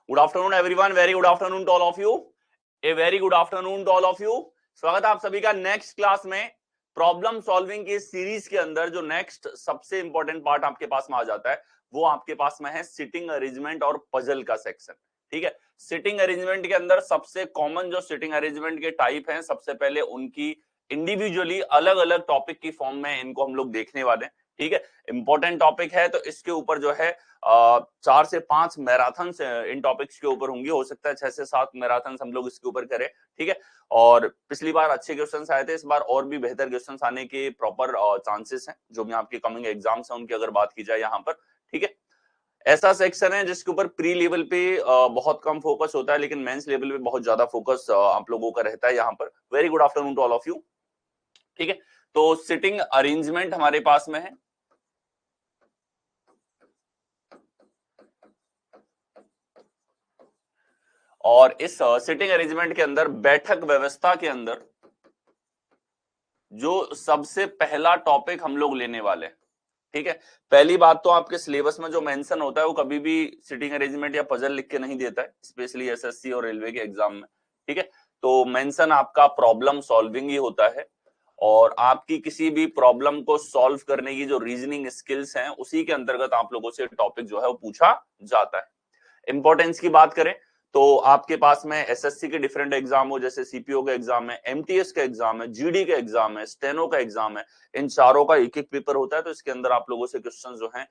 Good afternoon everyone, very good afternoon to all of you. A very good afternoon to all of you. स्वागत है आप सभी का next class में। Problem solving की series के अंदर जो नेक्स्ट सबसे इंपॉर्टेंट पार्ट आपके पास में आ जाता है वो आपके पास में है सिटिंग अरेंजमेंट और पजल का सेक्शन। ठीक है, सिटिंग अरेंजमेंट के अंदर सबसे कॉमन जो सिटिंग अरेंजमेंट के टाइप हैं, सबसे पहले उनकी इंडिविजुअली अलग अलग टॉपिक की फॉर्म में इनको हम लोग देखने वाले हैं। ठीक है, इंपॉर्टेंट टॉपिक है तो इसके ऊपर जो है 4 से 5 मैराथन इन टॉपिक्स के ऊपर होंगी। हो सकता है 6 से 7 मैराथन हम लोग इसके ऊपर करें। ठीक है, और पिछली बार अच्छे क्वेश्चंस आए थे, इस बार और भी बेहतर क्वेश्चंस आने के प्रॉपर चांसेस हैं जो भी आपके कमिंग एग्जाम्स हैं उनकी अगर बात की जाए यहाँ पर। ठीक है, ऐसा सेक्शन है जिसके ऊपर प्री लेवल पे बहुत कम फोकस होता है, लेकिन मेंस लेवल पे बहुत ज्यादा फोकस आप लोगों का रहता है यहाँ पर। Very good afternoon to all of you. ठीक है, तो सिटिंग अरेंजमेंट हमारे पास में है। और इस सिटिंग अरेंजमेंट के अंदर बैठक व्यवस्था के अंदर जो सबसे पहला टॉपिक हम लोग लेने वाले हैं। ठीक है, पहली बात तो आपके सिलेबस में जो मेंशन होता है वो कभी भी सिटिंग अरेंजमेंट या पजल लिख के नहीं देता है, स्पेशली एसएससी और रेलवे के एग्जाम में। ठीक है, तो मेंशन आपका प्रॉब्लम सॉल्विंग ही होता है और आपकी किसी भी प्रॉब्लम को सॉल्व करने की जो रीजनिंग स्किल्स हैं उसी के अंतर्गत आप लोगों से टॉपिक जो है वो पूछा जाता है। इंपॉर्टेंस की बात करें तो आपके पास में एसएससी के डिफरेंट एग्जाम हो, जैसे सीपीओ का एग्जाम है, एमटीएस का एग्जाम है, जीडी का एग्जाम है, स्टेनो का एग्जाम है, इन चारों का एक एक पेपर होता है। तो इसके अंदर आप लोगों से क्वेश्चन जो हैं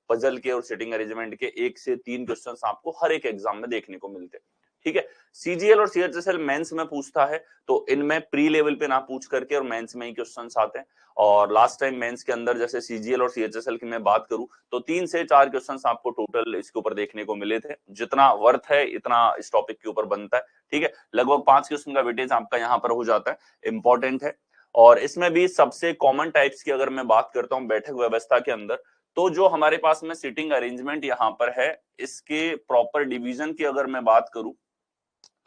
पजल के और सिटिंग अरेंजमेंट के 1 से 3 क्वेश्चन आपको हर एक एग्जाम में देखने को मिलते हैं। ठीक है, सीजीएल और सीएचएसएल मेंस में पूछता है तो इनमें प्री लेवल पे ना पूछ करके और मेंस में ही क्वेश्चंस आते हैं। और लास्ट टाइम मेंस के अंदर जैसे सीजीएल और सीएचएसएल की मैं बात करूं तो 3 से 4 क्वेश्चंस आपको टोटल इसके ऊपर देखने को मिले थे। जितना वर्थ है इतना इस टॉपिक के ऊपर बनता है। ठीक है, लगभग 5 क्वेश्चन का वेटेज आपका यहाँ पर हो जाता है, इंपॉर्टेंट है। और इसमें भी सबसे कॉमन टाइप्स की अगर मैं बात करता हूँ बैठक व्यवस्था के अंदर, तो जो हमारे पास में सिटिंग अरेंजमेंट यहाँ पर है इसके प्रॉपर डिवीजन की अगर मैं बात करूं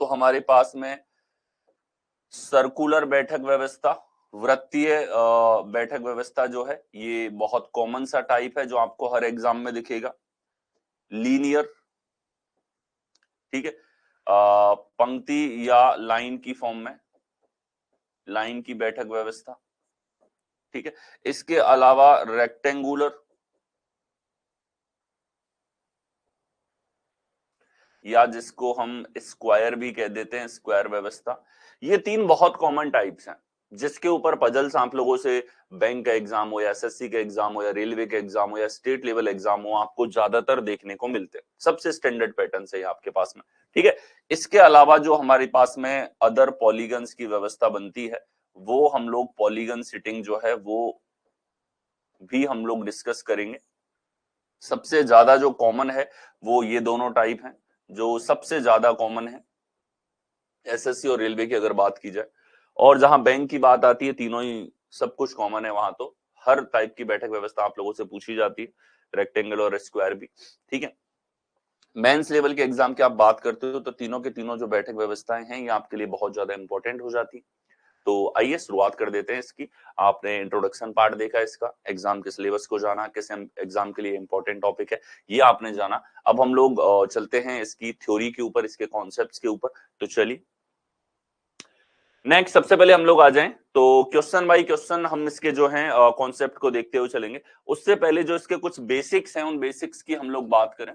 तो हमारे पास में सर्कुलर बैठक व्यवस्था, वृत्तीय बैठक व्यवस्था जो है ये बहुत कॉमन सा टाइप है जो आपको हर एग्जाम में दिखेगा। लीनियर, ठीक है, पंक्ति या लाइन की फॉर्म में लाइन की बैठक व्यवस्था। ठीक है, इसके अलावा रेक्टेंगुलर या जिसको हम स्क्वायर भी कह देते हैं, स्क्वायर व्यवस्था। ये 3 बहुत कॉमन टाइप्स हैं जिसके ऊपर पजल्स आप लोगों से बैंक का एग्जाम हो या एसएससी का एग्जाम हो या रेलवे का एग्जाम हो या स्टेट लेवल एग्जाम हो आपको ज्यादातर देखने को मिलते हैं। सबसे स्टैंडर्ड पैटर्न है आपके पास में। ठीक है, इसके अलावा जो हमारे पास में अदर पॉलीगन्स की व्यवस्था बनती है वो हम लोग पॉलीगन सिटिंग जो है वो भी हम लोग डिस्कस करेंगे। सबसे ज्यादा जो कॉमन है वो ये दोनों टाइप हैं जो सबसे ज्यादा कॉमन है एसएससी और रेलवे की अगर बात की जाए। और जहां बैंक की बात आती है तीनों ही सब कुछ कॉमन है, वहां तो हर टाइप की बैठक व्यवस्था आप लोगों से पूछी जाती है, रेक्टेंगल और स्क्वायर भी। ठीक है, मेंस लेवल के एग्जाम की आप बात करते हो तो तीनों के तीनों जो बैठक व्यवस्थाएं हैं ये आपके लिए बहुत ज्यादा इंपॉर्टेंट हो जाती है। तो आइए शुरुआत कर देते हैं इसकी। आपने इंट्रोडक्शन पार्ट देखा इसका, एग्जाम के सिलेबस को जाना, किस एग्जाम के लिए इंपॉर्टेंट टॉपिक है ये आपने जाना। अब हम लोग चलते हैं इसकी थ्योरी के ऊपर, इसके कॉन्सेप्ट्स के ऊपर। तो चलिए नेक्स्ट सबसे पहले हम लोग आ जाएं तो क्वेश्चन बाय क्वेश्चन हम इसके जो हैं कॉन्सेप्ट को देखते हुए चलेंगे। उससे पहले जो इसके कुछ बेसिक्स हैं उन बेसिक्स की हम लोग बात करें।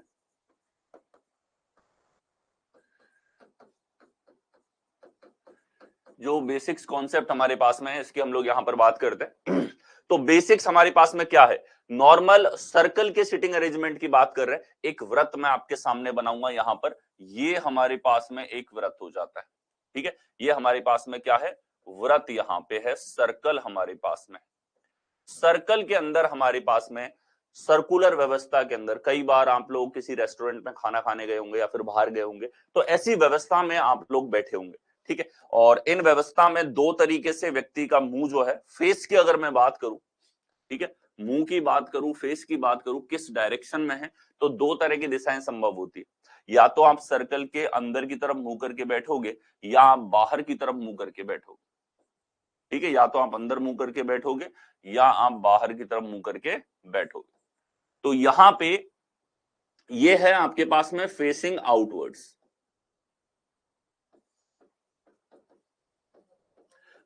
जो बेसिक्स कॉन्सेप्ट हमारे पास में है इसकी हम लोग यहां पर बात करते हैं। तो बेसिक्स हमारे पास में क्या है, नॉर्मल सर्कल के सिटिंग अरेंजमेंट की बात कर रहे हैं। एक वृत्त मैं आपके सामने बनाऊंगा यहां पर, ये हमारे पास में एक वृत्त हो जाता है। ठीक है, ये हमारे पास में क्या है, वृत्त यहाँ पे है, सर्कल हमारे पास में। सर्कल के अंदर हमारे पास में सर्कुलर व्यवस्था के अंदर कई बार आप लोग किसी रेस्टोरेंट में खाना खाने गए होंगे या फिर बाहर गए होंगे तो ऐसी व्यवस्था में आप लोग बैठे होंगे। ठीक है, और इन व्यवस्था में दो तरीके से व्यक्ति का मुंह जो है, फेस की अगर मैं बात करूं, ठीक है, मुंह की बात करूं, फेस की बात करूं, किस डायरेक्शन में है, तो दो तरह की दिशाएं संभव होती है। या तो आप सर्कल के अंदर की तरफ मुंह करके बैठोगे या आप बाहर की तरफ मुंह करके बैठोगे। ठीक है, या तो आप अंदर मुंह करके बैठोगे या आप बाहर की तरफ मुंह करके बैठोगे। तो यहां पे ये है आपके पास में फेसिंग आउटवर्ड्स,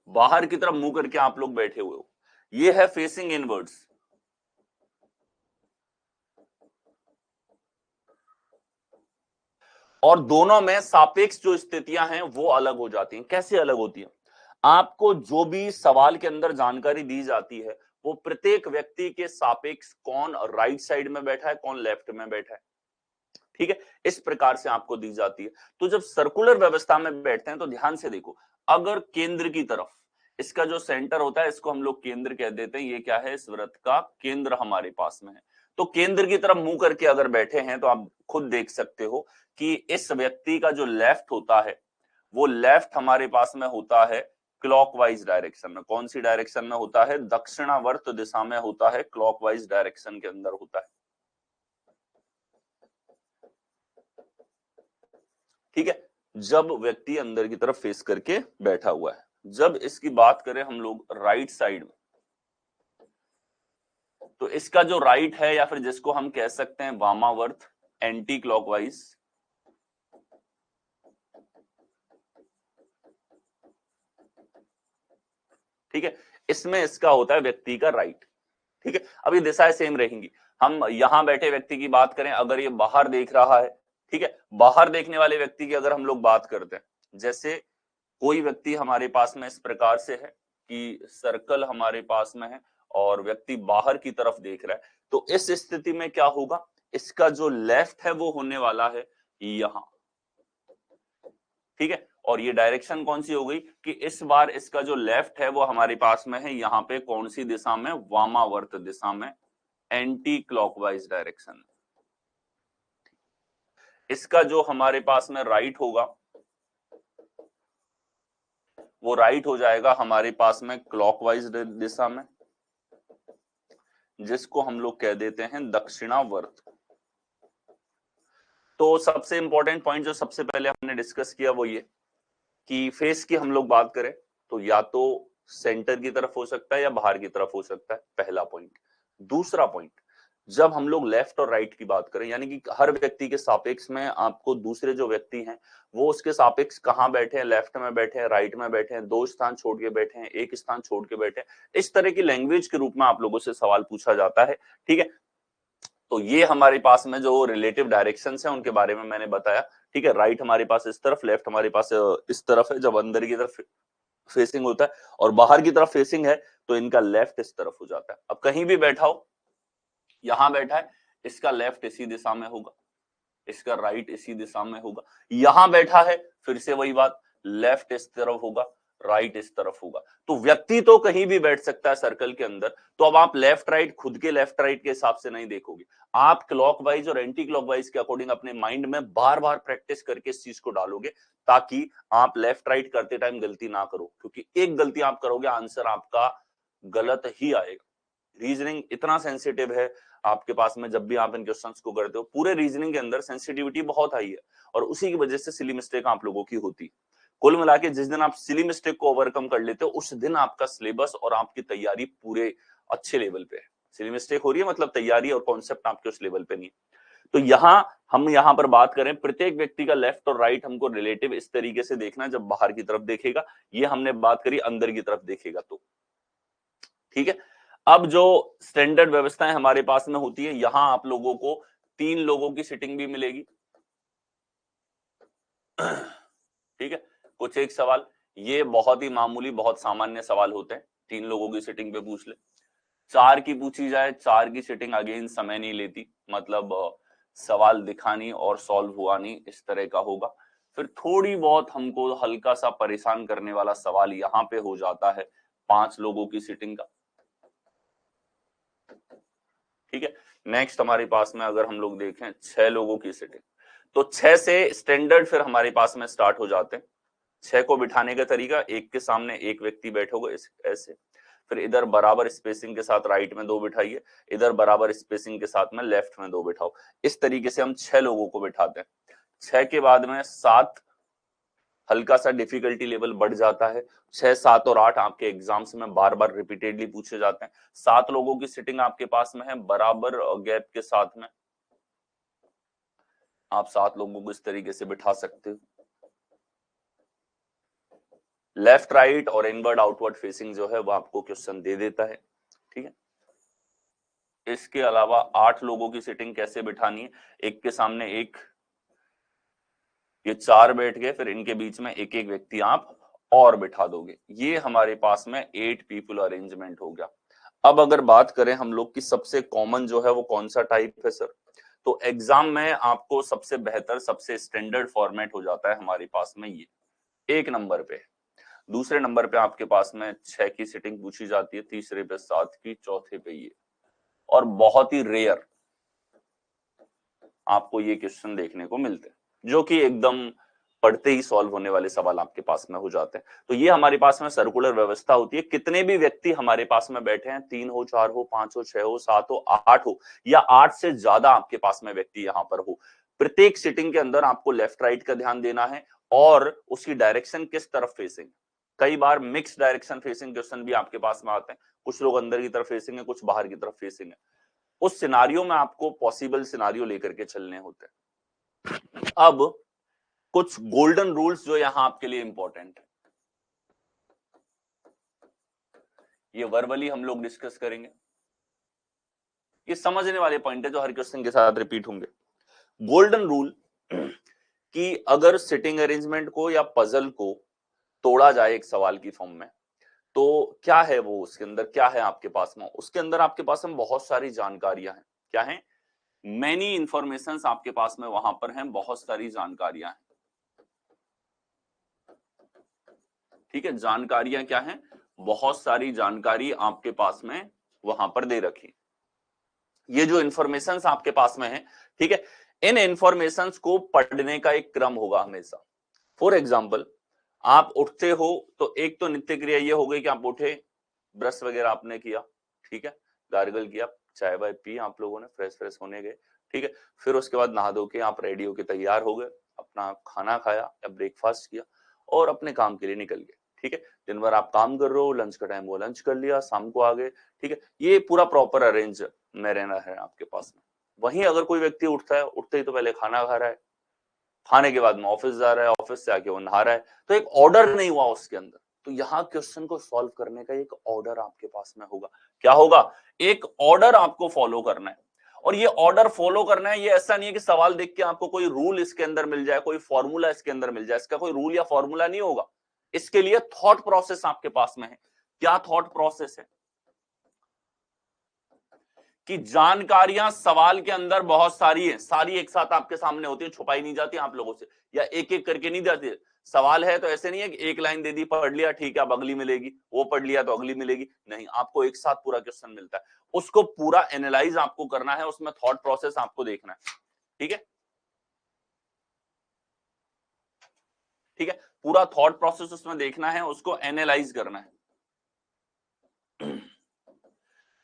बाहर की तरफ मुंह करके आप लोग बैठे हुए हो। ये है फेसिंग इनवर्ड्स, और दोनों में सापेक्ष जो स्थितियां हैं वो अलग हो जाती हैं। कैसे अलग होती हैं? आपको जो भी सवाल के अंदर जानकारी दी जाती है वो प्रत्येक व्यक्ति के सापेक्ष, कौन राइट साइड में बैठा है, कौन लेफ्ट में बैठा है, ठीक है, इस प्रकार से आपको दी जाती है। तो जब सर्कुलर व्यवस्था में बैठते हैं तो ध्यान से देखो, अगर केंद्र की तरफ इसका जो सेंटर होता है इसको हम लोग केंद्र कह देते हैं, ये क्या है, इस वृत्त का केंद्र हमारे पास में है। तो केंद्र की तरफ मुंह करके अगर बैठे हैं तो आप खुद देख सकते हो कि इस व्यक्ति का जो लेफ्ट होता है वो लेफ्ट हमारे पास में होता है क्लॉकवाइज डायरेक्शन में। कौन सी डायरेक्शन में होता है? दक्षिणावर्त दिशा में होता है, क्लॉकवाइज डायरेक्शन के अंदर होता है, ठीक है, जब व्यक्ति अंदर की तरफ फेस करके बैठा हुआ है। जब इसकी बात करें हम लोग राइट साइड में, तो इसका जो राइट है या फिर जिसको हम कह सकते हैं वामावर्त, एंटी क्लॉकवाइज, ठीक है, इसमें इसका होता है व्यक्ति का राइट, ठीक है। अब ये दिशाएं सेम रहेंगी। हम यहां बैठे व्यक्ति की बात करें, अगर ये बाहर देख रहा है, ठीक है, बाहर देखने वाले व्यक्ति की अगर हम लोग बात करते हैं, जैसे कोई व्यक्ति हमारे पास में इस प्रकार से है कि सर्कल हमारे पास में है और व्यक्ति बाहर की तरफ देख रहा है, तो इस स्थिति में क्या होगा, इसका जो लेफ्ट है वो होने वाला है यहां, ठीक है। और ये डायरेक्शन कौन सी हो गई कि इस बार इसका जो लेफ्ट है वो हमारे पास में है यहाँ पे, कौन सी दिशा में, वामावर्त दिशा में, एंटी क्लॉकवाइज डायरेक्शन। इसका जो हमारे पास में राइट होगा वो राइट हो जाएगा हमारे पास में क्लॉकवाइज दिशा में, जिसको हम लोग कह देते हैं दक्षिणावर्त। तो सबसे इंपॉर्टेंट पॉइंट जो सबसे पहले हमने डिस्कस किया वो ये कि फेस की हम लोग बात करें तो या तो सेंटर की तरफ हो सकता है या बाहर की तरफ हो सकता है, पहला पॉइंट। दूसरा पॉइंट, जब हम लोग लेफ्ट और राइट की बात करें, यानी कि हर व्यक्ति के सापेक्ष में आपको दूसरे जो व्यक्ति हैं वो उसके सापेक्ष कहां बैठे हैं, लेफ्ट में बैठे हैं, राइट में बैठे हैं, दो स्थान छोड़ के बैठे हैं, एक स्थान छोड़ के बैठे हैं, इस तरह की लैंग्वेज के रूप में आप लोगों से सवाल पूछा जाता है, ठीक है। तो ये हमारे पास में जो रिलेटिव डायरेक्शंस हैं उनके बारे में मैंने बताया, ठीक है। राइट हमारे पास इस तरफ, लेफ्ट हमारे पास इस तरफ है जब अंदर की तरफ फेसिंग होता है, और बाहर की तरफ फेसिंग है तो इनका लेफ्ट इस तरफ हो जाता है। अब कहीं भी बैठा हो, यहां बैठा है, इसका लेफ्ट इसी दिशा में होगा, इसका राइट इसी दिशा में होगा। यहां बैठा है, फिर से वही बात, लेफ्ट इस तरफ होगा, राइट इस तरफ होगा। तो व्यक्ति तो कहीं भी बैठ सकता है सर्कल के अंदर। तो अब आप लेफ्ट राइट खुद के लेफ्ट राइट के हिसाब से नहीं देखोगे, आप क्लॉकवाइज और एंटी क्लॉकवाइज के अकॉर्डिंग अपने माइंड में बार बार प्रैक्टिस करके इस चीज को डालोगे, ताकि आप लेफ्ट राइट करते टाइम गलती ना करो, क्योंकि एक गलती आप करोगे आंसर आपका गलत ही आएगा। रीजनिंग इतना सेंसिटिव है आपके पास में, जब भी आप इन क्वेश्चंस को करते हो पूरे रीजनिंग के अंदर सेंसिटिविटी बहुत हाई है, और उसी की वजह से सिली मिस्टेक आप लोगों की होती। कुल मिला के जिस दिन आप सिली मिस्टेक को ओवरकम कर लेते हो उस दिन आपका सिलेबस और आपकी तैयारी पूरे अच्छे लेवल पे है। सिली मिस्टेक हो रही है मतलब तैयारी और कॉन्सेप्ट आपके उस लेवल पे नहीं है। तो हम यहाँ पर बात करें, प्रत्येक व्यक्ति का लेफ्ट और राइट हमको रिलेटिव इस तरीके से देखना, जब बाहर की तरफ देखेगा, ये हमने बात करी अंदर की तरफ देखेगा तो, ठीक है। अब जो स्टैंडर्ड व्यवस्थाएं हमारे पास में होती है, यहां आप लोगों को 3 लोगों की सिटिंग भी मिलेगी, ठीक है। कुछ एक सवाल, ये बहुत ही मामूली बहुत सामान्य सवाल होते हैं, 3 लोगों की सिटिंग पे पूछ ले। 4 की पूछी जाए, 4 की सिटिंग अगेन समय नहीं लेती, मतलब सवाल दिखा नहीं और सॉल्व हुआ नहीं, इस तरह का होगा। फिर थोड़ी बहुत हमको हल्का सा परेशान करने वाला सवाल यहाँ पे हो जाता है 5 लोगों की सिटिंग का, ठीक है। नेक्स्ट हमारे पास में अगर हम लोग देखें 6 लोगों की सिटिंग, तो 6 से स्टैंडर्ड फिर हमारे पास में स्टार्ट हो जाते हैं। 6 को बिठाने का तरीका, एक के सामने एक व्यक्ति बैठोगे ऐसे, फिर इधर बराबर स्पेसिंग के साथ राइट में 2 बिठाइए, इधर बराबर स्पेसिंग के साथ में लेफ्ट में 2 बिठाओ। इस तरीके से हम 6 लोगों को बिठाते हैं। 6 के बाद में 7, हल्का सा डिफिकल्टी लेवल बढ़ जाता है। 6, 7 और 8 आपके एग्जाम्स में बार बार रिपीटेडली पूछे जाते हैं। 7 लोगों की सिटिंग आपके पास में है बराबर गैप के साथ में, आप 7 लोगों को इस तरीके से बिठा सकते हो। लेफ्ट राइट और इनवर्ड आउटवर्ड फेसिंग जो है वो आपको क्वेश्चन दे देता है, ठीक है। इसके अलावा 8 लोगों की सिटिंग कैसे बिठानी है, एक के सामने एक, ये 4 बैठ गए, फिर इनके बीच में एक एक व्यक्ति आप और बिठा दोगे। ये हमारे पास में 8 पीपल अरेंजमेंट हो गया। अब अगर बात करें हम लोग की सबसे कॉमन जो है वो कौन सा टाइप है सर, तो एग्जाम में आपको सबसे बेहतर सबसे स्टैंडर्ड फॉर्मेट हो जाता है हमारे पास में ये, 1 नंबर पे। दूसरे नंबर पे आपके पास में 6 की सिटिंग पूछी जाती है, तीसरे पे 7 की, चौथे पे ये, और बहुत ही रेयर आपको ये क्वेश्चन देखने को मिलते हैं जो कि एकदम पढ़ते ही सॉल्व होने वाले सवाल आपके पास में हो जाते हैं। तो ये हमारे पास में सर्कुलर व्यवस्था होती है। कितने भी व्यक्ति हमारे पास में बैठे हैं, 3 हो, 4 हो, 5 हो, 6 हो, 7 हो, 8 हो, या 8 से ज्यादा आपके पास में व्यक्ति यहाँ पर हो, प्रत्येक सिटिंग के अंदर आपको लेफ्ट राइट का ध्यान देना है और उसकी डायरेक्शन किस तरफ फेसिंग। कई बार मिक्स डायरेक्शन फेसिंग क्वेश्चन भी आपके पास में आते हैं, कुछ लोग अंदर की तरफ फेसिंग है, कुछ बाहर की तरफ फेसिंग है। उस सिनारियो में आपको पॉसिबल सिनारियो लेकर के चलने होते हैं। अब कुछ गोल्डन रूल्स जो यहां आपके लिए इंपॉर्टेंट है, ये वर्बली हम लोग डिस्कस करेंगे। ये समझने वाले पॉइंट है जो हर क्वेश्चन के साथ रिपीट होंगे। गोल्डन रूल कि अगर सिटिंग अरेंजमेंट को या पजल को तोड़ा जाए एक सवाल की फॉर्म में, तो क्या है वो, उसके अंदर क्या है आपके पास में, उसके अंदर आपके पास में बहुत सारी जानकारियां हैं। क्या है? मेनी इंफॉर्मेशन आपके पास में वहां पर हैं, बहुत सारी जानकारियां हैं, ठीक है। जानकारियां क्या हैं? बहुत सारी जानकारी आपके पास में वहां पर दे रखी। ये जो इंफॉर्मेशन आपके पास में है, ठीक है, इन इंफॉर्मेशन को पढ़ने का एक क्रम होगा हमेशा। फॉर एग्जाम्पल, आप उठते हो तो एक तो नित्य क्रिया ये हो गई कि आप उठे, ब्रश वगैरह आपने किया, ठीक है, गार्गल किया, चाय वाय पी आप लोगों ने, फ्रेश फ्रेश होने गए, ठीक है, फिर उसके बाद नहा धो के आप रेडी होके तैयार हो गए, अपना खाना खाया या ब्रेकफास्ट किया और अपने काम के लिए निकल गए, ठीक है। दिन भर आप काम कर रहे हो, लंच का टाइम वो लंच कर लिया, शाम को आ गए, ठीक है। ये पूरा प्रॉपर अरेंज में रहना है आपके पास में। वहीं अगर कोई व्यक्ति उठता है, उठते ही तो पहले खाना खा रहा है, खाने के बाद में ऑफिस जा रहा है, ऑफिस से आके वो नहा रहा है, तो एक ऑर्डर नहीं हुआ उसके अंदर। तो यहाँ क्वेश्चन को सॉल्व करने का एक ऑर्डर आपके पास में होगा। क्या होगा? एक ऑर्डर आपको फॉलो करना है। और ये ऑर्डर फॉलो करना है, ये ऐसा नहीं है कि सवाल देख के आपको कोई रूल इसके अंदर मिल जाए, कोई फॉर्मूला इसके अंदर मिल जाए। इसका कोई रूल या फॉर्मूला नहीं होगा। इसके लिए थॉट प्रोसेस आपके पास में है। क्या थॉट प्रोसेस है? कि जानकारियां सवाल के अंदर बहुत सारी है, सारी एक साथ आपके सामने होती है, छुपाई नहीं जाती आप लोगों से, या एक एक करके नहीं जाती। सवाल है तो ऐसे नहीं है कि एक लाइन दे दी, पढ़ लिया, ठीक है, अब अगली मिलेगी, वो पढ़ लिया तो अगली मिलेगी, नहीं, आपको एक साथ पूरा क्वेश्चन मिलता है। उसको पूरा एनालाइज आपको करना है, उसमें थॉट प्रोसेस आपको देखना है, ठीक है, ठीक है, पूरा थॉट प्रोसेस उसमें देखना है, उसको एनालाइज करना है।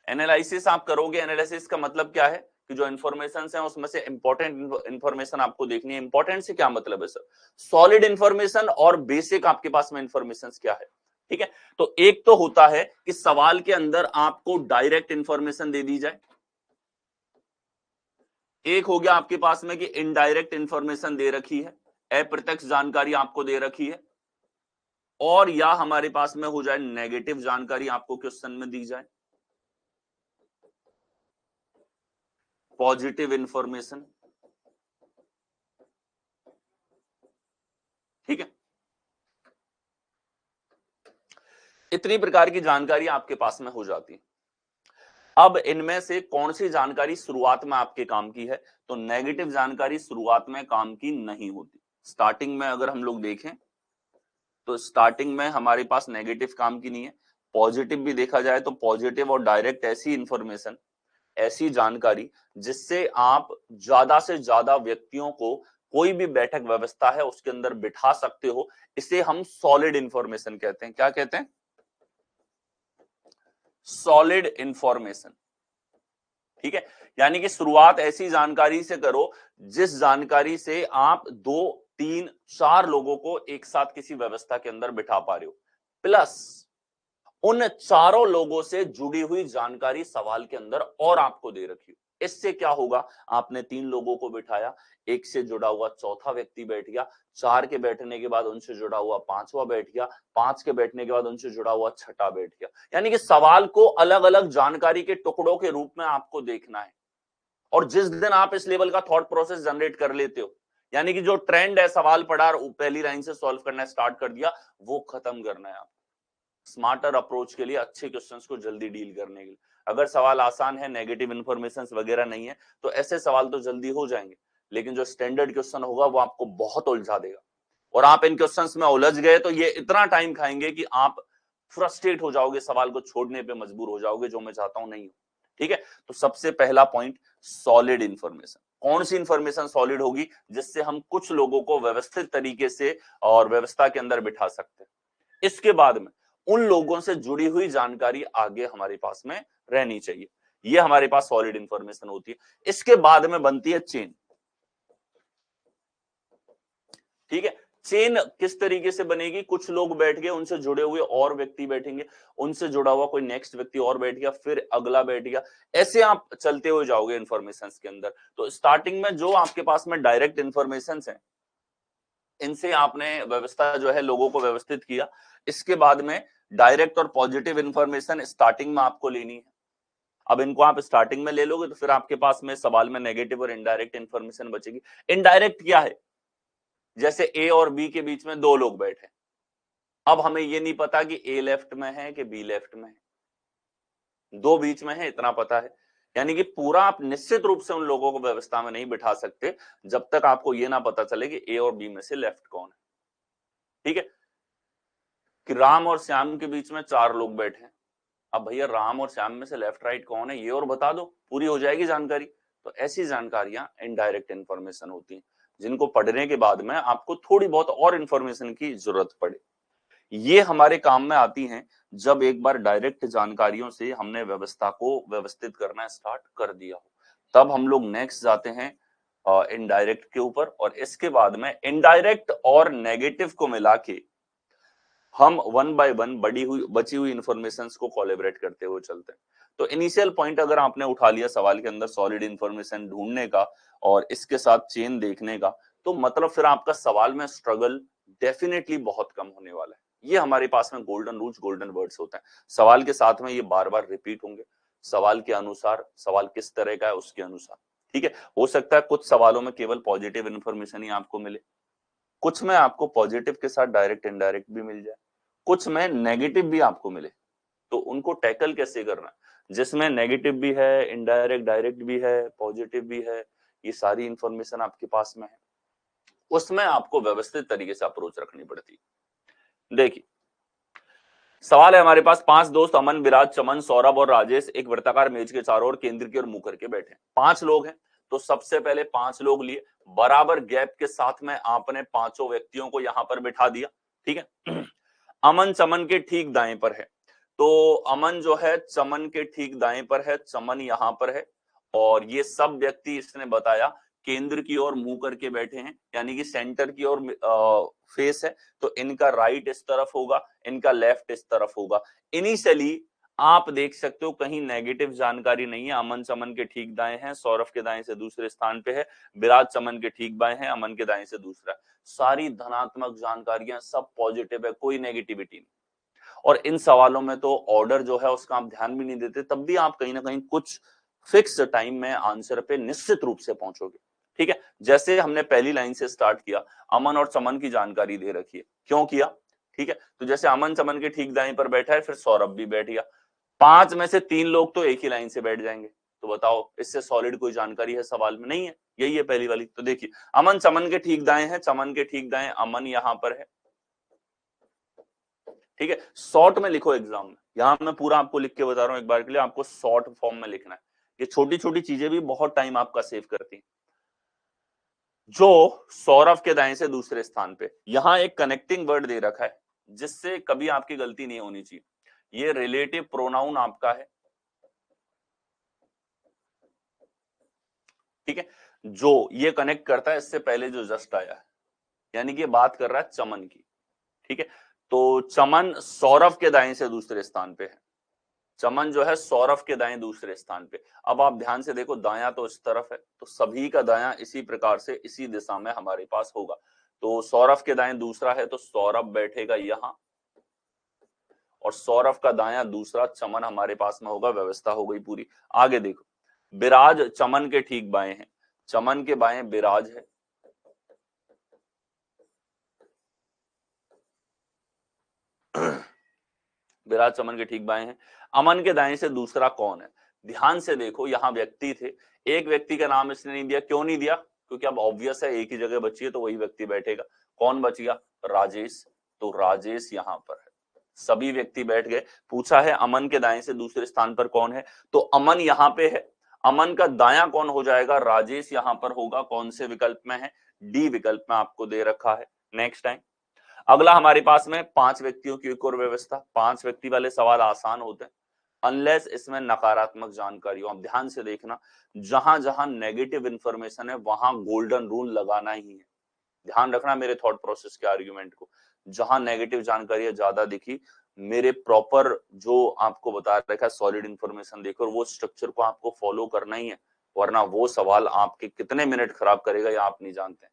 एनालिसिस आप करोगे, एनालिसिस का मतलब क्या है कि जो इन्फॉर्मेशन है उसमें से इंपॉर्टेंट इन्फॉर्मेशन आपको देखनी है। इंपॉर्टेंट से क्या मतलब है सर? सॉलिड इन्फॉर्मेशन और बेसिक आपके पास में इन्फॉर्मेशन क्या है, ठीक है। तो एक तो होता है कि सवाल के अंदर आपको डायरेक्ट इन्फॉर्मेशन दे दी जाए, एक हो गया आपके पास में कि इनडायरेक्ट इन्फॉर्मेशन दे रखी है, अप्रत्यक्ष जानकारी आपको दे रखी है, और या हमारे पास में हो जाए नेगेटिव जानकारी आपको क्वेश्चन में दी जाए, पॉजिटिव इंफॉर्मेशन, ठीक है। इतनी प्रकार की जानकारी आपके पास में हो जाती है। अब इनमें से कौन सी जानकारी शुरुआत में आपके काम की है? तो नेगेटिव जानकारी शुरुआत में काम की नहीं होती। स्टार्टिंग में अगर हम लोग देखें तो स्टार्टिंग में हमारे पास नेगेटिव काम की नहीं है। पॉजिटिव भी देखा जाए तो पॉजिटिव और डायरेक्ट ऐसी इंफॉर्मेशन, ऐसी जानकारी जिससे आप ज्यादा से ज्यादा व्यक्तियों को कोई भी बैठक व्यवस्था है उसके अंदर बिठा सकते हो, इसे हम सॉलिड इंफॉर्मेशन कहते हैं। क्या कहते हैं? सॉलिड इंफॉर्मेशन, ठीक है। यानी कि शुरुआत ऐसी जानकारी से करो जिस जानकारी से आप 2, 3, 4 लोगों को एक साथ किसी व्यवस्था के अंदर बिठा पा रहे हो, प्लस उन चारों लोगों से जुड़ी हुई जानकारी सवाल के अंदर और आपको दे रखी हो। इससे क्या होगा, आपने 3 लोगों को बिठाया, एक से जुड़ा हुआ चौथा व्यक्ति बैठ गया, 4 के बैठने के बाद उनसे जुड़ा हुआ 5वां बैठ गया, 5 के बैठने के बाद उनसे जुड़ा हुआ 6ठा बैठ गया। यानी कि सवाल को अलग-अलग जानकारी के टुकड़ों के रूप में आपको देखना है। और जिस दिन आप इस लेवल का थॉट प्रोसेस जनरेट कर लेते हो, यानी कि जो ट्रेंड है सवाल पढ़ा और पहली लाइन से सॉल्व करना स्टार्ट कर दिया, वो खत्म करना है आपको। स्मार्टर अप्रोच के लिए, अच्छे क्वेश्चंस को जल्दी डील करने के लिए। अगर सवाल आसान है, नेगेटिव इन्फॉर्मेशन वगैरह नहीं है, तो ऐसे सवाल तो जल्दी हो जाएंगे, लेकिन जो स्टैंडर्ड क्वेश्चन होगा वो आपको बहुत उलझा देगा। और आप इन क्वेश्चंस में उलझ गए तो ये इतना टाइम खाएंगे कि आप फ्रस्ट्रेट हो जाओगे, सवाल को छोड़ने पे मजबूर हो जाओगे, जो मैं चाहता हूं नहीं हो। ठीक है, तो सबसे पहला पॉइंट, सॉलिड इंफॉर्मेशन। कौन सी इंफॉर्मेशन सॉलिड होगी, जिससे हम कुछ लोगों को व्यवस्थित तरीके से और व्यवस्था के अंदर बिठा सकते हैं। इसके बाद में उन लोगों से जुड़ी हुई जानकारी आगे हमारे पास में रहनी चाहिए, ये हमारे पास सॉलिड इंफॉर्मेशन होती है। इसके बाद में बनती है चेन। ठीक है, चेन किस तरीके से बनेगी, कुछ लोग बैठ गए, उनसे जुड़े हुए और व्यक्ति बैठेंगे, उनसे जुड़ा हुआ कोई नेक्स्ट व्यक्ति और बैठ गया, फिर अगला बैठ गया, ऐसे आप चलते हुए जाओगे इंफॉर्मेशन के अंदर। तो स्टार्टिंग में जो आपके पास में डायरेक्ट इंफॉर्मेशन है, इनसे आपने व्यवस्था जो है लोगों को व्यवस्थित किया। इसके बाद में डायरेक्ट और पॉजिटिव इंफॉर्मेशन स्टार्टिंग में आपको लेनी है। अब इनको आप स्टार्टिंग में ले लोगे तो फिर आपके पास में सवाल में नेगेटिव और इनडायरेक्ट इंफॉर्मेशन बचेगी। इनडायरेक्ट क्या है, जैसे ए और बी के बीच में 2 लोग बैठे, अब हमें ये नहीं पता कि ए लेफ्ट में है कि बी लेफ्ट में है, 2 बीच में है, इतना पता है। यानी कि पूरा आप निश्चित रूप से उन लोगों को व्यवस्था में नहीं बिठा सकते जब तक आपको ये ना पता चले कि ए और बी में से लेफ्ट कौन है। ठीक है, कि राम और श्याम के बीच में 4 लोग बैठे हैं, अब भैया राम और श्याम में से लेफ्ट राइट कौन है ये और बता दो, पूरी हो जाएगी जानकारी। तो ऐसी जानकारियां इनडायरेक्ट इंफॉर्मेशन होती हैं, जिनको पढ़ने के बाद में आपको थोड़ी बहुत और इंफॉर्मेशन की जरूरत पड़े। ये हमारे काम में आती हैं जब एक बार डायरेक्ट जानकारियों से हमने व्यवस्था को व्यवस्थित करना स्टार्ट कर दिया हो, तब हम लोग नेक्स्ट जाते हैं इनडायरेक्ट के ऊपर। और इसके बाद में इनडायरेक्ट और नेगेटिव को मिला के हम वन बाय वन बची हुई इंफॉर्मेशन को कोलैबोरेट करते हुए चलते हैं। तो इनिशियल पॉइंट अगर आपने उठा लिया सवाल के अंदर सॉलिड इंफॉर्मेशन ढूंढने का और इसके साथ चेन देखने का, तो मतलब फिर आपका सवाल में स्ट्रगल डेफिनेटली बहुत कम होने वाला है। ये हमारे पास में गोल्डन रूल्स, गोल्डन वर्ड्स होते हैं। सवाल के साथ में ये बार बार रिपीट होंगे, सवाल के अनुसार, सवाल किस तरह का है उसके अनुसार। ठीक है, हो सकता है कुछ सवालों में केवल पॉजिटिव इन्फॉर्मेशन ही आपको मिले, कुछ में आपको पॉजिटिव के साथ डायरेक्ट इनडायरेक्ट भी मिल जाए, कुछ में नेगेटिव भी आपको मिले। तो उनको टैकल कैसे करना है, जिसमें नेगेटिव भी है, इनडायरेक्ट डायरेक्ट भी है, पॉजिटिव भी है, ये सारी इंफॉर्मेशन आपके पास में है, उसमें आपको व्यवस्थित तरीके से अप्रोच रखनी पड़ती है। देखिए सवाल है हमारे पास, 5 दोस्त अमन, विराज, चमन, सौरभ और राजेश एक वृत्ताकार मेज के चारों ओर केंद्र की ओर मुंह करके बैठे। 5 लोग हैं, तो सबसे पहले 5 लोग लिए, बराबर गैप के साथ में आपने पांचों व्यक्तियों को यहां पर बिठा दिया। ठीक है, अमन चमन के ठीक दाएं पर है, तो अमन जो है चमन के ठीक दाएं पर है, चमन यहां पर है, और ये सब व्यक्ति इसने बताया केंद्र की ओर मुंह करके बैठे हैं, यानी कि सेंटर की ओर फेस है। तो इनका राइट इस तरफ होगा, इनका लेफ्ट इस तरफ होगा। इनिशियली आप देख सकते हो कहीं नेगेटिव जानकारी नहीं है, अमन चमन के ठीक दाएं हैं, सौरभ के दाएं से दूसरे स्थान पे है, विराज चमन के ठीक बाएं हैं, अमन के दाएं से दूसरा। सारी धनात्मक जानकारियां, सब पॉजिटिव है, कोई नेगेटिविटी नहीं। और इन सवालों में तो ऑर्डर जो है उसका आप ध्यान भी नहीं देते, तब भी आप कहीं ना कहीं कुछ फिक्स टाइम में आंसर पे निश्चित रूप से पहुंचोगे। ठीक है, जैसे हमने पहली लाइन से स्टार्ट किया, अमन और चमन की जानकारी दे रखी है, क्यों किया? ठीक है, तो जैसे अमन चमन के ठीक दाएं पर बैठा है, फिर सौरभ भी बैठ गया, 5 में से 3 लोग तो एक ही लाइन से बैठ जाएंगे। तो बताओ इससे सॉलिड कोई जानकारी है सवाल में? नहीं है, यही है पहली वाली। तो देखिए अमन चमन के ठीक दाएं है, चमन के ठीक दाएं, अमन यहां पर है। ठीक है, शॉर्ट में लिखो एग्जाम में, यहां मैं पूरा आपको लिख के बता रहा हूं, एक बार के लिए आपको शॉर्ट फॉर्म में लिखना है। ये छोटी छोटी चीजें भी बहुत टाइम आपका सेव करती हैं। जो सौरभ के दाएं से दूसरे स्थान पे, यहां एक कनेक्टिंग वर्ड दे रखा है जिससे कभी आपकी गलती नहीं होनी चाहिए। ये रिलेटिव प्रोनाउन आपका है। ठीक है, जो ये कनेक्ट करता है इससे पहले जो जस्ट आया है, यानी कि बात कर रहा है चमन की। ठीक है, तो चमन सौरभ के दाएं से दूसरे स्थान पे है। चमन जो है सौरभ के दाएं दूसरे स्थान पे। अब आप ध्यान से देखो, दायां तो इस तरफ है, तो सभी का दायां इसी प्रकार से इसी दिशा में हमारे पास होगा। तो सौरभ के दाएं दूसरा है तो सौरभ बैठेगा यहां, और सौरभ का दायां दूसरा चमन हमारे पास में होगा। व्यवस्था हो गई पूरी। आगे देखो, विराज चमन के ठीक बाएं है, चमन के बाएं विराज है, विराज चमन के ठीक बाएं हैं। अमन के दाएं से दूसरा कौन है? ध्यान से देखो, यहां व्यक्ति थे, एक व्यक्ति का नाम इसने नहीं दिया। क्यों नहीं दिया? क्योंकि अब ऑब्वियस है, एक ही जगह बची है तो वही व्यक्ति बैठेगा। कौन बच गया? राजेश। तो राजेश यहां पर है, सभी व्यक्ति बैठ गए। पूछा है अमन के दाएं से दूसरे स्थान पर कौन है, तो अमन यहां पे है। अमन का दायां कौन हो जाएगा? राजेश यहां पर होगा। कौन से विकल्प में है? डी विकल्प में आपको दे रखा है। नेक्स्ट टाइम अगला हमारे पास में 5 व्यक्तियों की एक और व्यवस्था। 5 व्यक्ति वाले सवाल आसान होते हैं अनलेस इसमें नकारात्मक जानकारी हो। आप ध्यान से देखना, जहां जहां नेगेटिव इंफॉर्मेशन है वहां गोल्डन रूल लगाना ही है। ध्यान रखना मेरे थॉट प्रोसेस के आर्ग्यूमेंट को। जहां नेगेटिव जानकारी ज्यादा दिखी, मेरे प्रॉपर जो आपको बता रखा है सॉलिड इंफॉर्मेशन देखो, और वो स्ट्रक्चर को आपको फॉलो करना ही है, वरना वो सवाल आपके कितने मिनट खराब करेगा या आप नहीं जानते।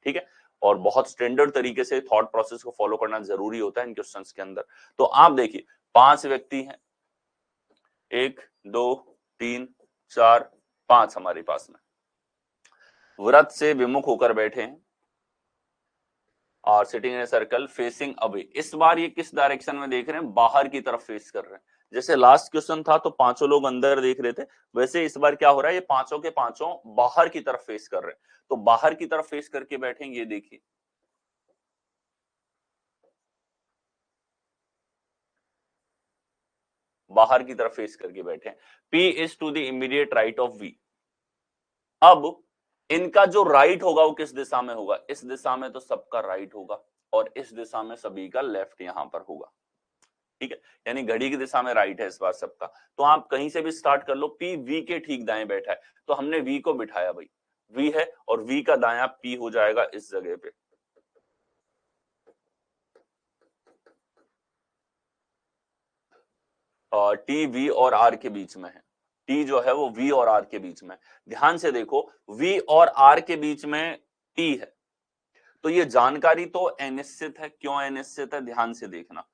ठीक है, और बहुत स्टैंडर्ड तरीके से थॉट प्रोसेस को फॉलो करना जरूरी होता है इन क्वेश्चंस के अंदर। तो आप देखिए, 5 व्यक्ति हैं, 1 2 3 4 5 हमारे पास में व्रत से विमुख होकर बैठे हैं और sitting in a circle facing away. इस बार ये किस डायरेक्शन में देख रहे हैं? बाहर की तरफ फेस कर रहे हैं। जैसे लास्ट क्वेश्चन था तो पांचों लोग अंदर देख रहे थे, वैसे इस बार क्या हो रहा है, ये पांचों के पांचों बाहर की तरफ फेस कर रहे हैं। तो बाहर की तरफ फेस करके बैठेंगे, ये देखिए, बाहर की तरफ फेस करके बैठे हैं। P is to the immediate right of V। अब इनका जो राइट होगा वो किस दिशा में होगा? इस दिशा में तो सबका राइट होगा, और इस दिशा में सभी का लेफ्ट यहां पर होगा। ठीक है, यानी घड़ी की दिशा में राइट है इस बार सबका। तो आप कहीं से भी स्टार्ट कर लो, पी वी के ठीक दाएं बैठा है, तो हमने वी को बिठाया भाई, वी है और वी का दायां पी हो जाएगा इस जगह पे। टी वी और आर के बीच में है, टी जो है वो वी और आर के बीच में। ध्यान से देखो, वी और आर के बीच में टी है, तो ये जानकारी तो अनिश्चित है। क्यों अनिश्चित है? ध्यान से देखना,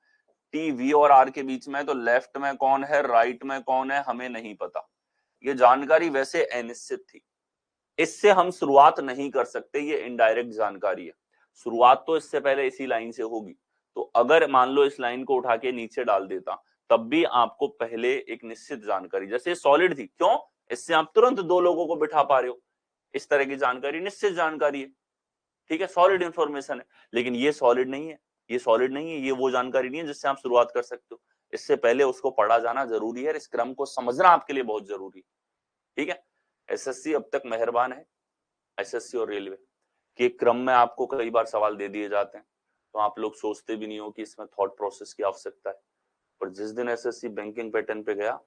टी वी और आर के बीच में, तो लेफ्ट में कौन है, राइट में कौन है, हमें नहीं पता। ये जानकारी वैसे अनिश्चित थी, इससे हम शुरुआत नहीं कर सकते, ये इनडायरेक्ट जानकारी है। शुरुआत तो इससे पहले इसी लाइन से होगी। तो अगर मान लो इस लाइन को उठा के नीचे डाल देता, तब भी आपको पहले एक निश्चित जानकारी, जैसे सॉलिड थी, क्यों? इससे आप तुरंत 2 लोगों को बिठा पा रहे हो। इस तरह की जानकारी निश्चित जानकारी है। ठीक है, सॉलिड इंफॉर्मेशन है। लेकिन ये सॉलिड नहीं है, ये सॉलिड नहीं है, ये वो जानकारी नहीं है जिससे आप शुरुआत कर सकते हो। इससे पहले उसको पढ़ा जाना जरूरी है, इस क्रम को समझना आपके लिए बहुत जरूरी है। ठीक है, एसएससी अब तक मेहरबान है, एसएससी और रेलवे के क्रम में आपको कई बार सवाल दे दिए जाते हैं, तो आप लोग सोचते भी नहीं हो कि इसमें थॉट प्रोसेस की आवश्यकता है। पर जिस दिन एसएससी बैंकिंग पैटर्न पे गया,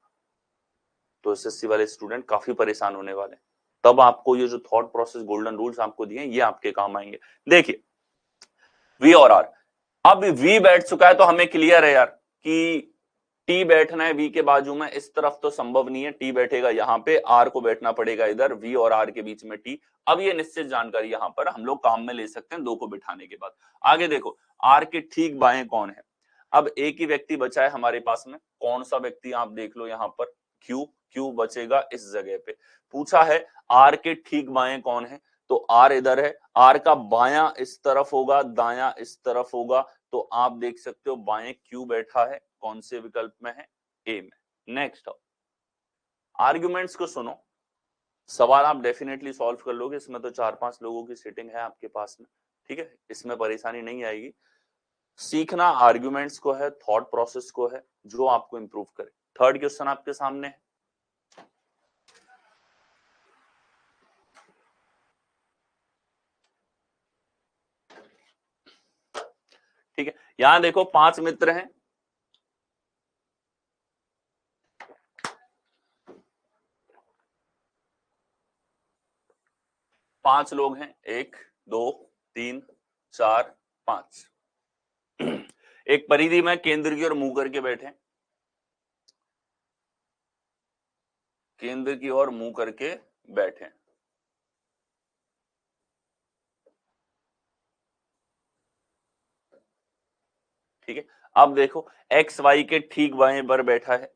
तो एसएससी वाले स्टूडेंट काफी परेशान होने वाले। तब आपको ये जो थॉट प्रोसेस गोल्डन रूल्स आपको दिए, ये आपके काम आएंगे। देखिए, वी और आर, अब वी बैठ चुका है तो हमें क्लियर है यार कि टी बैठना है वी के बाजू में, इस तरफ तो संभव नहीं है, टी बैठेगा यहाँ पे, आर को बैठना पड़ेगा इधर, वी और आर के बीच में टी। अब ये निश्चित जानकारी यहाँ पर हम लोग काम में ले सकते हैं 2 को बिठाने के बाद। आगे देखो, आर के ठीक बाएं कौन है? अब एक ही व्यक्ति बचा है हमारे पास में, कौन सा व्यक्ति? आप देख लो यहाँ पर, क्यू। क्यू बचेगा इस जगह पे। पूछा है आर के ठीक बाएं कौन है, तो आर इधर है, आर का बायां इस तरफ होगा, दायां इस तरफ होगा, तो आप देख सकते हो बाएं क्यू बैठा है। कौन से विकल्प में है? ए में। नेक्स्ट आर्ग्यूमेंट्स को सुनो, सवाल आप डेफिनेटली सॉल्व कर लोगे, इसमें तो 4-5 लोगों की सीटिंग है आपके पास में। ठीक है, इसमें परेशानी नहीं आएगी। सीखना आर्ग्यूमेंट्स को है, थॉट प्रोसेस को है, जो आपको इंप्रूव करे। थर्ड क्वेश्चन आपके सामने है, ठीक है, यहां देखो 5 मित्र हैं, पांच लोग हैं, 1 2 3 4 5। एक परिधि में केंद्र की ओर मुंह करके बैठे, केंद्र की ओर मुंह करके बैठे। ठीक है, अब देखो एक्स वाई के ठीक बाएं पर बैठा है,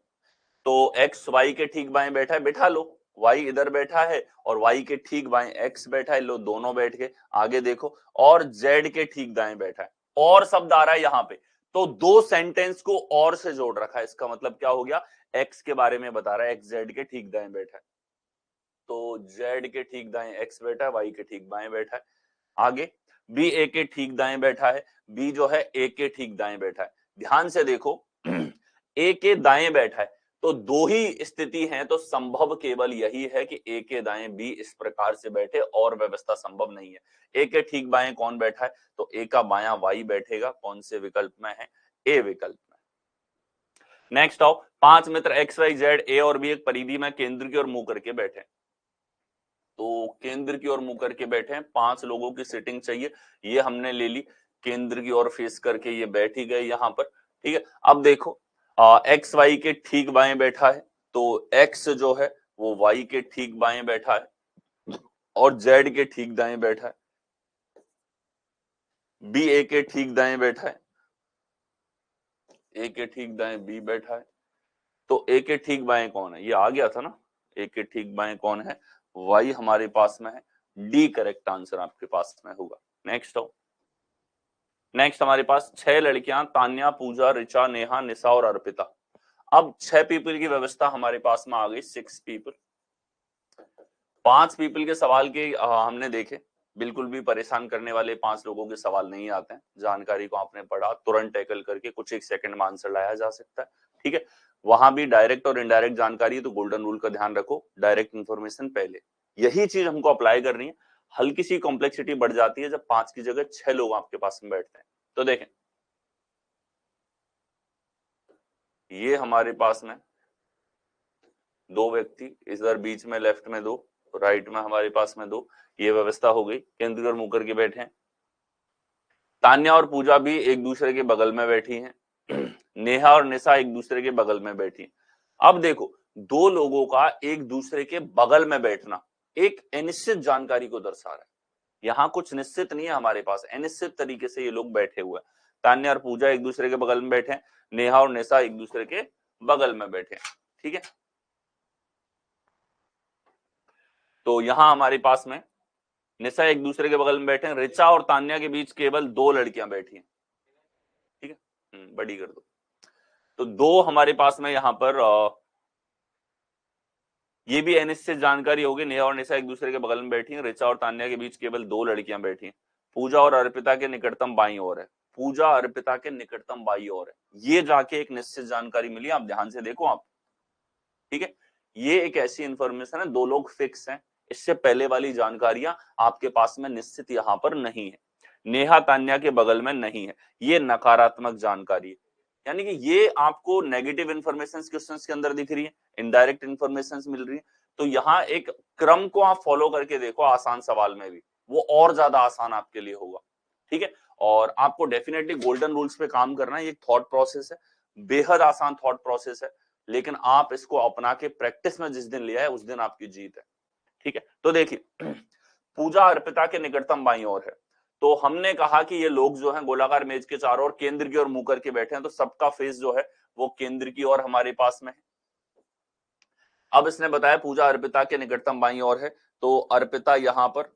तो एक्स वाई के ठीक बाएं बैठा है, बैठा लो, वाई इधर बैठा है और वाई के ठीक बाएं एक्स बैठा है, लो दोनों बैठ गए। आगे देखो, और जेड के ठीक दाएं बैठा है, और शब्द आ रहा है यहाँ पे, तो दो सेंटेंस को और से जोड़ रखा है। इसका मतलब क्या हो गया, एक्स के बारे में बता रहा है, एक्स जेड के ठीक दाएं बैठा है, तो जेड के ठीक दाएं एक्स बैठा है, वाई के ठीक बाएं बैठा है। आगे बी ए के ठीक दाएं बैठा है, बी जो है ए के ठीक दाएं बैठा है। ध्यान से देखो ए के दाएं बैठा है, तो दो ही स्थिति है, तो संभव केवल यही है कि ए के दाएं बी इस प्रकार से बैठे, और व्यवस्था संभव नहीं है। ए के ठीक बाएं कौन बैठा है, तो ए का बायां वाई बैठेगा, कौन से विकल्प में है, ए विकल्प में। नेक्स्ट आओ, 5 मित्र एक्स वाई जेड ए और बी एक परिधि में केंद्र की ओर मुंह करके बैठे, तो केंद्र की ओर मुंह करके बैठे हैं, 5 लोगों की सिटिंग चाहिए, ये हमने ले ली, केंद्र की ओर फेस करके ये बैठ ही गए यहां पर। ठीक है, अब देखो एक्स वाई के ठीक बाएं बैठा है, तो एक्स जो है वो वाई के ठीक बाएं बैठा है, और जेड के ठीक दाएं बैठा है, बी ए के ठीक दाएं बैठा है, ए के ठीक दाएं बी बैठा है, तो ए के ठीक बाएं कौन है, ये आ गया था ना, ए के ठीक बाएं कौन है, वाई हमारे पास में है, डी करेक्ट आंसर आपके पास में होगा। नेक्स्ट हो, नेक्स्ट हमारे पास 6 लड़कियां, तान्या, पूजा, ऋचा, नेहा, निशा और अर्पिता। अब 6 पीपल की व्यवस्था हमारे पास में आ गई, 6 पीपल। 5 पीपल के सवाल के हमने देखे, बिल्कुल भी परेशान करने वाले 5 लोगों के सवाल नहीं आते हैं, जानकारी को आपने पढ़ा, तुरंत टैकल करके कुछ एक सेकंड में आंसर लाया जा सकता है। ठीक है, वहां भी डायरेक्ट और इनडायरेक्ट जानकारी है, तो गोल्डन रूल का ध्यान रखो, डायरेक्ट इन्फॉर्मेशन पहले, यही चीज हमको अप्लाई करनी है। हल्की सी कॉम्प्लेक्सिटी बढ़ जाती है जब 5 की जगह 6 लोग आपके पास में बैठते हैं। तो देखें, ये हमारे पास में 2 व्यक्ति, इधर बीच में लेफ्ट में 2, राइट में हमारे पास में 2, ये व्यवस्था हो गई, केंद्र और मुंह करके बैठे हैं। तान्या और पूजा भी एक दूसरे के बगल में बैठी हैं, नेहा और निशा एक दूसरे के बगल में बैठी हैं। अब देखो, 2 लोगों का एक दूसरे के बगल में बैठना एक अनिश्चित जानकारी को दर्शा रहा है, यहाँ कुछ निश्चित नहीं है हमारे पास, अनिश्चित तरीके से ये लोग बैठे हुए हैं। तान्या और पूजा एक दूसरे के बगल में बैठे हैं, नेहा और निशा एक दूसरे के बगल में बैठे हैं। ठीक है, तो यहां हमारे पास में निशा एक दूसरे के बगल में बैठे हैं, ऋचा और तान्या के बीच केवल 2 लड़कियां बैठी हैं। ठीक है, बड़ी कर दो, तो 2 हमारे पास में यहां पर ये भी अनिश्चित जानकारी होगी, नेहा और निशा एक दूसरे के बगल में बैठी हैं, ऋचा और तान्या के बीच केवल 2 लड़कियां बैठी हैं, पूजा और अर्पिता के निकटतम बाईं ओर है, पूजा अर्पिता के निकटतम बाईं ओर है, ये जाके एक निश्चित जानकारी मिली, आप ध्यान से देखो आप। ठीक है, ये एक ऐसी इंफॉर्मेशन है, 2 लोग फिक्स हैं, इससे पहले वाली जानकारियां आपके पास में निश्चित यहां पर नहीं है, नेहा तान्या के बगल में नहीं है, ये नकारात्मक जानकारी है, यानी कि ये आपको नेगेटिव इंफॉर्मेशन क्वेश्चंस के अंदर दिख रही है, इनडायरेक्ट इंफॉर्मेशन मिल रही है, तो यहाँ एक क्रम को आप फॉलो करके देखो, आसान सवाल में भी वो और ज्यादा आसान आपके लिए होगा। ठीक है, और आपको डेफिनेटली गोल्डन रूल्स पे काम करना है, ये थॉट प्रोसेस है, बेहद आसान थॉट प्रोसेस है, लेकिन आप इसको अपना के प्रैक्टिस में जिस दिन लिया है उस दिन आपकी जीत है। ठीक है, तो देखिए पूजा अर्पिता के निकटतम बाईं ओर है, तो हमने कहा कि ये लोग जो हैं गोलाकार मेज के चारों ओर केंद्र की ओर मुंह करके बैठे हैं, तो सबका फेस जो है वो केंद्र की ओर हमारे पास में है। अब इसने बताया पूजा अर्पिता के निकटतम बाईं ओर है, तो अर्पिता यहां पर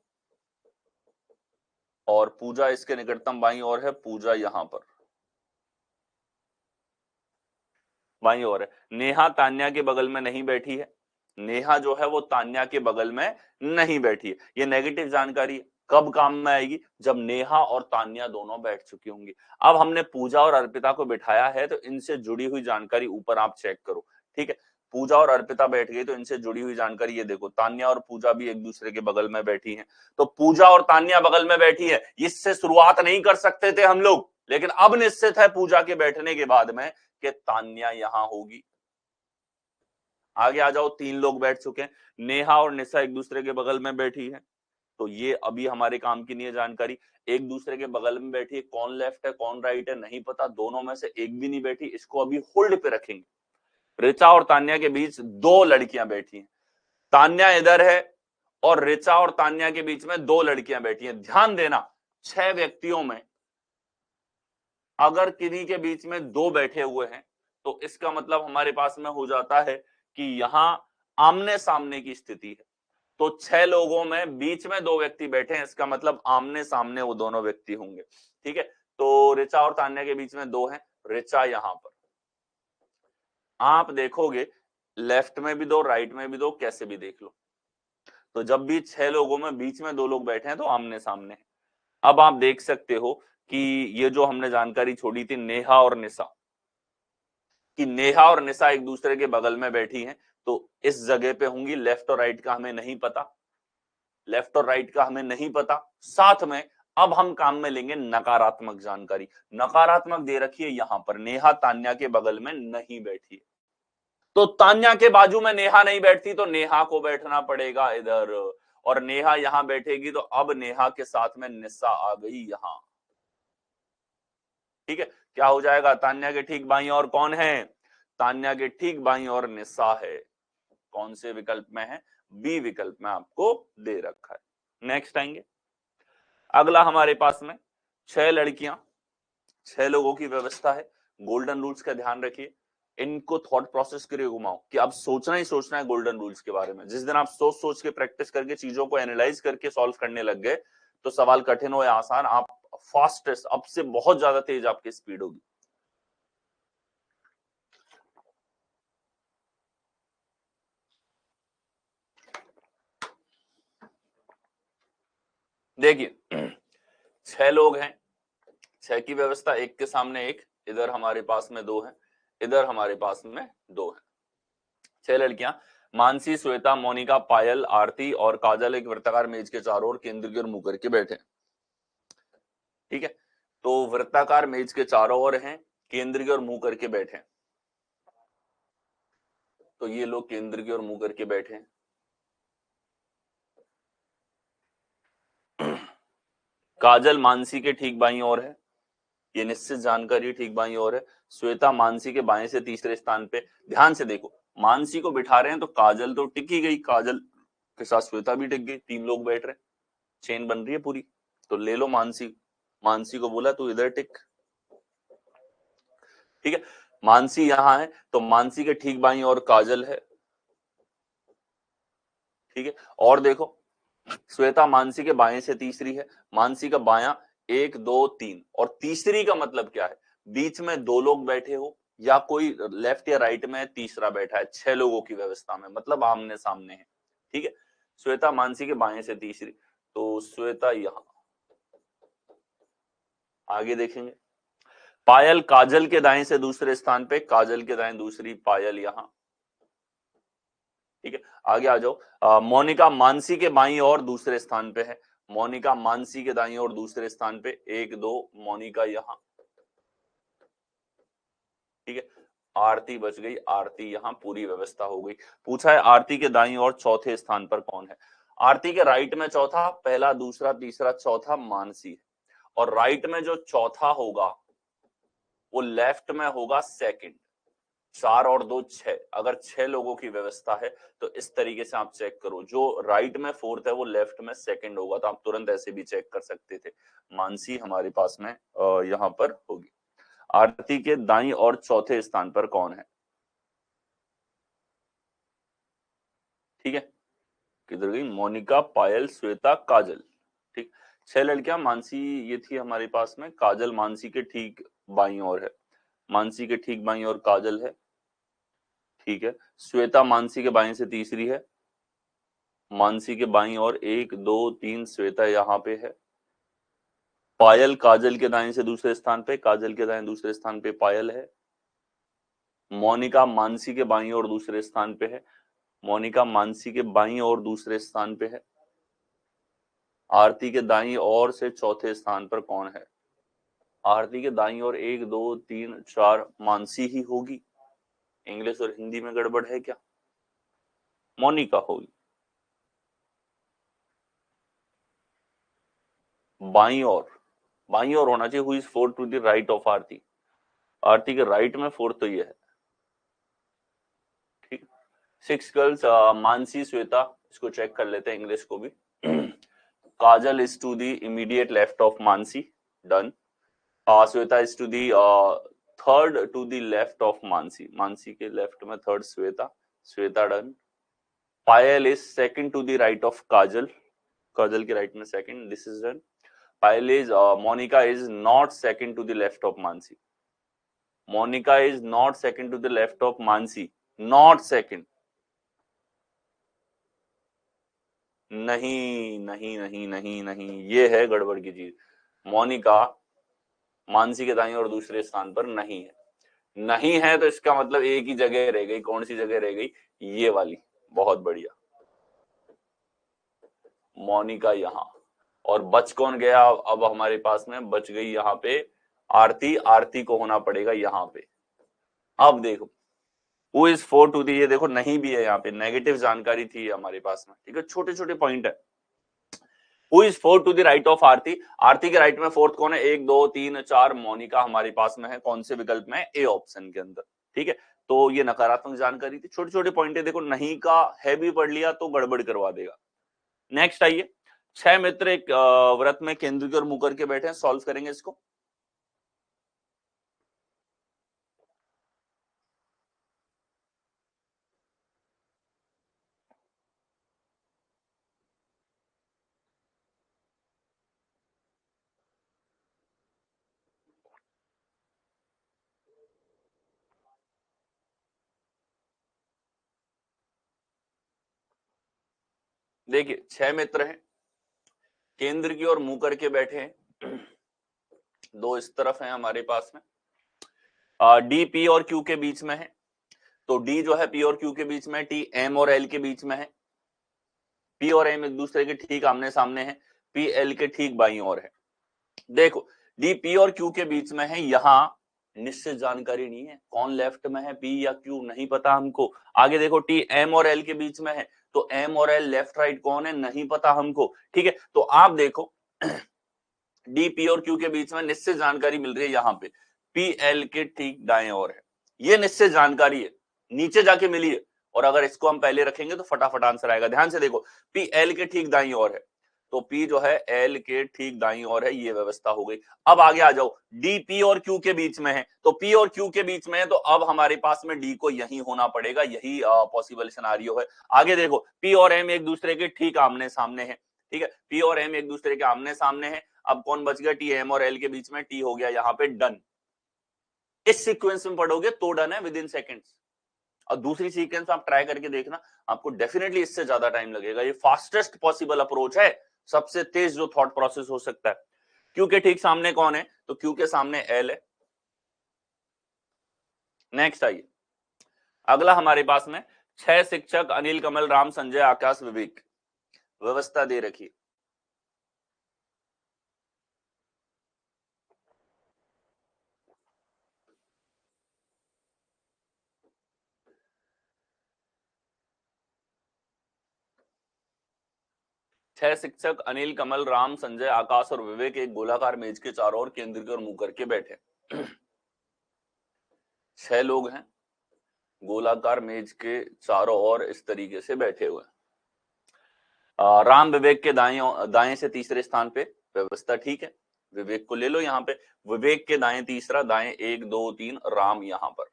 और पूजा इसके निकटतम बाईं ओर है, पूजा यहां पर बाईं ओर है। नेहा तान्या के बगल में नहीं बैठी है, नेहा जो है वो तान्या के बगल में नहीं बैठी है, ये नेगेटिव जानकारी है, कब काम में आएगी, जब नेहा और तान्या दोनों बैठ चुकी होंगी। अब हमने पूजा और अर्पिता को बिठाया है, तो इनसे जुड़ी हुई जानकारी ऊपर आप चेक करो। ठीक है, पूजा और अर्पिता बैठ गई, तो इनसे जुड़ी हुई जानकारी ये देखो, तान्या और पूजा भी एक दूसरे के बगल में बैठी हैं, तो पूजा और तान्या बगल में बैठी है, इससे शुरुआत नहीं कर सकते थे हम लोग, लेकिन अब निश्चित है पूजा के बैठने के बाद में कि तान्या यहां होगी। आगे आ जाओ, 3 लोग बैठ चुके हैं, नेहा और निशा एक दूसरे के बगल में बैठी है, तो ये अभी हमारे काम की नहीं है जानकारी, एक दूसरे के बगल में बैठी है, कौन लेफ्ट है कौन राइट है नहीं पता, दोनों में से एक भी नहीं बैठी, इसको अभी होल्ड पे रखेंगे। ऋचा और तान्या के बीच 2 लड़कियां बैठी हैं, तान्या इधर है और ऋचा और तान्या के बीच में 2 लड़कियां बैठी हैं। ध्यान देना 6 व्यक्तियों में अगर किन्हीं के बीच में 2 बैठे हुए हैं तो इसका मतलब हमारे पास में हो जाता है कि यहां आमने सामने की स्थिति है। तो 6 लोगों में बीच में 2 व्यक्ति बैठे हैं, इसका मतलब आमने सामने वो दोनों व्यक्ति होंगे। ठीक है, तो ऋचा और तान्या के बीच में 2 हैं, ऋचा यहां पर। आप देखोगे लेफ्ट में भी 2, राइट में भी 2, कैसे भी देख लो। तो जब भी 6 लोगों में बीच में 2 लोग बैठे हैं तो आमने सामने है। अब आप देख सकते हो कि ये जो हमने जानकारी छोड़ी थी नेहा और निशा, कि नेहा और निशा एक दूसरे के बगल में बैठी हैं, तो इस जगह पे होंगी। लेफ्ट और राइट का हमें नहीं पता, लेफ्ट और राइट का हमें नहीं पता। साथ में अब हम काम में लेंगे नकारात्मक जानकारी। नकारात्मक दे रखी है यहां पर, नेहा तान्या के बगल में नहीं बैठी है, तो तान्या के बाजू में नेहा नहीं बैठती तो नेहा को बैठना पड़ेगा इधर, और नेहा यहां बैठेगी तो अब नेहा के साथ में निशा आ गई यहां। ठीक है, क्या हो जाएगा? तान्या के ठीक बाईं और कौन है? तान्या के ठीक बाईं और निशा है। कौन से विकल्प में है? बी विकल्प में आपको दे रखा है। नेक्स्ट आएंगे, अगला हमारे पास में 6 लड़कियां, 6 लोगों की व्यवस्था है। गोल्डन रूल्स का ध्यान रखिए, इनको थॉट प्रोसेस के लिए घुमाओ कि अब सोचना ही सोचना है गोल्डन रूल्स के बारे में। जिस दिन आप सोच सोच के प्रैक्टिस करके चीजों को एनालाइज करके सॉल्व करने लग गए तो सवाल कठिन हो या आसान, आप फास्टेस्ट, अब से बहुत ज्यादा तेज आपकी स्पीड होगी। देखिए 6 लोग हैं, 6 की व्यवस्था, एक के सामने एक, इधर हमारे पास में 2 है, इधर हमारे पास में 2 है। 6 लड़कियां मानसी, श्वेता, मोनिका, पायल, आरती और काजल एक वृत्ताकार मेज के चारों ओर केंद्र की ओर मुंह करके बैठे। ठीक है, तो वृत्ताकार मेज के चारों ओर हैं, केंद्र की ओर मुंह करके बैठे। तो ये लोग केंद्र की ओर मुंह करके बैठे हैं। काजल मानसी के ठीक बाईं ओर है, ये निश्चित जानकारी ठीक बाईं ओर है। श्वेता मानसी के बाएं से तीसरे स्थान पे। ध्यान से देखो, मानसी को बिठा रहे हैं तो काजल तो टिक ही गई, काजल के साथ श्वेता भी टिक गई, 3 लोग बैठ रहे, चेन बन रही है पूरी। तो ले लो मानसी, मानसी को बोला तू इधर टिक। ठीक है, मानसी यहां है तो मानसी के ठीक बाईं ओर काजल है। ठीक है, और देखो श्वेता मानसी के बाएं से तीसरी है, मानसी का बायां 1 2 3, और तीसरी का मतलब क्या है? बीच में 2 लोग बैठे हो या कोई लेफ्ट या राइट में तीसरा बैठा है। 6 लोगों की व्यवस्था में मतलब आमने सामने है। ठीक है, श्वेता मानसी के बाएं से तीसरी, तो श्वेता यहां। आगे देखेंगे, पायल काजल के दाएं से दूसरे स्थान पे, काजल के दाएं दूसरी, पायल यहां। ठीक है, आगे आ जाओ, मोनिका मानसी के बाईं और दूसरे स्थान पे है, मोनिका मानसी के दाईं और दूसरे स्थान पे, 1 2, मोनिका यहां। ठीक है, आरती बच गई, आरती यहां, पूरी व्यवस्था हो गई। पूछा है आरती के दाईं और चौथे स्थान पर कौन है? आरती के राइट में चौथा, पहला दूसरा तीसरा चौथा मानसी, और राइट में जो चौथा होगा वो लेफ्ट में होगा सेकंड। 4 और 2 6, अगर 6 लोगों की व्यवस्था है तो इस तरीके से आप चेक करो, जो राइट में फोर्थ है वो लेफ्ट में सेकंड होगा, तो आप तुरंत ऐसे भी चेक कर सकते थे। मानसी हमारे पास में यहां पर होगी। आरती के दाईं और चौथे स्थान पर कौन है? ठीक है, किधर गई? मोनिका, पायल, श्वेता, काजल। ठीक, 6 लड़कियां, मानसी ये थी हमारे पास में, काजल मानसी के ठीक बाईं ओर है, मानसी के ठीक बाईं ओर काजल है। ठीक है, श्वेता मानसी के बाईं से तीसरी है, मानसी के बाईं ओर 1 2 3 श्वेता यहाँ पे है। पायल काजल के दाएं से दूसरे स्थान पे, काजल के दाएं दूसरे स्थान पे पायल है। मोनिका मानसी के बाईं ओर दूसरे स्थान पे है, मोनिका मानसी के बाईं ओर दूसरे स्थान पे है। आरती के दाईं ओर से चौथे स्थान पर कौन है? आरती के दाईं ओर 1 2 3 4 मानसी ही होगी। इंग्लिश और हिंदी में गड़बड़ है क्या? मोनिका होगी। बाईं ओर, बाईं ओर होना चाहिए, who is fourth to the right of Aarti. Aarti के राइट में फोर्थ तो ये है। ठीक, 6 गर्ल्स, मानसी, श्वेता, इसको चेक कर लेते हैं इंग्लिश को भी। Kajal is to the immediate left of Mansi, done. Shweta is to the third to the left of Mansi, Mansi के लेफ्ट में third Shweta, Shweta done. Payal is second to the right of Kajal, Kajal के राइट में second, this is done. Payal is Monika is not second to the left of Mansi, Monika is not second to the left of Mansi, not second, नहीं नहीं नहीं नहीं नहीं, ये है गड़बड़ की चीज। मोनिका मानसी के दाईं और दूसरे स्थान पर नहीं है, नहीं है तो इसका मतलब एक ही जगह रह गई, कौन सी जगह रह गई, ये वाली, बहुत बढ़िया, मोनिका यहाँ। और बच कौन गया अब हमारे पास में, बच गई यहाँ पे आरती, आरती को होना पड़ेगा यहाँ पे। अब देखो हु इज 4 टू दी, ये देखो नहीं भी है यहाँ पे, नेगेटिव जानकारी थी हमारे पास में, ठीक है, छोटे छोटे पॉइंट है। Who is 4 to the right of Aarti, Aarti के राइट में फोर्थ कौन है, 1 2 3 4, मोनिका हमारे पास में है, कौन से विकल्प में, ए ऑप्शन के अंदर, ठीक है। तो ये नकारात्मक जानकारी थी, छोटे छोटे पॉइंट है, देखो नहीं का है भी पढ़ लिया तो गड़बड़ करवा देगा। नेक्स्ट आइए, 6 मित्र एक व्रत में केंद्र की ओर मुंह करके बैठे हैं, सॉल्व करेंगे इसको। देखिए 6 मित्र हैं, केंद्र की ओर मुंह करके बैठे हैं, दो इस तरफ है हमारे पास में, डी पी और क्यू के बीच में है, तो डी जो है पी और क्यू के बीच में, टी एम और एल के बीच में है, पी और एम एक दूसरे के ठीक आमने सामने है, पी एल के ठीक बाईं ओर है। देखो डी पी और क्यू के बीच में है, यहां निश्चित जानकारी नहीं है, कौन लेफ्ट में है, पी या क्यू नहीं पता हमको। आगे देखो टी एम और एल के बीच में है, तो एम और एल लेफ्ट राइट कौन है नहीं पता हमको, ठीक है। तो आप देखो डी पी और क्यू के बीच में निश्चित जानकारी मिल रही है यहाँ पे, पी एल के ठीक दाएं ओर है, ये निश्चित जानकारी है, नीचे जाके मिली है, और अगर इसको हम पहले रखेंगे तो फटाफट आंसर आएगा। ध्यान से देखो पी एल के ठीक दाईं ओर है, तो पी जो है एल के ठीक दाईं ओर है, ये व्यवस्था हो गई। अब आगे आ जाओ, डी पी और क्यू के बीच में है, तो पी और क्यू के बीच में है, तो अब हमारे पास में डी को यही होना पड़ेगा, यही पॉसिबल सिनारियो है। आगे देखो पी और एम एक दूसरे के ठीक आमने सामने है, ठीक है, पी और एम एक दूसरे के आमने सामने है। अब कौन बच गया, टी एम और एल के बीच में, टी हो गया यहाँ पे डन। इस सीक्वेंस में पढ़ोगे तो डन है विद इन सेकेंड्स, और दूसरी सीक्वेंस आप ट्राई करके देखना, आपको डेफिनेटली इससे ज्यादा टाइम लगेगा। ये फास्टेस्ट पॉसिबल अप्रोच है, सबसे तेज जो थॉट प्रोसेस हो सकता है। क्यू के ठीक सामने कौन है, तो क्यू के सामने एल है। नेक्स्ट आइए, अगला हमारे पास में 6 शिक्षक अनिल, कमल, राम, संजय, आकाश, विवेक, व्यवस्था दे रखी। 6 शिक्षक अनिल, कमल, राम, संजय, आकाश और विवेक एक गोलाकार मेज के चारों ओर केंद्र की ओर मुंह करके बैठे। 6 लोग हैं, गोलाकार मेज के चारों ओर इस तरीके से बैठे हुए। राम विवेक के दाएं दाएं से तीसरे स्थान पे, व्यवस्था ठीक है, विवेक को ले लो यहाँ पे, विवेक के दाएं तीसरा, दाएं 1 2 3, राम यहाँ पर।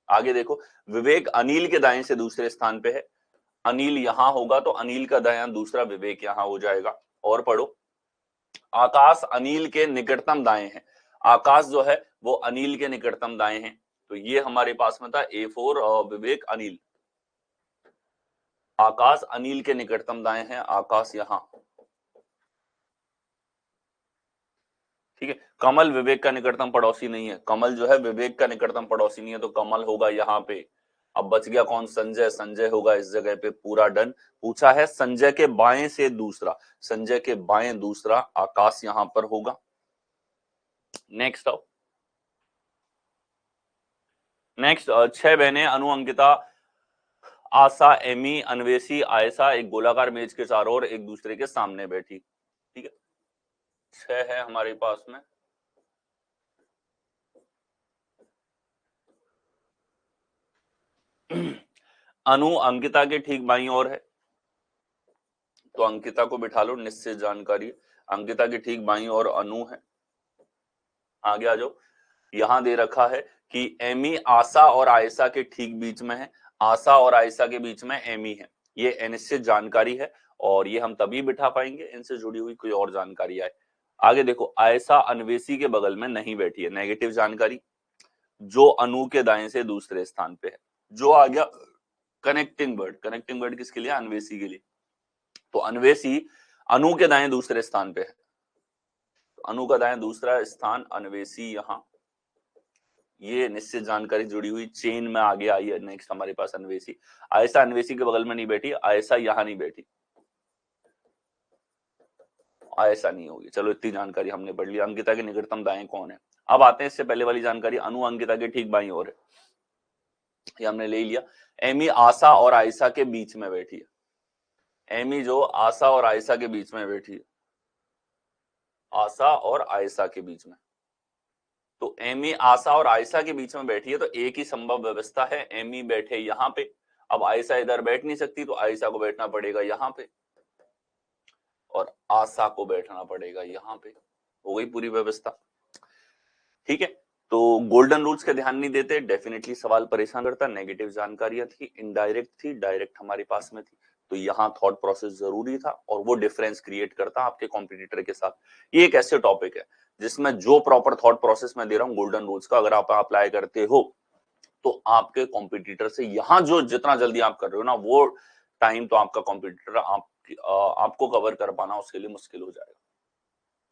आगे देखो विवेक अनिल के दाएं से दूसरे स्थान पे है, अनिल यहां होगा तो अनिल का दायां दूसरा, विवेक यहां हो जाएगा। और पढ़ो, आकाश अनिल के निकटतम दाएं है, आकाश जो है वो अनिल के निकटतम दाएं है, तो ये हमारे पास में था A4 और विवेक अनिल, आकाश अनिल के निकटतम दाएं है, आकाश यहां, ठीक है। कमल विवेक का निकटतम पड़ोसी नहीं है, कमल जो है विवेक का निकटतम पड़ोसी नहीं है, तो कमल होगा यहाँ पे। अब बच गया कौन, संजय, संजय होगा इस जगह पे, पूरा डन। पूछा है संजय के बाएं से दूसरा, संजय के बाएं दूसरा, आकाश यहां पर होगा। नेक्स्ट आओ, नेक्स्ट 6 बहनें अनु, अंकिता, आशा, एमी, अन्वेषी, आयशा एक गोलाकार मेज के चारों ओर एक दूसरे के सामने बैठी, ठीक है। 6 है हमारे पास में, अनु अंकिता के ठीक बाईं ओर है, तो अंकिता को बिठा लो, निश्चित जानकारी। अंकिता के ठीक बाईं ओर अनु है। आगे आ जाओ, यहां दे रखा है कि एमी आशा और आयशा के ठीक बीच में है। आशा और आयशा के बीच में एमी है, ये अनिश्चित जानकारी है और ये हम तभी बिठा पाएंगे इनसे जुड़ी हुई कोई और जानकारी आए। आगे देखो, आयशा अन्वेषी के बगल में नहीं बैठी है, नेगेटिव जानकारी। जो अनु के दाएं से दूसरे स्थान पे है, जो आ गया कनेक्टिंग वर्ड। कनेक्टिंग वर्ड किसके लिए? अन्वेषी के लिए। तो अन्वेषी अनु के दाएं दूसरे स्थान पे है, अनु का दाएं दूसरा स्थान, अन्वेषी यहां, ये निश्चित जानकारी जुड़ी हुई चेन में आगे आई है। नेक्स्ट हमारे पास अन्वेषी, आयशा अन्वेषी के बगल में नहीं बैठी, आयशा यहां नहीं बैठी, आयशा नहीं होगी। चलो इतनी जानकारी हमने पढ़ ली। अंकिता के निकटतम दाएं कौन है? अब आते हैं इससे पहले वाली जानकारी, अनु अंकिता के ठीक बाईं ओर है, ये हमने ले लिया। एमी आशा और आयशा के बीच में बैठी है, एमी जो आशा और आयशा के बीच में बैठी है, आशा और आयशा के बीच में। तो एमी आशा और आयशा के बीच में बैठी है, तो एक ही संभव व्यवस्था है, एमी बैठे यहां पे। अब आयशा इधर बैठ नहीं सकती, तो आयशा को बैठना पड़ेगा यहां पे और आशा को बैठना पड़ेगा यहां पे। हो गई पूरी व्यवस्था, ठीक है। तो गोल्डन रूल्स के ध्यान नहीं देते, डेफिनेटली सवाल परेशान करता। नेगेटिव जानकारियां थी, इनडायरेक्ट थी, डायरेक्ट हमारे पास में थी, तो यहाँ थॉट प्रोसेस जरूरी था और वो डिफरेंस क्रिएट करता आपके कॉम्पिटिटर के साथ। ये एक ऐसे टॉपिक है जिसमें जो प्रॉपर थॉट प्रोसेस मैं दे रहा हूँ गोल्डन रूल्स का, अगर आप अप्लाई करते हो तो आपके कॉम्पिटिटर से यहाँ जो जितना जल्दी आप कर रहे हो ना, वो टाइम तो आपका कॉम्पिटिटर आपको कवर कर पाना उसके लिए मुश्किल हो जाएगा,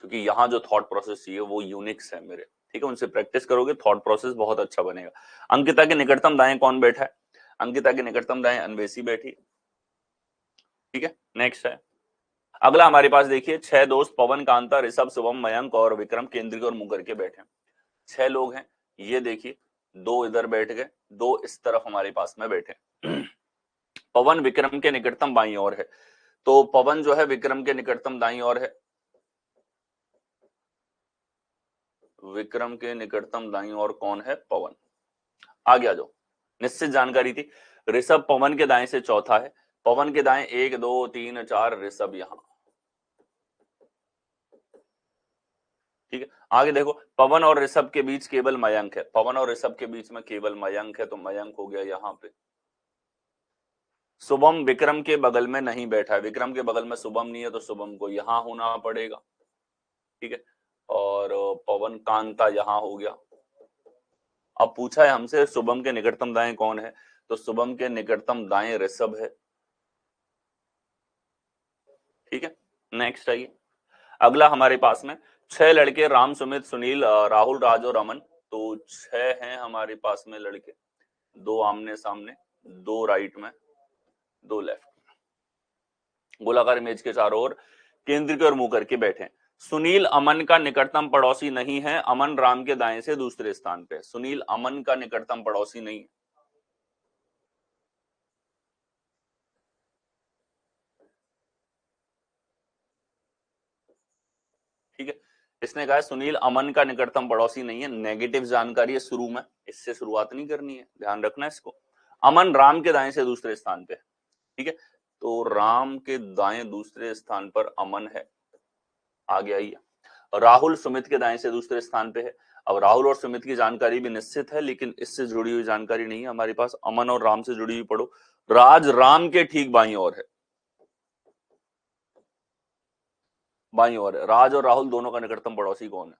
क्योंकि यहाँ जो थॉट प्रोसेस चाहिए वो यूनिक्स है मेरे, ठीक है। उनसे प्रैक्टिस करोगे थॉट प्रोसेस बहुत अच्छा बनेगा। अंकिता के निकटतम दाएं कौन बैठा है? अंकिता के निकटतम दाएं अन्वेषी बैठी, ठीक है। नेक्स्ट है, अगला हमारे पास देखिए, 6 दोस्त पवन, कांता, ऋषभ, शुभम, मयंक और विक्रम केंद्र की ओर मुंह करके बैठे हैं। 6 लोग हैं, ये देखिए, 2 इधर बैठ गए, 2 इस तरफ हमारे पास में बैठे। पवन विक्रम के निकटतम बाईं ओर है, तो पवन जो है विक्रम के निकटतम दाईं ओर है, विक्रम के निकटतम दाईं ओर कौन है? पवन। आगे आ जाओ, निश्चित जानकारी थी। ऋषभ पवन के दाएं से चौथा है, पवन के दाएं 1 2 3 4, ऋषभ यहां, ठीक है। आगे देखो, पवन और ऋषभ के बीच केवल मयंक है, पवन और ऋषभ के बीच में केवल मयंक है, तो मयंक हो गया यहां पे। शुभम विक्रम के बगल में नहीं बैठा है, विक्रम के बगल में शुभम नहीं है, तो शुभम को यहां होना पड़ेगा, ठीक है। और पवन कांता यहां हो गया। अब पूछा है हमसे शुभम के निकटतम दाएं कौन है, तो शुभम के निकटतम दाएं ऋषभ है, ठीक है। नेक्स्ट आइए, अगला हमारे पास में 6 लड़के, राम, सुमित, सुनील, राहुल, राज और अमन। तो 6 हैं हमारे पास में लड़के, 2 आमने सामने, 2 राइट में, 2 लेफ्ट, गोलाकार इमेज के चारों ओर केंद्र की ओर मुंह करके बैठे। सुनील अमन का निकटतम पड़ोसी नहीं है, अमन राम के दाएं से दूसरे स्थान पे। सुनील अमन का निकटतम पड़ोसी नहीं है, ठीक है। इसने कहा सुनील अमन का निकटतम पड़ोसी नहीं है, नेगेटिव जानकारी है शुरू में, इससे शुरुआत नहीं करनी है, ध्यान रखना इसको। अमन राम के दाएं से दूसरे स्थान पे, ठीक है। तो राम के दाएं दूसरे स्थान पर अमन है। आगे आइए, राहुल सुमित के दाएं से दूसरे स्थान पे है। अब राहुल और सुमित की जानकारी भी निश्चित है, लेकिन इससे जुड़ी हुई जानकारी नहीं है हमारे पास, अमन और राम से जुड़ी हुई पढ़ो। राज राम के ठीक बाईं ओर है, बाईं ओर है। राज और राहुल दोनों का निकटतम पड़ोसी कौन है?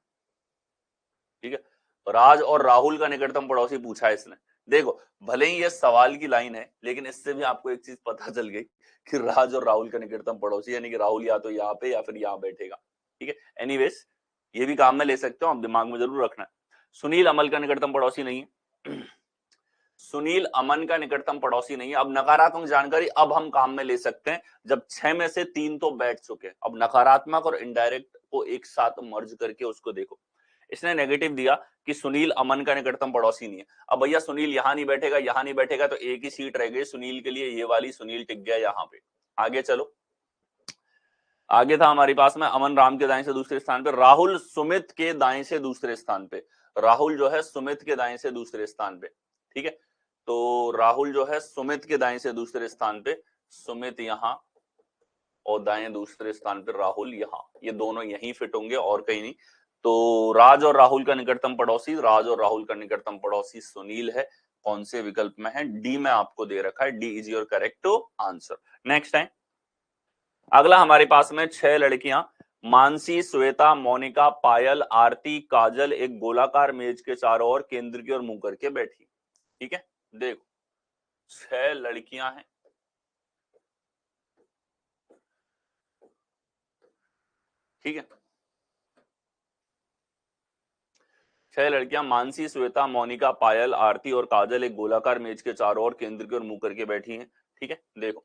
ठीक है, राज और राहुल का निकटतम पड़ोसी पूछा है इसने। देखो, भले ही ये सवाल की लाइन है, लेकिन इससे भी आपको एक चीज पता चल गई कि राज और राहुल का निकटतम पड़ोसी, यानी कि राहुल या तो यहाँ पे या फिर यहाँ बैठेगा, ठीक है। एनीवेज, ये भी काम में ले सकते हो, आप दिमाग में जरूर रखना है। सुनील अमन का निकटतम पड़ोसी नहीं है, सुनील अमन का निकटतम पड़ोसी नहीं है। अब नकारात्मक जानकारी अब हम काम में ले सकते हैं, जब 6 में से 3 तो बैठ चुके। अब नकारात्मक और इनडायरेक्ट को एक साथ मर्ज करके उसको देखो। इसने नेगेटिव दिया कि सुनील अमन का निकटतम पड़ोसी नहीं है। अब भैया सुनील यहां नहीं बैठेगा, यहां नहीं बैठेगा, तो एक ही सीट रह गई सुनील के लिए, ये वाली, सुनील टिक गया यहां पे। आगे चलो, आगे था हमारे पास में अमन राम के दाएं से दूसरे स्थान पे, राहुल सुमित के दाएं से दूसरे स्थान पे, राहुल जो है सुमित के दाएं से दूसरे स्थान पे, ठीक है। तो राहुल जो है सुमित के दाएं से दूसरे स्थान पे, सुमित यहाँ, और दाएं दूसरे स्थान पे राहुल यहाँ, ये दोनों यहीं फिट होंगे और कहीं नहीं। तो राज और राहुल का निकटतम पड़ोसी, राज और राहुल का निकटतम पड़ोसी सुनील है। कौन से विकल्प में है? डी में आपको दे रखा है, D is your correct answer. Next है, अगला हमारे पास में 6 लड़कियां मानसी, श्वेता, मोनिका, पायल, आरती, काजल एक गोलाकार मेज के चारों ओर केंद्र की ओर मुंह करके बैठी। ठीक है, देखो 6 लड़कियां हैं, ठीक है, 6 लड़कियां मानसी, श्वेता, मोनिका, पायल, आरती और काजल एक गोलाकार मेज के चारों ओर केंद्र की ओर मुंह करके बैठी हैं। ठीक है, देखो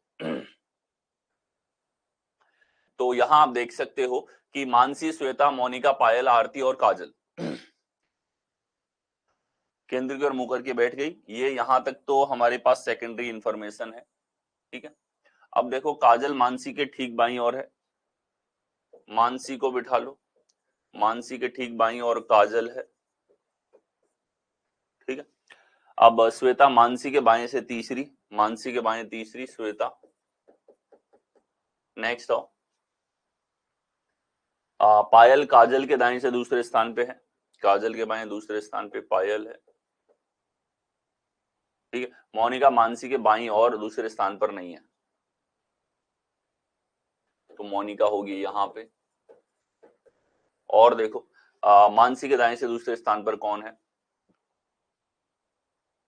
तो यहां आप देख सकते हो कि मानसी, श्वेता, मोनिका, पायल, आरती और काजल केंद्र की ओर मुंह करके बैठ गई। ये यहां तक तो हमारे पास सेकेंडरी इंफॉर्मेशन है। ठीक है, अब देखो काजल मानसी के ठीक बाईं ओर है, मानसी को बिठा लो, मानसी के ठीक बाईं ओर काजल है। ठीक है, अब श्वेता मानसी के बाएं से तीसरी, मानसी के बाएं तीसरी श्वेता। नेक्स्ट आओ, पायल काजल के दाएं से दूसरे स्थान पे है, काजल के बाएं दूसरे स्थान पे पायल है। ठीक है, मोनिका मानसी के बाईं और दूसरे स्थान पर नहीं है, तो मोनिका होगी यहाँ पे। और देखो मानसी के दाएं से दूसरे स्थान पर कौन है?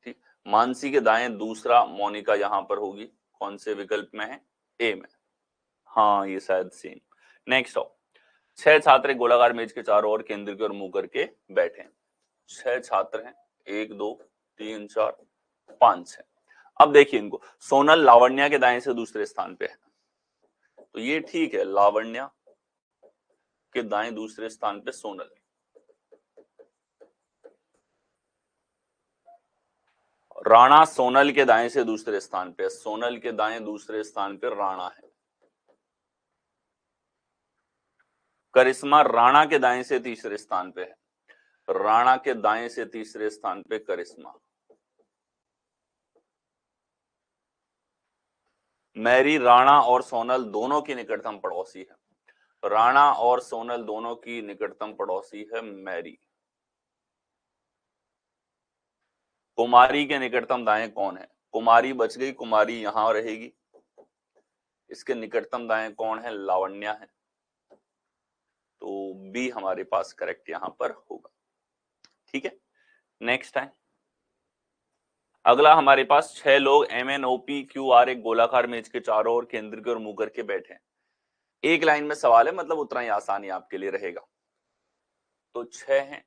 ठीक, मानसी के दाएं दूसरा मोनिका यहाँ पर होगी। कौन से विकल्प में है? ए में। हाँ, ये शायद सेम। नेक्स्ट आओ, 6 छात्र गोलाकार मेज के चारों ओर केंद्र की ओर मुंह करके बैठे। 6 छात्र हैं, 1 2 3 4 5 है। अब देखिए इनको, सोनल लावण्या के दाएं से दूसरे स्थान पे है, तो ये ठीक है, लावण्या के दाएं दूसरे स्थान पे सोनल। राणा सोनल के दाएं से दूसरे स्थान पे, सोनल के दाएं दूसरे स्थान पे राणा है। करिश्मा राणा के दाएं से तीसरे स्थान पे है, राणा के दाएं से तीसरे स्थान पे करिश्मा। मैरी राणा और सोनल दोनों की निकटतम पड़ोसी है, राणा और सोनल दोनों की निकटतम पड़ोसी है मैरी। कुमारी के निकटतम दाएं कौन है? कुमारी बच गई, कुमारी यहां रहेगी। इसके निकटतम दाएं कौन है? लावण्या है, तो बी हमारे पास करेक्ट यहां पर होगा। ठीक है, नेक्स्ट है, अगला हमारे पास 6 लोग MNOPQR एक गोलाकार मेज के चारों ओर केंद्र की ओर मुंह करके बैठे हैं। एक लाइन में सवाल है, मतलब उतना ही आसानी आपके लिए रहेगा। तो 6 हैं।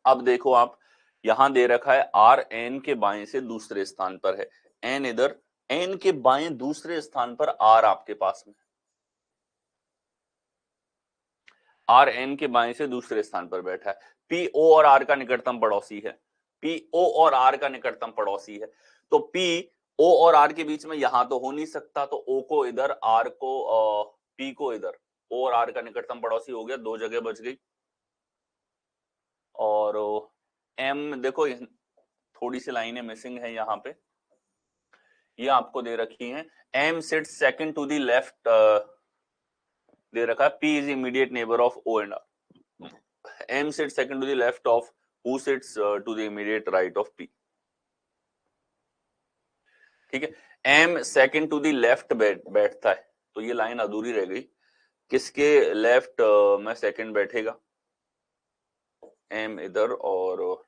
अब देखो आप, यहां दे रखा है R N के बाएं से दूसरे स्थान पर है, N इधर, N के बाएं दूसरे स्थान पर R आपके पास में, R N के बाएं से दूसरे स्थान पर बैठा है। P O और R का निकटतम पड़ोसी है, P O और R का निकटतम पड़ोसी है, तो P O और R के बीच में यहां तो हो नहीं सकता, तो O को इधर, R को P को इधर, O और R का निकटतम पड़ोसी हो गया, 2 जगह बच गई। और M देखो थोड़ी सी लाइनें मिसिंग है यहाँ पे, ये आपको दे रखी हैं। M sits second to the left दे रखा है, P is immediate neighbour of O and R। M sits second to the left of who sits to the immediate right of P। ठीक है, M second to the left बैठता है, तो ये line अधूरी रह गई, किसके लेफ्ट में सेकंड बैठेगा? M इधर, और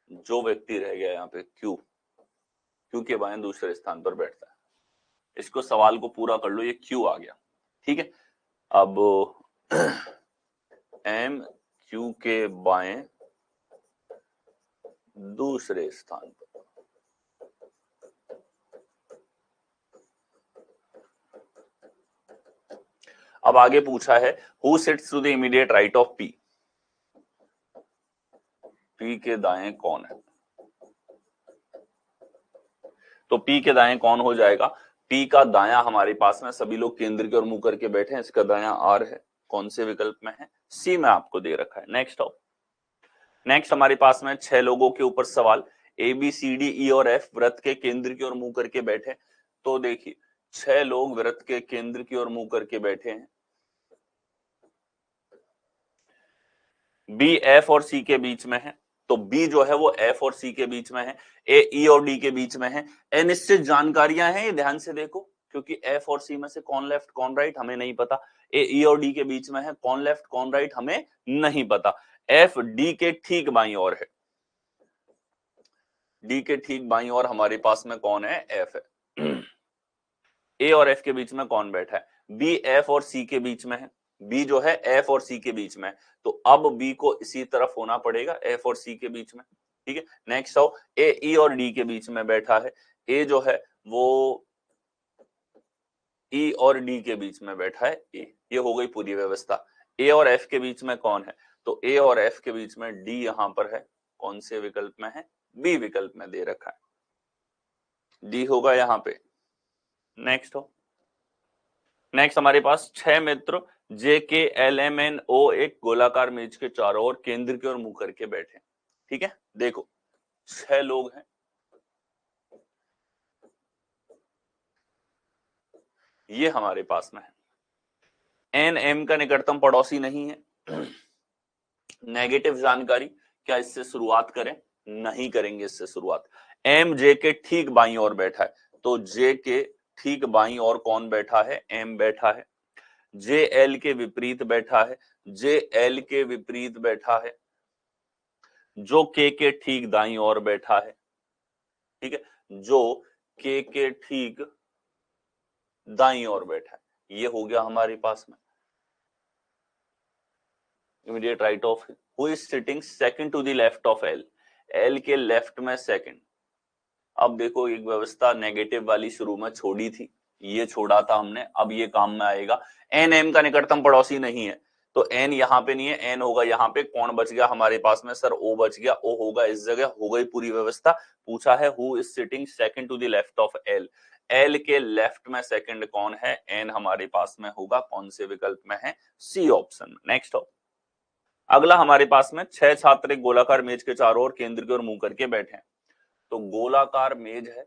जो व्यक्ति रह गया यहाँ पे Q के बाएं दूसरे स्थान पर बैठता है। इसको सवाल को पूरा कर लो, ये Q आ गया। ठीक है, अब M Q के बाएं दूसरे स्थान पर, अब आगे पूछा है who sits to the immediate right of P, P के दाएं कौन है? तो P के दाएं कौन हो जाएगा? P का दायां हमारे पास में, सभी लोग केंद्र की ओर मुंह करके बैठे हैं, इसका दायां R है। कौन से विकल्प में है? C में आपको दे रखा है। नेक्स्ट आओ, नेक्स्ट हमारे पास में 6 लोगों के ऊपर सवाल, A B C D E और एफ वृत्त के केंद्र की ओर मुंह करके बैठे। तो देखिए 6 लोग वृत्त के केंद्र की ओर मुंह करके बैठे हैं। बी एफ और सी के बीच में है, तो बी जो है वो एफ और सी के बीच में है, ए ई और डी के बीच में है। एन निश्चित जानकारियां हैं, ये ध्यान से देखो, क्योंकि एफ और सी में से कौन लेफ्ट कौन राइट हमें नहीं पता। ए ई और डी के बीच में है, कौन लेफ्ट कौन राइट हमें नहीं पता। एफ डी के ठीक बाईं ओर है, डी के ठीक बाईं ओर हमारे पास में कौन है, एफ है। ए और एफ के बीच में कौन बैठा है, बी एफ और सी के बीच में है, बी जो है एफ और सी के बीच में है, तो अब बी को इसी तरफ होना पड़ेगा, एफ और सी के बीच में। ठीक है, नेक्स्ट आओ, ए ई और डी के बीच में बैठा है, ए जो है वो ई और डी के बीच में बैठा है, ए। ये हो गई पूरी व्यवस्था। ए और एफ के बीच में कौन है, तो ए और एफ के बीच में डी यहां पर है, कौन से विकल्प में है, बी विकल्प में दे रखा है, डी होगा यहां पे। नेक्स्ट हो, नेक्स्ट हमारे पास 6 मित्र जे के एल एम एन ओ एक गोलाकार मेज के चारों ओर केंद्र की ओर मुंह करके बैठे। ठीक है, देखो 6 लोग हैं, ये हमारे पास में है। एन एम का निकटतम पड़ोसी नहीं है। नेगेटिव जानकारी, क्या इससे शुरुआत करें, नहीं करेंगे इससे शुरुआत। एम जे के ठीक बाईं ओर बैठा है, तो जे के ठीक बाईं ओर कौन बैठा है, एम बैठा है। जे एल के विपरीत बैठा है, जे एल के विपरीत बैठा है। जो के ठीक दाईं ओर बैठा है, ठीक है, जो के ठीक दाईं ओर बैठा है, ये हो गया हमारे पास में immediate right of. Who is sitting second to the left of L, L के लेफ्ट में सेकंड। अब देखो एक व्यवस्था नेगेटिव वाली शुरू में छोड़ी थी, ये छोड़ा था हमने, अब ये काम में आएगा। एन एम का निकटतम पड़ोसी नहीं है, तो एन यहाँ पे नहीं है, एन होगा यहाँ पे। कौन बच गया हमारे पास में, सर ओ बच गया, ओ होगा इस जगह। हो गई पूरी व्यवस्था। पूछा है who is sitting second to the left of L, L के लेफ्ट में सेकंड कौन है, एन हमारे पास में होगा, कौन से विकल्प में है, सी ऑप्शन में। नेक्स्ट हो, अगला हमारे पास में 6 छात्र एक गोलाकार मेज के चारों ओर केंद्र की ओर मुंह करके बैठे हैं। तो गोलाकार मेज है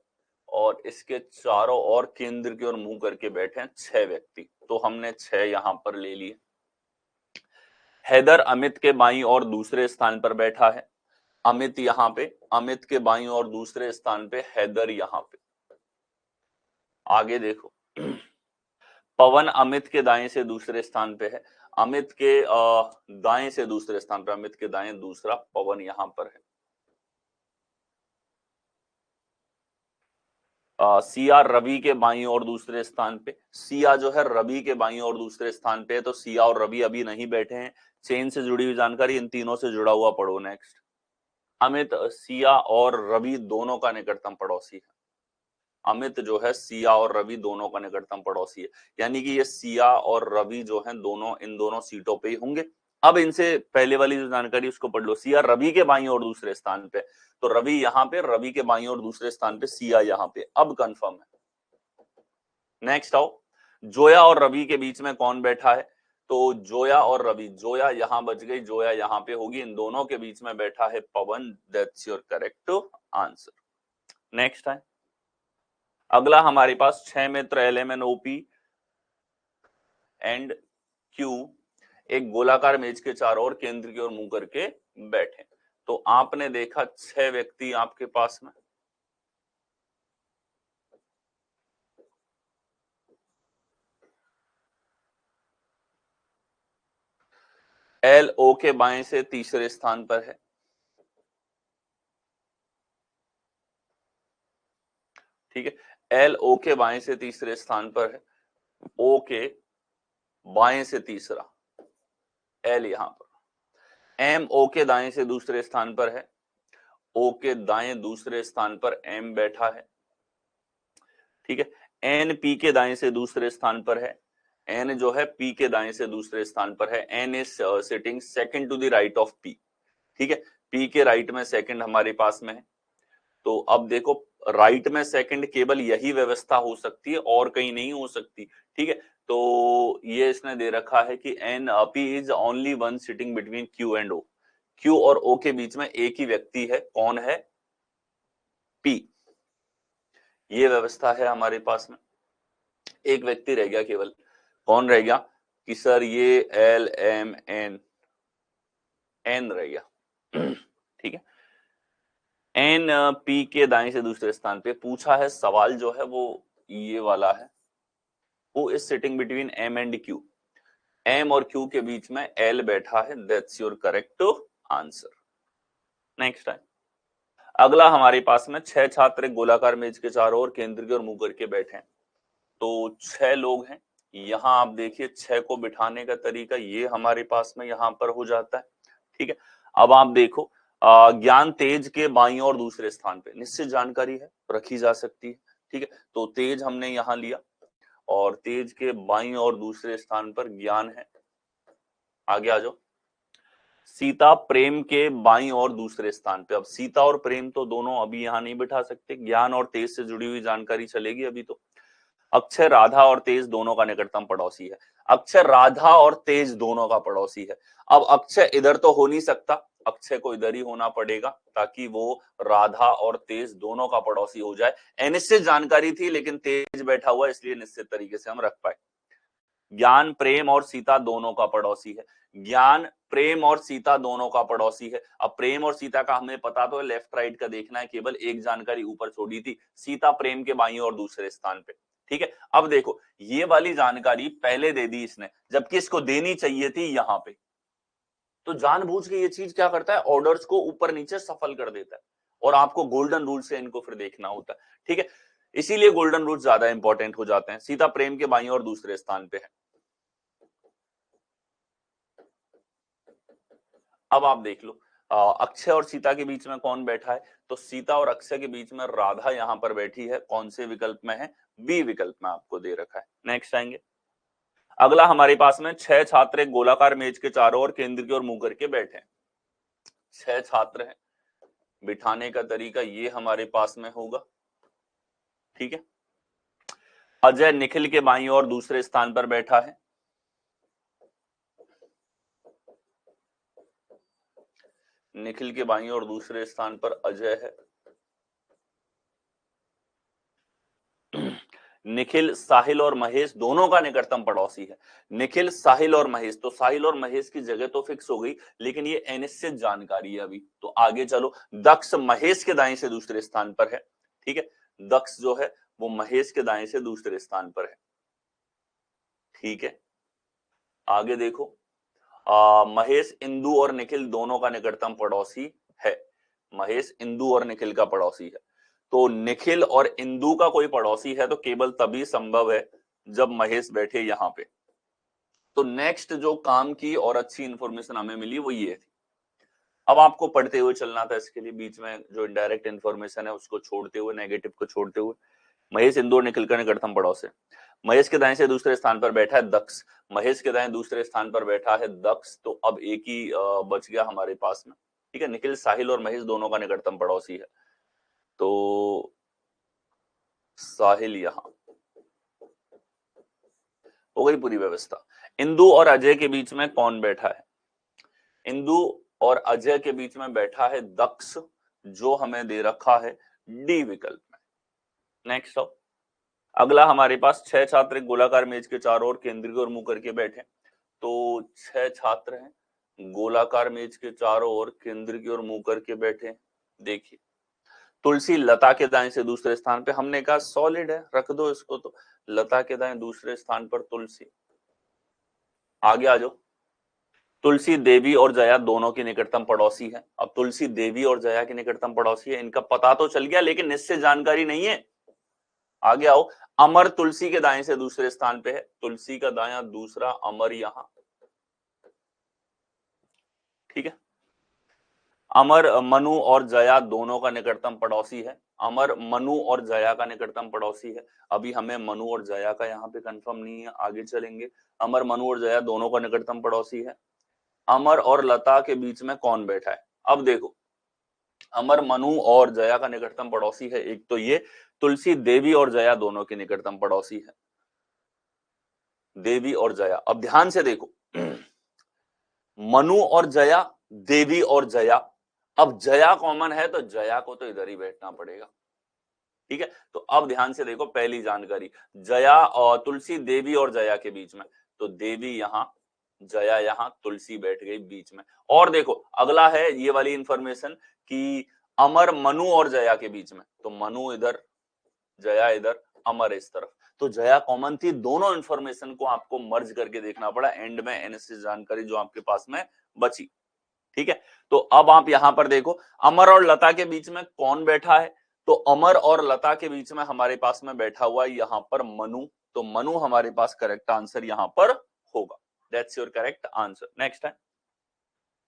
और इसके चारों ओर केंद्र की ओर मुंह करके बैठे हैं 6 व्यक्ति, तो हमने 6 यहां पर ले लिए। हैदर अमित के बाईं ओर दूसरे स्थान पर बैठा है, अमित यहां पे, अमित के बाईं ओर दूसरे स्थान पे, हैदर यहां पे। आगे देखो, पवन अमित के दाएं से दूसरे स्थान पे है, अमित के दाएं से दूसरे स्थान पर, अमित के दाएं दूसरा, पवन यहां पर है। सिया रवि के बाईं और दूसरे स्थान पे, सिया जो है रवि के बाईं और दूसरे स्थान पे है, तो सिया और रवि अभी नहीं बैठे हैं। चेन से जुड़ी हुई जानकारी, इन तीनों से जुड़ा हुआ पढ़ो। नेक्स्ट, अमित सिया और रवि दोनों का निकटतम पड़ोसी है, अमित जो है सिया और रवि दोनों का निकटतम पड़ोसी है, यानी कि ये सिया और रवि जो है दोनों इन दोनों सीटों पे ही होंगे। अब इनसे पहले वाली जो जानकारी उसको पढ़ लो, सिया रवि के बाईं और दूसरे स्थान पे, तो रवि यहां पे, रवि के बाईं और दूसरे स्थान पे, सिया यहां पे, अब कंफर्म है। नेक्स्ट आओ, जोया और रवि के बीच में कौन बैठा है, तो जोया और रवि, जोया यहां बच गई, जोया यहां पे होगी, इन दोनों के बीच में बैठा है Pawan, that's your correct answer. Next है, अगला हमारे पास 6 मित्र L M N O P and Q एक गोलाकार मेज के चारों ओर केंद्र की ओर मुंह करके बैठे। तो आपने देखा 6 व्यक्ति आपके पास में, एल ओ के बाएं से तीसरे स्थान पर है, ठीक है, एल ओ के बाएं से तीसरे स्थान पर है, ओ के बाएं से तीसरा, एल यहां पर, एम ओ के दाएं से दूसरे स्थान पर है, ओ के दाएं दूसरे स्थान पर एम बैठा है, ठीक है, एन पी के दाएं से दूसरे स्थान पर है, एन जो है पी के दाएं से दूसरे स्थान पर है, N is sitting second to the right of P, ठीक है, पी के राइट में सेकंड हमारे पास में है। तो अब देखो राइट में सेकंड केवल यही व्यवस्था हो सकती है और कहीं नहीं हो सकती, ठीक है, तो ये इसने दे रखा है कि N P is only one sitting between Q and O, Q और O के बीच में एक ही व्यक्ति है, कौन है? P। ये व्यवस्था है हमारे पास में। एक व्यक्ति रह गया केवल, कौन रह गया कि सर ये LMN N रह गया। ठीक है, N P के दाएं से दूसरे स्थान पे पूछा है, सवाल जो है वो ये वाला है, Who is sitting between M and Q? M और Q के बीच में L बैठा है, that's your correct answer. Next time अगला हमारे पास में 6 छात्र एक गोलाकार मेज के चारों ओर केंद्र की ओर मुंह करके बैठे हैं। तो 6 लोग हैं, यहां आप देखिए 6 को बिठाने का तरीका ये हमारे पास में यहां पर हो जाता है। ठीक है, अब आप देखो ज्ञान तेज के बाईं और दूसरे स्थान पे निश्चित जानकारी है, रखी जा सकती है। ठीक है, तो तेज हमने यहां लिया और तेज के बाईं और दूसरे स्थान पर ज्ञान है। आगे आ जाओ, सीता प्रेम के बाईं और दूसरे स्थान पे। अब सीता और प्रेम तो दोनों अभी यहां नहीं बिठा सकते, ज्ञान और तेज से जुड़ी हुई जानकारी चलेगी अभी तो। अक्षय राधा और तेज दोनों का निकटतम पड़ोसी है। अक्षय राधा और तेज दोनों का पड़ोसी है। अब अक्षय इधर तो हो नहीं सकता, अक्षय को इधर ही होना पड़ेगा ताकि वो राधा और तेज दोनों का पड़ोसी हो जाए। अनिश्चित जानकारी थी लेकिन तेज बैठा हुआ इसलिए निश्चित तरीके से हम रख पाए। ज्ञान प्रेम और सीता दोनों का पड़ोसी है। ज्ञान प्रेम और सीता दोनों का पड़ोसी है। अब प्रेम और सीता का हमें पता तो है, लेफ्ट राइट का देखना है, केवल एक जानकारी ऊपर छोड़ी थी, सीता प्रेम के बाईं और दूसरे स्थान पे। ठीक है, अब देखो ये वाली जानकारी पहले दे दी इसने, जबकि इसको देनी चाहिए थी यहां पे। तो जानबूझ के ये चीज क्या करता है, ऑर्डर्स को ऊपर नीचे सफल कर देता है और आपको गोल्डन रूल से इनको फिर देखना होता है। ठीक है, इसीलिए गोल्डन रूल ज्यादा इंपॉर्टेंट हो जाते हैं। सीता प्रेम के बाईं और दूसरे स्थान पे है। अब आप देख लो अक्षय और सीता के बीच में कौन बैठा है, तो सीता और अक्षय के बीच में राधा यहां पर बैठी है। कौन से विकल्प में है? बी विकल्प में आपको दे रखा है। नेक्स्ट आएंगे, अगला हमारे पास में 6 छात्र एक गोलाकार मेज के चारों ओर केंद्र की ओर मुंह करके बैठे हैं। 6 छात्र हैं, बिठाने का तरीका ये हमारे पास में होगा। ठीक है, अजय निखिल के बाईं ओर दूसरे स्थान पर बैठा है। निखिल के बाईं ओर दूसरे स्थान पर अजय है। निखिल साहिल और महेश दोनों का निकटतम पड़ोसी है। निखिल साहिल और महेश, तो साहिल और महेश की जगह तो फिक्स हो गई लेकिन ये अनिश्चित जानकारी है अभी। तो आगे चलो, दक्ष महेश के दाएं से दूसरे स्थान पर है। ठीक है, दक्ष जो है वो महेश के दाएं से दूसरे स्थान पर है। ठीक है, आगे देखो महेश इंदु और निखिल दोनों का निकटतम पड़ोसी है। महेश इंदु और निखिल का पड़ोसी है। तो निखिल और इंदु का कोई पड़ोसी है तो केवल तभी संभव है जब महेश बैठे यहां पे। तो नेक्स्ट जो काम की और अच्छी इंफॉर्मेशन हमें मिली वो ये थी। अब आपको पढ़ते हुए चलना था, इसके लिए बीच में जो इनडायरेक्ट इंफॉर्मेशन है उसको छोड़ते हुए, नेगेटिव को छोड़ते हुए। महेश इंदु और निखिल का निकटतम पड़ोस है। महेश के दाएं से दूसरे स्थान पर बैठा है दक्ष। महेश के दाएं दूसरे स्थान पर बैठा है दक्ष। तो अब एक ही बच गया हमारे पास में। ठीक है, निखिल साहिल और महेश दोनों का निकटतम पड़ोसी है। तो साहिल यहां हो गई पूरी व्यवस्था। इंदु और अजय के बीच में कौन बैठा है? इंदु और अजय के बीच में बैठा है दक्ष, जो हमें दे रखा है डी विकल्प में। नेक्स्ट हो, अगला हमारे पास 6 छात्र एक गोलाकार मेज के चारों ओर केंद्र की ओर मुंह करके बैठे। तो 6 छात्र हैं, गोलाकार मेज के चारों ओर केंद्र की ओर मुंह करके बैठे। देखिए, तुलसी लता के दाएं से दूसरे स्थान पे, हमने कहा सॉलिड है, रख दो इसको। तो लता के दाएं दूसरे स्थान पर तुलसी। आगे आ जाओ, तुलसी देवी और जया दोनों की निकटतम पड़ोसी है। अब तुलसी देवी और जया की निकटतम पड़ोसी है, इनका पता तो चल गया लेकिन निश्चित जानकारी नहीं है। आगे आओ, अमर तुलसी के दाएं से दूसरे स्थान पे है। तुलसी का दाया दूसरा, अमर यहां। ठीक है, अमर मनु और जया दोनों का निकटतम पड़ोसी है। अमर मनु और जया का निकटतम पड़ोसी है। अभी हमें मनु और जया का यहाँ पे कंफर्म नहीं है, आगे चलेंगे। अमर मनु और जया दोनों का निकटतम पड़ोसी है। अमर और लता के बीच में कौन बैठा है? अब देखो, अमर मनु और जया का निकटतम पड़ोसी है एक तो ये, तुलसी देवी और जया दोनों के निकटतम पड़ोसी है। देवी और जया, अब ध्यान से देखो, मनु और जया देवी और जया। अब जया कॉमन है तो जया को तो इधर ही बैठना पड़ेगा, ठीक है। तो अब ध्यान से देखो पहली जानकारी, जया और तुलसी देवी और जया के बीच में, तो देवी यहां, जया यहां, तुलसी बैठ गई बीच में। और देखो अगला है ये वाली इंफॉर्मेशन कि अमर मनु और जया के बीच में, तो मनु इधर, जया इधर, अमर इस तरफ। तो जया कॉमन थी, दोनों इंफॉर्मेशन को आपको मर्ज करके देखना पड़ा, एंड में एनएसएस जानकारी जो आपके पास में बची, ठीक है। तो अब आप यहां पर देखो अमर और लता के बीच में कौन बैठा है, तो अमर और लता के बीच में हमारे पास में बैठा हुआ है यहां पर मनु, तो मनु हमारे पास करेक्ट आंसर यहां पर होगा। That's your correct answer. Next है,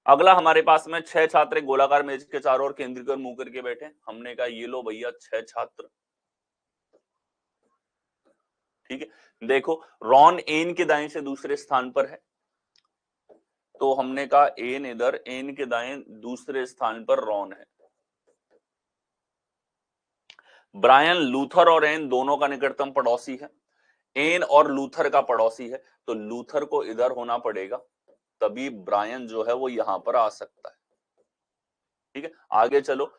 अगला हमारे पास में 6 छात्र गोलाकार मेज के चारों ओर केंद्रित कर मुंह करके बैठे। हमने कहा ये लो भैया 6 छात्र, ठीक है। देखो रॉन एन के दाएं से दूसरे स्थान पर है, तो हमने कहा एन इधर, एन के दाएं दूसरे स्थान पर रॉन है। ब्रायन लूथर और एन दोनों का निकटतम पड़ोसी है, एन और लूथर का पड़ोसी है, तो लूथर को इधर होना पड़ेगा, तभी ब्रायन जो है वो यहां पर आ सकता है, ठीक है। आगे चलो,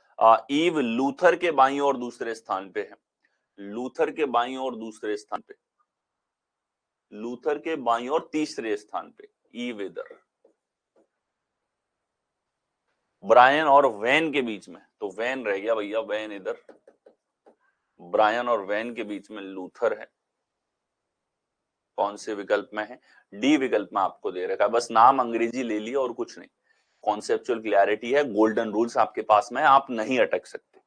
ईव लूथर के बाईं ओर दूसरे स्थान पे है, लूथर के बाईं ओर दूसरे स्थान पे, लूथर के बाईं ओर तीसरे स्थान पे ईव इधर। ब्रायन और वैन के बीच में, तो वैन रह गया भैया, वैन इधर, ब्रायन और वैन के बीच में लूथर है। कौन से विकल्प में है, डी विकल्प में आपको दे रखा है, बस नाम अंग्रेजी ले लिया और कुछ नहीं। कॉन्सेप्चुअल क्लैरिटी है, गोल्डन रूल्स आपके पास में, आप नहीं अटक सकते।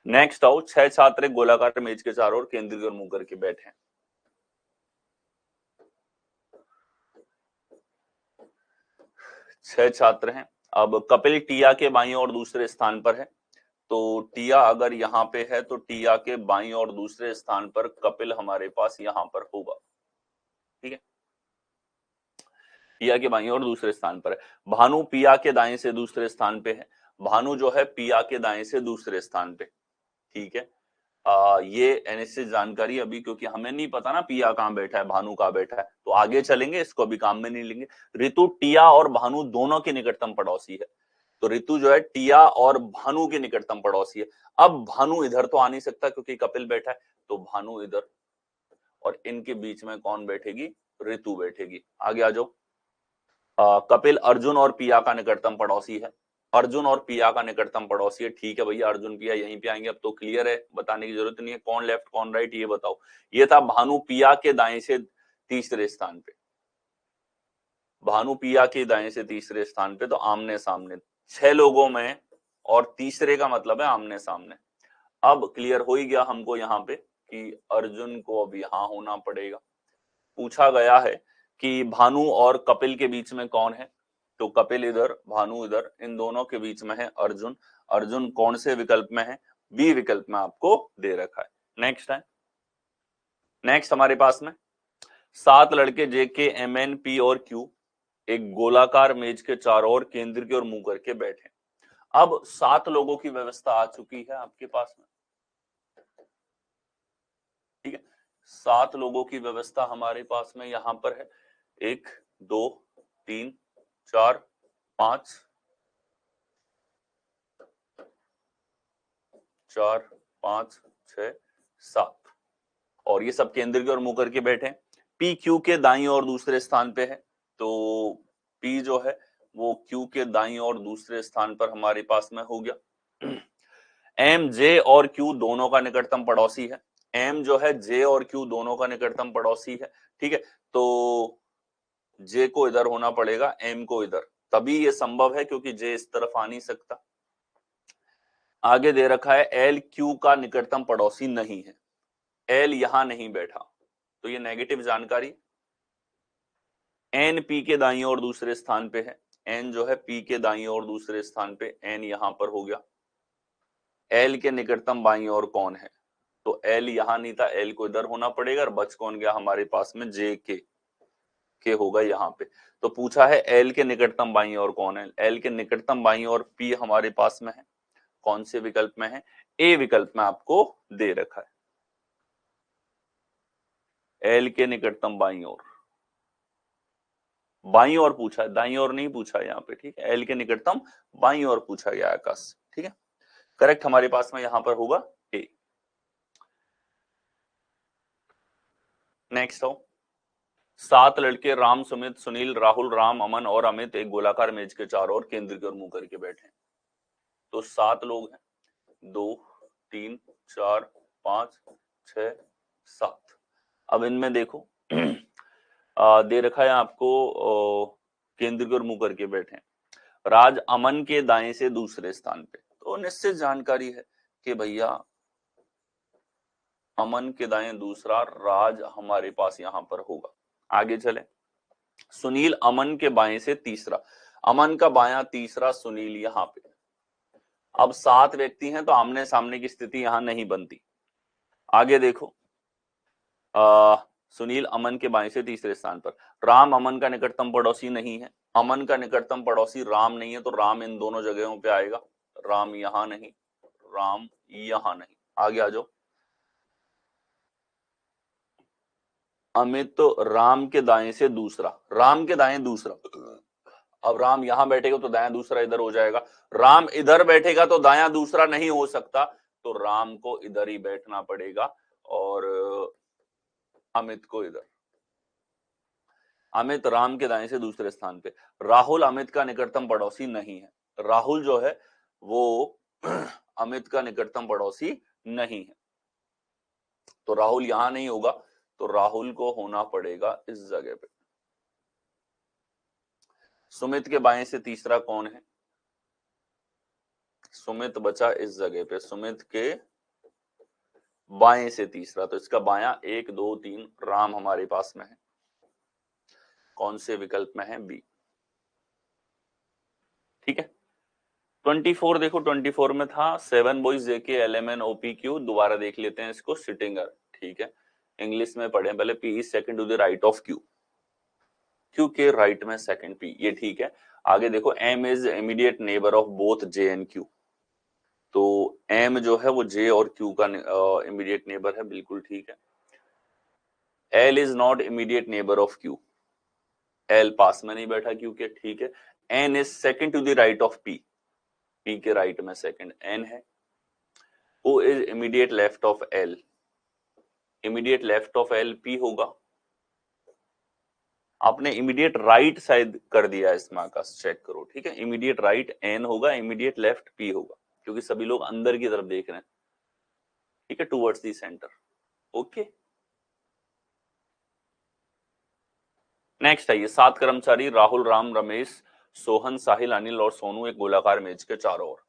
नेक्स्ट आओ, 6 छात्र गोलाकार मेज के चारों ओर केंद्रित और मुंह करके बैठे हैं। छह छात्र हैं। अब कपिल टिया के बाईं ओर दूसरे स्थान पर है, तो टिया अगर यहाँ पे है तो टिया के बाईं और दूसरे स्थान पर कपिल हमारे पास यहां पर होगा, ठीक है। पिया के बाईं और दूसरे स्थान पर है। भानु पिया के दाएं से दूसरे स्थान पे है, भानु जो है पिया के दाएं से दूसरे स्थान पे, ठीक है। ये एनएसएस जानकारी अभी, क्योंकि हमें नहीं पता ना पिया कहां बैठा है, भानु कहां बैठा है, तो आगे चलेंगे, इसको अभी काम में नहीं लेंगे। ऋतु टिया और भानु दोनों के निकटतम पड़ोसी है, तो ऋतु जो है टिया और भानु के निकटतम पड़ोसी है। अब भानु इधर तो आ नहीं सकता क्योंकि कपिल बैठा है, तो भानु इधर, और इनके बीच में कौन बैठेगी, ऋतु बैठेगी। आगे आ जाओ, कपिल अर्जुन और पिया का निकटतम पड़ोसी है, अर्जुन और पिया का निकटतम पड़ोसी है, ठीक है भैया, अर्जुन पिया यहीं पे आएंगे, अब तो क्लियर है, बताने की जरूरत नहीं है। कौन लेफ्ट कौन राइट ये बताओ। ये था भानु पिया के दाएं से तीसरे स्थान पे, भानु पिया के दाएं से तीसरे स्थान पे, तो आमने सामने 6 लोगों में, और तीसरे का मतलब है आमने सामने। अब क्लियर हो ही गया हमको यहाँ पे कि अर्जुन को अब यहां होना पड़ेगा। पूछा गया है कि भानु और कपिल के बीच में कौन है, तो कपिल इधर, भानु इधर, इन दोनों के बीच में है अर्जुन। अर्जुन कौन से विकल्प में है, बी विकल्प में आपको दे रखा है। नेक्स्ट है, नेक्स्ट हमारे पास में 7 लड़के जे के एम एन पी और क्यू एक गोलाकार मेज के चारों ओर केंद्र की ओर मुंह करके बैठे। अब 7 लोगों की व्यवस्था आ चुकी है आपके पास में, ठीक है। 7 लोगों की व्यवस्था हमारे पास में यहां पर है, 1 2 3 4 5 4 5 6 7, और ये सब केंद्र की ओर मुंह करके बैठे। पी क्यू के दाईं ओर दूसरे स्थान पे है, तो पी जो है वो क्यू के दाईं ओर दूसरे स्थान पर हमारे पास में हो गया। एम जे और क्यू दोनों का निकटतम पड़ोसी है, एम जो है जे और क्यू दोनों का निकटतम पड़ोसी है, ठीक है। तो जे को इधर होना पड़ेगा, एम को इधर, तभी ये संभव है, क्योंकि जे इस तरफ आ नहीं सकता। आगे दे रखा है एल क्यू का निकटतम पड़ोसी नहीं है, एल यहां नहीं बैठा, तो ये नेगेटिव जानकारी। एन पी के दाईं ओर दूसरे स्थान पे है, एन जो है पी के दाईं ओर दूसरे स्थान पे, एन यहां पर हो गया। एल के निकटतम बाईं ओर कौन है, तो एल यहां नहीं था, एल को इधर होना पड़ेगा, और बच कौन गया हमारे पास में, जे के होगा यहाँ पे। तो पूछा है एल के निकटतम बाईं ओर कौन है, एल के निकटतम बाईं ओर पी हमारे पास में है, कौन से विकल्प में है, ए विकल्प में आपको दे रखा है। एल के निकटतम बाईं ओर बाईं ओर पूछा है, दाईं ओर नहीं पूछा यहाँ पे, ठीक है। एल के निकटतम बाईं ओर पूछा गया आकाश, ठीक है। करेक्ट हमारे पास में यहां पर होगा ए। नेक्स्ट हो, 7 लड़के राम, सुमित, सुनील, राहुल, राम, अमन और अमित एक गोलाकार मेज के चारों ओर केंद्र की ओर मुंह करके बैठे। तो 7 लोग हैं, 2 3 4 5 6 7। अब इनमें देखो दे रखा है आपको केंद्र की ओर मुंह करके बैठे। राज अमन के दाएं से दूसरे स्थान पे, तो निश्चित जानकारी है कि भैया अमन के दाएं दूसरा, राज हमारे पास यहां पर होगा। आगे चले, सुनील अमन के बाएं से तीसरा, अमन का बायां तीसरा, सुनील यहां पे। अब 7 व्यक्ति हैं तो आमने सामने की स्थिति यहां नहीं बनती। आगे देखो, सुनील अमन के बाएं से तीसरे स्थान पर, राम अमन का निकटतम पड़ोसी नहीं है, अमन का निकटतम पड़ोसी राम नहीं है, तो राम इन दोनों जगहों पे आएगा। राम यहां नहीं, राम यहां नहीं। आगे आ जाओ, अमित तो राम के दाएं से दूसरा, राम के दाएं दूसरा। अब राम यहां बैठेगा तो दायां दूसरा इधर हो जाएगा, राम इधर बैठेगा तो दायां दूसरा नहीं हो सकता, तो राम को इधर ही बैठना पड़ेगा और अमित को इधर। अमित राम के दाएं से दूसरे स्थान पे, राहुल अमित का निकटतम पड़ोसी नहीं है, राहुल जो है वो अमित का निकटतम पड़ोसी नहीं है, तो राहुल यहां नहीं होगा, तो राहुल को होना पड़ेगा इस जगह पे। सुमित के बाएं से तीसरा कौन है, सुमित बचा इस जगह पे, सुमित के बाएं से तीसरा, तो इसका बायां 1 2 3 राम हमारे पास में है, कौन से विकल्प में है, बी, ठीक है। 24 देखो, 24 में था 7 बॉयज जेके एलएमएन ओपीक्यू, दोबारा देख लेते हैं इसको, सिटिंगर, ठीक है। इंग्लिश में पढ़े पहले, P is second to the right of Q, Q के राइट में सेकंड पी, ये ठीक है। आगे देखो, M is immediate neighbour of both J and Q, तो एम जो है वो जे और क्यू का इमीडिएट नेबर है, बिल्कुल ठीक है। L is not immediate neighbour of Q, L पास में नहीं बैठा क्यू के, ठीक है। N is second to the right of P, P के राइट में सेकंड एन है। O is immediate left of L, immediate left of L P होगा। आपने इमीडिएट राइट शायद कर दिया इसमें आकाश, चेक करो, ठीक है। इमीडिएट राइट एन होगा, इमीडिएट लेफ्ट पी होगा, क्योंकि सभी लोग अंदर की तरफ देख रहे हैं, ठीक है, towards the centre, okay. Next है ये 7 कर्मचारी राहुल, राम, रमेश, सोहन, साहिल, अनिल और सोनू एक गोलाकार मेज के चारों ओर,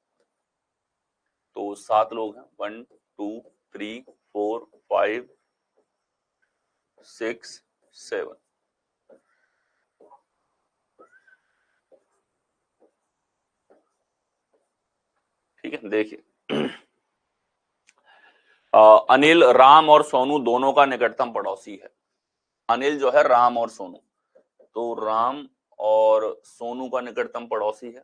तो 7 लोग हैं, 1 2 3 4 5 6 7, ठीक है। देखिए अनिल, राम और सोनू दोनों का निकटतम पड़ोसी है, अनिल जो है राम और सोनू, तो राम और सोनू का निकटतम पड़ोसी है,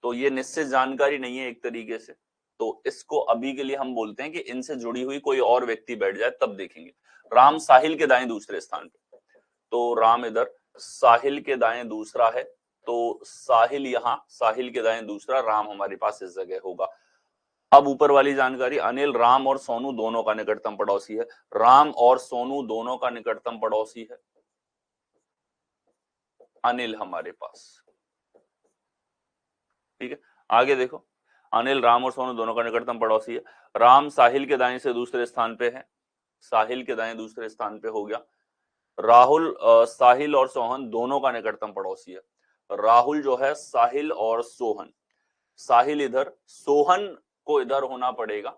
तो ये निश्चित जानकारी नहीं है एक तरीके से, तो इसको अभी के लिए हम बोलते हैं कि इनसे जुड़ी हुई कोई और व्यक्ति बैठ जाए तब देखेंगे। राम साहिल के दाएं दूसरे स्थान पे, तो राम इधर, साहिल के दाएं दूसरा है, तो साहिल यहां, साहिल के दाएं दूसरा, राम हमारे पास इस जगह होगा। अब ऊपर वाली जानकारी, अनिल राम और सोनू दोनों का निकटतम पड़ोसी है, राम और सोनू दोनों का निकटतम पड़ोसी है अनिल हमारे पास, ठीक है। आगे देखो, अनिल राम और सोनू दोनों का निकटतम पड़ोसी है, राम साहिल के दाएं से दूसरे स्थान पे है, साहिल के दाएं दूसरे स्थान पे हो गया। राहुल साहिल और सोहन दोनों का निकटतम पड़ोसी है, राहुल जो है साहिल और सोहन, साहिल इधर, सोहन को इधर होना पड़ेगा,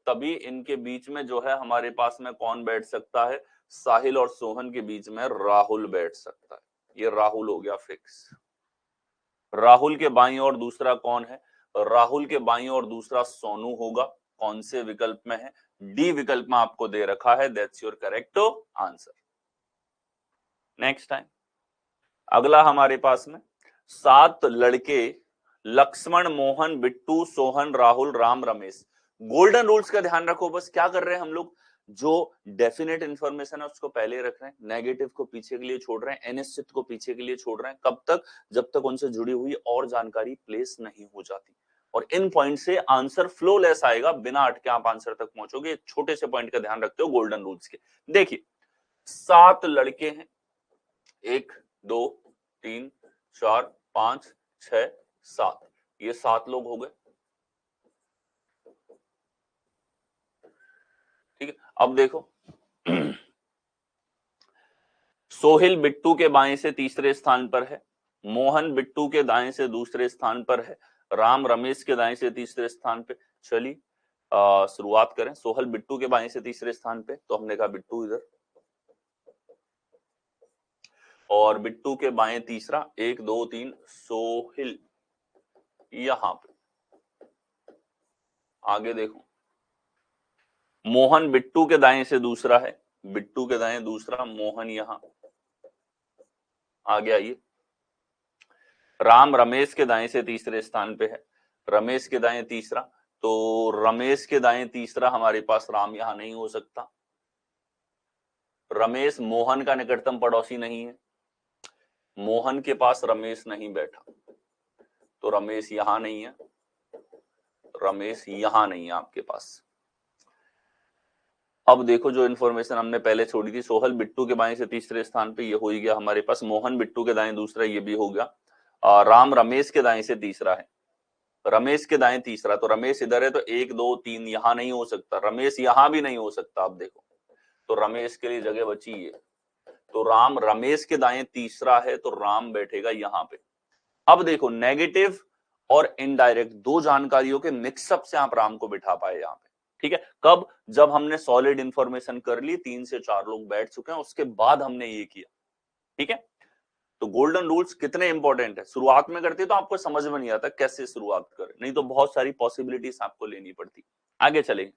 तभी इनके बीच में जो है हमारे पास में कौन बैठ सकता है, साहिल और सोहन के बीच में राहुल बैठ सकता है, ये राहुल हो गया फिक्स। राहुल के बाईं ओर दूसरा कौन है, राहुल के बाईं ओर दूसरा सोनू होगा, कौन से विकल्प में है, डी विकल्प में आपको दे रखा है, that's your correct answer. Next time अगला हमारे पास में 7 लड़के लक्ष्मण, मोहन, बिट्टू, सोहन, राहुल, राम, रमेश, गोल्डन रूल्स का ध्यान रखो, बस क्या कर रहे हैं हम लोग, जो डेफिनेट इंफॉर्मेशन है उसको पहले रख रहे हैं, नेगेटिव को पीछे के लिए छोड़ रहे हैं, अनिश्चित को पीछे के लिए छोड़ रहे हैं। कब तक? जब तक उनसे जुड़ी हुई और जानकारी प्लेस नहीं हो जाती। और इन पॉइंट से आंसर फ्लोलेस आएगा, बिना अटके आप आंसर तक पहुंचोगे। छोटे से पॉइंट का ध्यान रखते हो गोल्डन रूल्स के। देखिए 7 लड़के हैं, 1 2 3 4 5 6 7, ये 7 लोग हो गए। ठीक है, अब देखो सोहिल बिट्टू के बाएं से तीसरे स्थान पर है, मोहन बिट्टू के दाएं से दूसरे स्थान पर है, राम रमेश के दाएं से तीसरे स्थान पे। चलिए शुरुआत करें। सोहल बिट्टू के बाएं से तीसरे स्थान पे, तो हमने कहा बिट्टू इधर, और बिट्टू के बाएं तीसरा, 1 2 3 सोहिल यहां पे। आगे देखो मोहन बिट्टू के दाएं से दूसरा है, बिट्टू के दाएं दूसरा, मोहन यहां। आगे आइए, राम रमेश के दाएं से तीसरे स्थान पे है, रमेश के दाएं तीसरा, तो रमेश के दाएं तीसरा हमारे पास राम यहां नहीं हो सकता। रमेश मोहन का निकटतम पड़ोसी नहीं है, मोहन के पास रमेश नहीं बैठा, तो रमेश यहां नहीं है, रमेश यहां नहीं है आपके पास। अब देखो जो इन्फॉर्मेशन हमने पहले छोड़ी थी, सोहल बिट्टू के बाएं से तीसरे स्थान पे, ये हो ही गया हमारे पास। मोहन बिट्टू के दाएं दूसरा, ये भी हो गया। राम रमेश के दाएं से तीसरा है, रमेश के दाएं तीसरा, तो रमेश इधर है, तो 1 2 3 यहां नहीं हो सकता, रमेश यहां भी नहीं हो सकता। अब देखो तो रमेश के लिए जगह बची है, तो राम रमेश के दाएं तीसरा है, तो राम बैठेगा यहां पे। अब देखो नेगेटिव और इनडायरेक्ट दो जानकारियों के मिक्सअप से आप राम को बिठा पाए यहां पे। ठीक है, कब? जब हमने सॉलिड इंफॉर्मेशन कर ली, 3 से 4 लोग बैठ चुके हैं, उसके बाद हमने ये किया। ठीक है, तो गोल्डन रूल्स कितने इंपॉर्टेंट है। शुरुआत में करते तो आपको समझ में नहीं आता कैसे शुरुआत करें, नहीं तो बहुत सारी पॉसिबिलिटीज आपको लेनी पड़ती। आगे चलेंगे।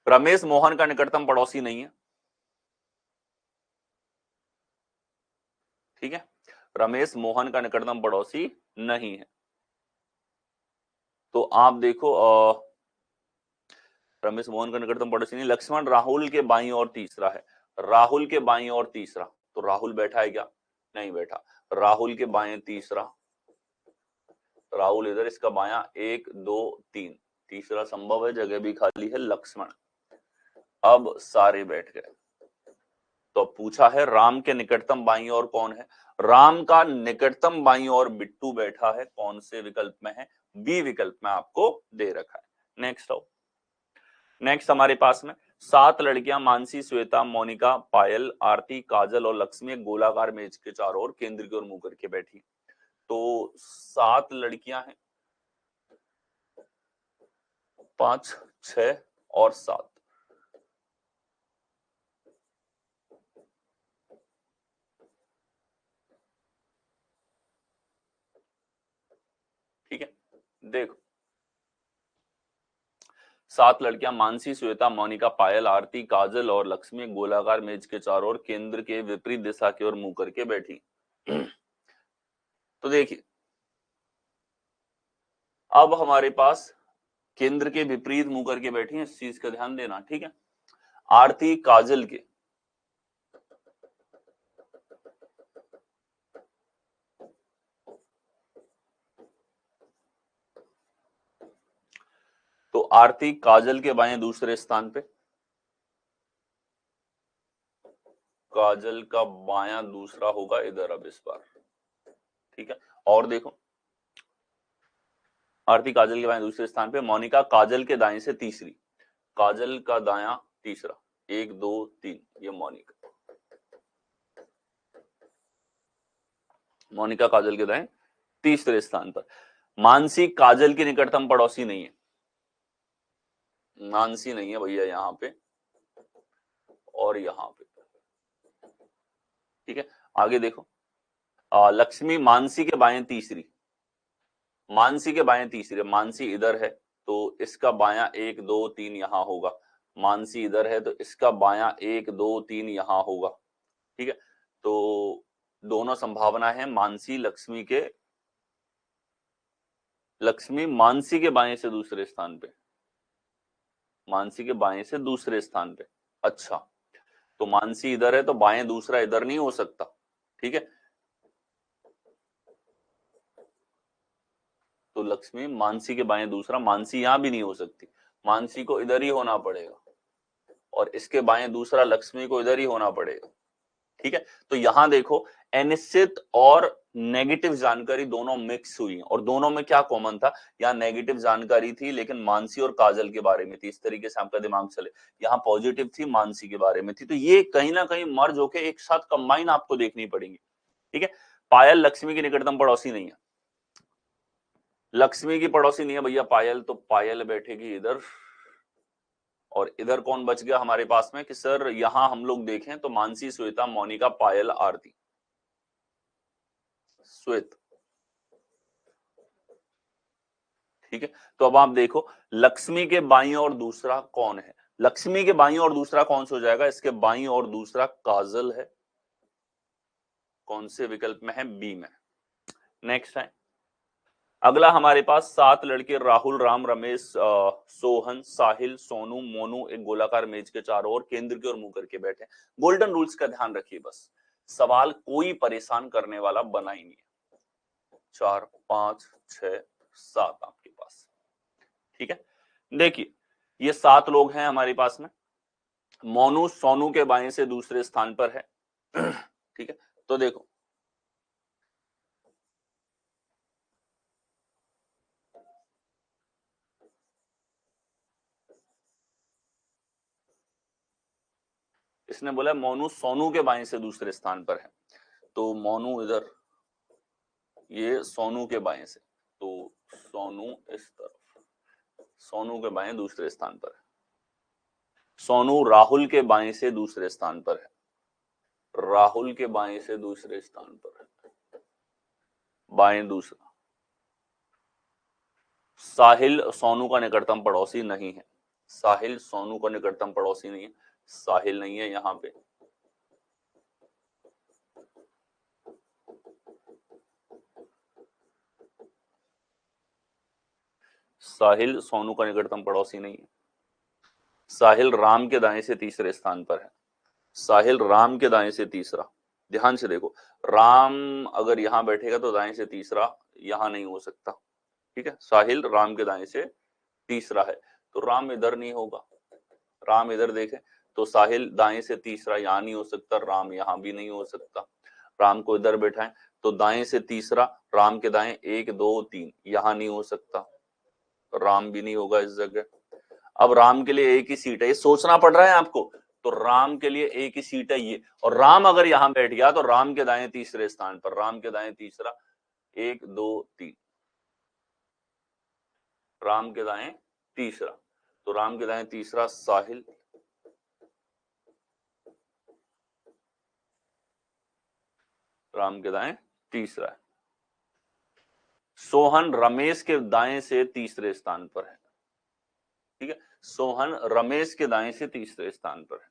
रमेश मोहन का निकटतम पड़ोसी नहीं है। ठीक है, रमेश मोहन का निकटतम पड़ोसी नहीं है। तो आप देखो रमेश मोहन का निकटतम पड़ोसी नहीं। लक्ष्मण राहुल के बाईं और तीसरा है, राहुल के बाईं और तीसरा, तो राहुल बैठा है क्या? नहीं बैठा। राहुल के बाएं तीसरा, राहुल इधर, इसका बायां 1 2 3, तीसरा संभव है, जगह भी खाली है, लक्ष्मण। अब सारे बैठ गए। तो पूछा है राम के निकटतम बाईं ओर कौन है। राम का निकटतम बाईं ओर बिट्टू बैठा है, कौन से विकल्प में है? बी विकल्प में आपको दे रखा है। नेक्स्ट आओ। नेक्स्ट हमारे पास में 7 लड़कियां मानसी, श्वेता, मोनिका, पायल, आरती, काजल और लक्ष्मी एक गोलाकार मेज के चारों ओर केंद्र की ओर मुंह करके बैठी। तो 7 लड़कियां हैं, 5 6 और 7। ठीक है, देखो 7 लड़कियां मानसी, श्वेता, मोनिका, पायल, आरती, काजल और लक्ष्मी गोलाकार मेज के चारों ओर केंद्र के विपरीत दिशा की ओर मुंह करके बैठी। तो देखिए अब हमारे पास केंद्र के विपरीत मुंह करके बैठी है, इस चीज का ध्यान देना। ठीक है, आरती काजल के तो आरती काजल के बाएं दूसरे स्थान पे, काजल का बायां दूसरा होगा इधर अब इस बार। ठीक है, और देखो आरती काजल के बाएं दूसरे स्थान पे, मोनिका काजल के दाएं से तीसरी, काजल का दायां तीसरा, 1 2 3, ये मोनिका, मोनिका काजल के दाएं तीसरे स्थान पर। मानसी काजल की निकटतम पड़ोसी नहीं है, मानसी नहीं है भैया यहाँ पे और यहाँ पे। ठीक है, आगे देखो लक्ष्मी मानसी के बाएं तीसरी, मानसी के बाएं तीसरे, मानसी इधर है, तो इसका बायां 1 2 3 यहां होगा। मानसी इधर है, तो इसका बायां 1 2 3 यहां होगा। ठीक है, तो दोनों संभावना है मानसी लक्ष्मी के, लक्ष्मी मानसी के बाएं से दूसरे स्थान पे। मानसी के बाएं से दूसरे स्थान पे। अच्छा, तो मानसी इधर है तो बाएं दूसरा इधर नहीं हो सकता, ठीक है। तो लक्ष्मी मानसी के बाएं दूसरा, मानसी यहां भी नहीं हो सकती, मानसी को इधर ही होना पड़ेगा, और इसके बाएं दूसरा लक्ष्मी को इधर ही होना पड़ेगा, ठीक है। तो यहां देखो अनिश्चित और नेगेटिव जानकारी दोनों मिक्स हुई हैं, और दोनों में क्या कॉमन था, यहाँ नेगेटिव जानकारी थी लेकिन मानसी और काजल के बारे में थी, इस तरीके से आपका दिमाग चले। यहाँ पॉजिटिव थी, मानसी के बारे में थी, तो ये कहीं ना कहीं मर्ज होके एक साथ कंबाइन आपको देखनी पड़ेगी, ठीक है। पायल लक्ष्मी की निकटतम पड़ोसी नहीं है, लक्ष्मी की पड़ोसी नहीं है भैया पायल, तो पायल बैठेगी इधर, और इधर कौन बच गया हमारे पास में कि सर यहां हम लोग देखें तो मानसी, श्वेता, मोनिका, पायल, आरती, श्वेत, ठीक है। तो अब आप देखो लक्ष्मी के बाईं और दूसरा कौन है, लक्ष्मी के बाईं और दूसरा कौन से हो जाएगा, इसके बाईं और दूसरा काजल है, कौन से विकल्प में है, बी में। नेक्स्ट है अगला हमारे पास 7 लड़के राहुल, राम, रमेश, सोहन, साहिल, सोनू, मोनू एक गोलाकार मेज के चारों ओर केंद्र की ओर मुंह करके बैठे। गोल्डन रूल्स का ध्यान रखिए, बस सवाल कोई परेशान करने वाला बना ही नहीं है। 4 5 6 7 आपके पास, ठीक है। देखिए ये 7 लोग हैं हमारे पास में, मोनू सोनू के बाएं से दूसरे स्थान पर है, ठीक है। तो देखो इसने बोला मोनू सोनू के बाएं से दूसरे स्थान पर है, तो मोनू इधर, ये सोनू के बाएं से, तो सोनू इस तरफ, सोनू के बाएं दूसरे स्थान पर है। सोनू राहुल के बाएं से दूसरे स्थान पर है, राहुल के बाएं से दूसरे स्थान पर है, बाएं दूसरा। साहिल सोनू का निकटतम पड़ोसी नहीं है, साहिल सोनू का निकटतम पड़ोसी नहीं है, साहिल नहीं है यहां पे। साहिल सोनू का निकटतम पड़ोसी नहीं है। साहिल राम के दाएं से तीसरे स्थान पर है, साहिल राम के दाएं से तीसरा। ध्यान से देखो, राम अगर यहां बैठेगा तो दाएं से तीसरा यहां नहीं हो सकता, ठीक है। साहिल राम के दाएं से तीसरा है, तो राम इधर नहीं होगा, राम इधर देखें तो साहिल दाएं से तीसरा यहां नहीं हो सकता, राम यहां भी नहीं हो सकता। राम को इधर बैठाएं तो दाएं से तीसरा, राम के दाएं 1 2 3 यहां नहीं हो सकता, राम भी नहीं होगा इस जगह। अब राम के लिए एक ही सीट है, ये सोचना पड़ रहा है आपको, तो राम के लिए एक ही सीट है ये, और राम अगर यहां बैठ गया तो राम के दाएं तीसरे स्थान पर, राम के दाएं तीसरा 1 2 3, राम के दाएं तीसरा, तो राम के दाएं तीसरा साहिल, राम के दाएं तीसरा है। सोहन रमेश के दाएं से तीसरे स्थान पर है, ठीक है। सोहन रमेश के दाएं से तीसरे स्थान पर है,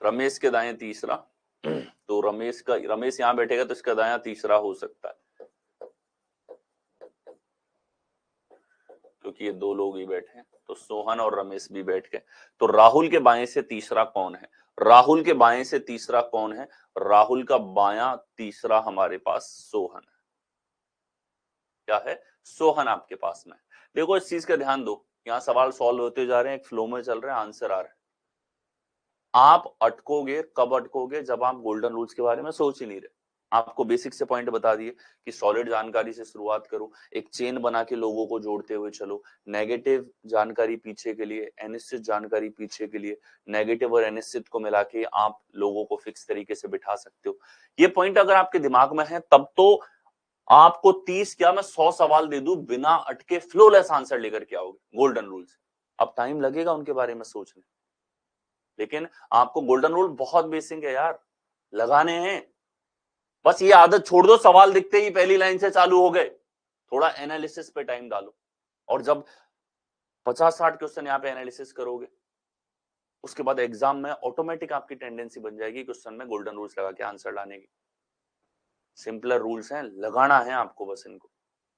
रमेश के दाएं तीसरा, तो रमेश यहां बैठेगा तो इसका दाया तीसरा हो सकता है, क्योंकि ये 2 लोग ही बैठे हैं, तो सोहन और रमेश भी बैठ गए। तो राहुल के बाएं से तीसरा कौन है, राहुल के बाएं से तीसरा कौन है, राहुल का बायां तीसरा हमारे पास सोहन है, क्या है, सोहन आपके पास में। देखो इस चीज का ध्यान दो, यहाँ सवाल सॉल्व होते जा रहे हैं, एक फ्लो में चल रहे हैं, आंसर आ रहे हैं। आप अटकोगे कब, अटकोगे जब आप गोल्डन रूल्स के बारे में सोच ही नहीं रहे। आपको बेसिक से पॉइंट बता दिए कि सॉलिड जानकारी से शुरुआत करो, एक चेन बना के लोगों को जोड़ते हुए चलो, नेगेटिव जानकारी पीछे के लिए, अनिश्चित जानकारी पीछे के लिए, नेगेटिव और अनिश्चित को मिला के आप लोगों को फिक्स तरीके से बिठा सकते हो। ये पॉइंट अगर आपके दिमाग में है तब तो आपको 30 क्या मैं 100 सवाल दे दूं, बिना अटके फ्लोलेस आंसर लेकर के आओगे गोल्डन रूल्स। अब टाइम लगेगा उनके बारे में सोचने, लेकिन आपको गोल्डन रूल बहुत बेसिक है यार, लगाने हैं। बस ये आदत छोड़ दो, सवाल दिखते ही पहली लाइन से चालू हो गए, थोड़ा एनालिसिस पे टाइम डालो, और जब 50-60 क्वेश्चन यहाँ पे एनालिसिस करोगे, उसके बाद एग्जाम में ऑटोमेटिक आपकी टेंडेंसी बन जाएगी क्वेश्चन में गोल्डन रूल्स लगा के आंसर लाने की। सिंपलर रूल्स हैं, लगाना है आपको बस इनको,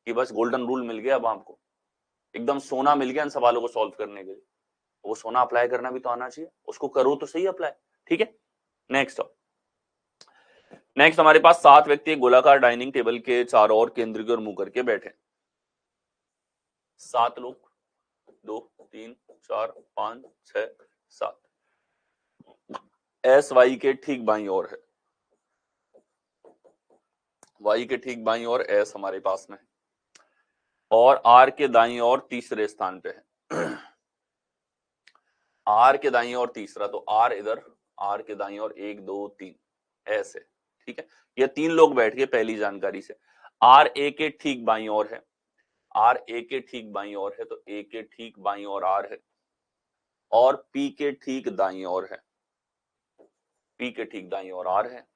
कि बस गोल्डन रूल मिल गया अब आपको, एकदम सोना मिल गया इन सवालों को सॉल्व करने के लिए, वो सोना अप्लाई करना भी तो आना चाहिए, उसको करो तो सही अप्लाई। ठीक है, नेक्स्ट हमारे पास 7 व्यक्ति एक गोलाकार डाइनिंग टेबल के चारों ओर केंद्र की ओर मुंह करके बैठे। 7 लोग, 2 3 4 5 6 7। एस वाई के ठीक बाईं ओर है, वाई के ठीक बाईं ओर एस हमारे पास में, और आर के दाईं ओर तीसरे स्थान पे है। आर के दाईं ओर तीसरा, तो आर इधर, आर के दाईं ओर 1 2 3 ऐसे। ठीक है, ये 3 लोग बैठ गए पहली जानकारी से। आर ए के ठीक बाईं ओर है, आर ए के ठीक बाईं ओर है, तो ए के ठीक बाईं ओर आर है, और पी के ठीक दाईं ओर है, पी के ठीक दाईं ओर आर है।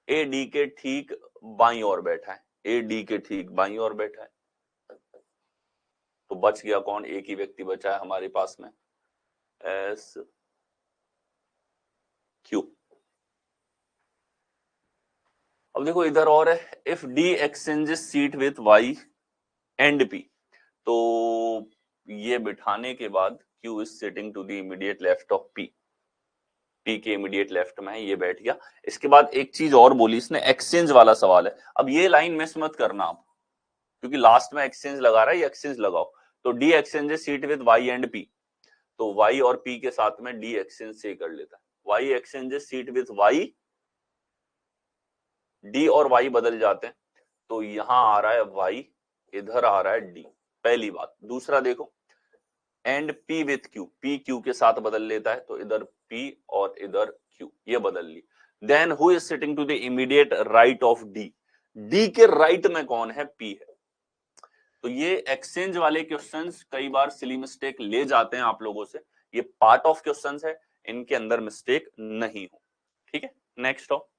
ए डी के ठीक बाईं ओर बैठा है, ए डी के ठीक बाईं ओर बैठा है। तो बच गया कौन, एक ही व्यक्ति बचा है हमारे पास में, एस क्यू। अब देखो इधर और है, if D exchanges seat with Y and P, तो ये बिठाने के बाद Q is sitting to the immediate left of P, P के इमीडिएट लेफ्ट में है, ये बैठ गया। इसके बाद एक चीज और बोली इसने, एक्सचेंज वाला सवाल है। अब ये लाइन मिस मत करना आप, क्योंकि लास्ट में एक्सचेंज लगा रहा है, ये एक्सचेंज लगाओ। तो D exchanges seat with Y and P, तो वाई और पी के साथ में डी एक्सचेंज से कर लेता है। Y exchanges seat with Y, D और वाई बदल जाते हैं, तो यहां आ रहा है वाई, इधर आ रहा है डी, पहली बात। दूसरा देखो, and P with Q, P Q के साथ बदल लेता है, तो इधर पी और इधर क्यू, ये बदल ली। Then who is sitting to the immediate right of D, D के राइट में कौन है, पी है। तो ये एक्सचेंज वाले क्वेश्चंस कई बार सिली मिस्टेक ले जाते हैं आप लोगों से, ये पार्ट ऑफ क्वेश्चंस है, इनके अंदर मिस्टेक नहीं हो। ठीक है, नेक्स्ट हो,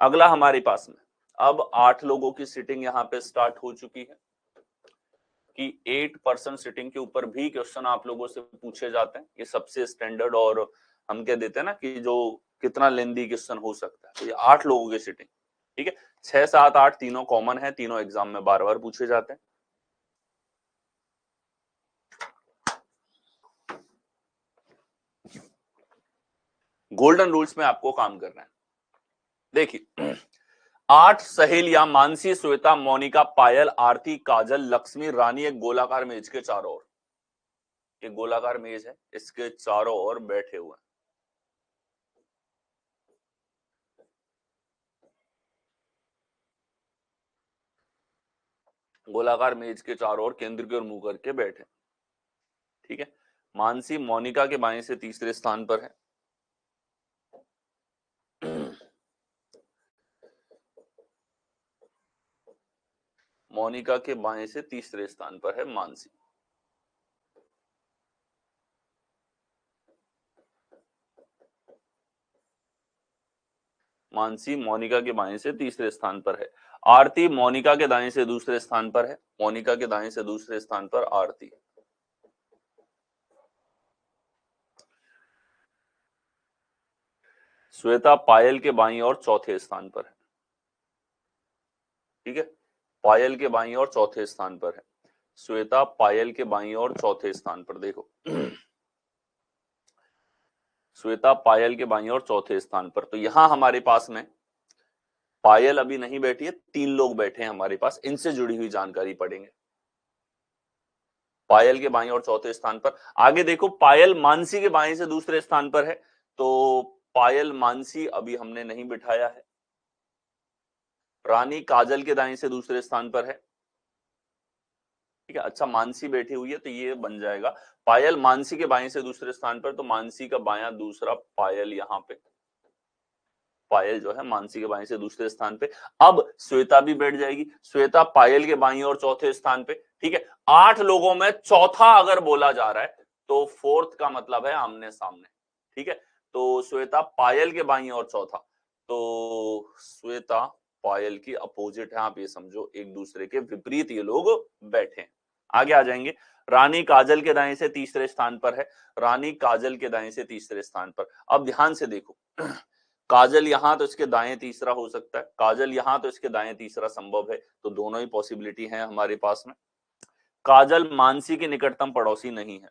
अगला हमारे पास में अब 8 लोगों की सिटिंग यहां पे स्टार्ट हो चुकी है कि 8% सिटिंग के ऊपर भी क्वेश्चन आप लोगों से पूछे जाते हैं। ये सबसे स्टैंडर्ड, और हम कह देते हैं ना कि जो कितना लेंदी क्वेश्चन हो सकता है। तो ये 8 लोगों की सिटिंग, ठीक है, 6 7 8 तीनों कॉमन है, तीनों एग्जाम में बार बार पूछे जाते हैं। गोल्डन रूल्स में आपको काम करना है। देखिए 8 सहेलियां मानसी, श्वेता, मोनिका, पायल, आरती, काजल, लक्ष्मी, रानी एक गोलाकार मेज के चारों ओर, एक गोलाकार मेज है, इसके चारों ओर बैठे हुए हैं। गोलाकार मेज के चारों ओर केंद्र की ओर मुंह करके बैठे। ठीक है, मानसी मोनिका के बाएं से तीसरे स्थान पर है, मोनिका के बाएं से तीसरे स्थान पर है मानसी। मानसी मोनिका के बाएं से तीसरे स्थान पर है। आरती मोनिका के दाएं से दूसरे स्थान पर है, मोनिका के दाएं से दूसरे स्थान पर आरती। श्वेता पायल के बाईं ओर चौथे स्थान पर है। ठीक है, पायल के बाईं ओर चौथे स्थान पर है, श्वेता पायल के बाईं ओर चौथे स्थान पर। देखो श्वेता पायल के बाईं ओर चौथे स्थान पर। तो यहां हमारे पास में पायल अभी नहीं बैठी है, 3 लोग बैठे हैं हमारे पास, इनसे जुड़ी हुई जानकारी पढ़ेंगे। पायल के बाईं ओर चौथे स्थान पर। आगे देखो पायल मानसी के बाएं से दूसरे स्थान पर है, तो पायल मानसी अभी हमने नहीं बिठाया है। रानी काजल के दाएं से दूसरे स्थान पर है। ठीक है, अच्छा मानसी बैठी हुई है, तो ये बन जाएगा पायल मानसी के बाएं से दूसरे स्थान पर, तो मानसी का बायां दूसरा, पायल यहां पे, पायल जो है मानसी के बाएं से दूसरे स्थान पे। अब श्वेता भी बैठ जाएगी, श्वेता पायल के बाईं और चौथे स्थान पे। ठीक है, 8 लोगों में चौथा अगर बोला जा रहा है, तो फोर्थ का मतलब है आमने सामने। ठीक है, तो श्वेता पायल के बाईं और चौथा, तो श्वेता पायल की अपोजिट है, आप ये समझो एक दूसरे के विपरीत ये लोग बैठे हैं। आगे आ जाएंगे, रानी काजल के दाएं से तीसरे स्थान पर है, रानी काजल के दाएं से तीसरे स्थान पर। अब ध्यान से देखो काजल यहां तो इसके दाएं तीसरा हो सकता है, काजल यहां तो इसके दाएं तीसरा संभव है, तो दोनों ही पॉसिबिलिटी है हमारे पास में। काजल मानसी की निकटतम पड़ोसी नहीं है।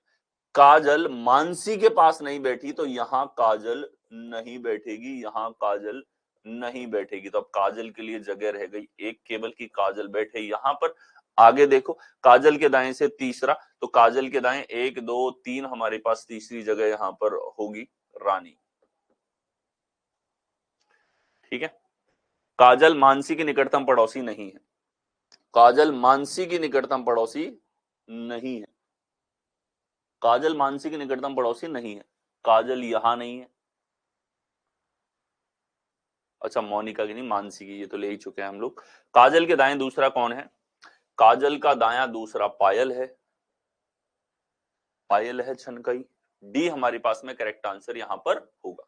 काजल मानसी के पास नहीं बैठी तो यहां काजल नहीं बैठेगी, यहां काजल नहीं बैठेगी। तो अब काजल के लिए जगह रह गई एक केवल की काजल बैठे यहां पर। आगे देखो, काजल के दाएं से तीसरा, तो काजल के दाएं 1 2 3 हमारे पास तीसरी जगह यहां पर होगी रानी। ठीक है, काजल मानसी की निकटतम पड़ोसी नहीं है, काजल मानसी की निकटतम पड़ोसी नहीं है, काजल मानसी की निकटतम पड़ोसी नहीं है, काजल यहां नहीं है। अच्छा, मोनिका की नहीं, मानसी की, ये तो ले ही चुके हैं हम लोग। काजल के दाएं दूसरा कौन है? काजल का दायां दूसरा पायल है, पायल है छनकई। डी हमारे पास में करेक्ट आंसर यहां पर होगा।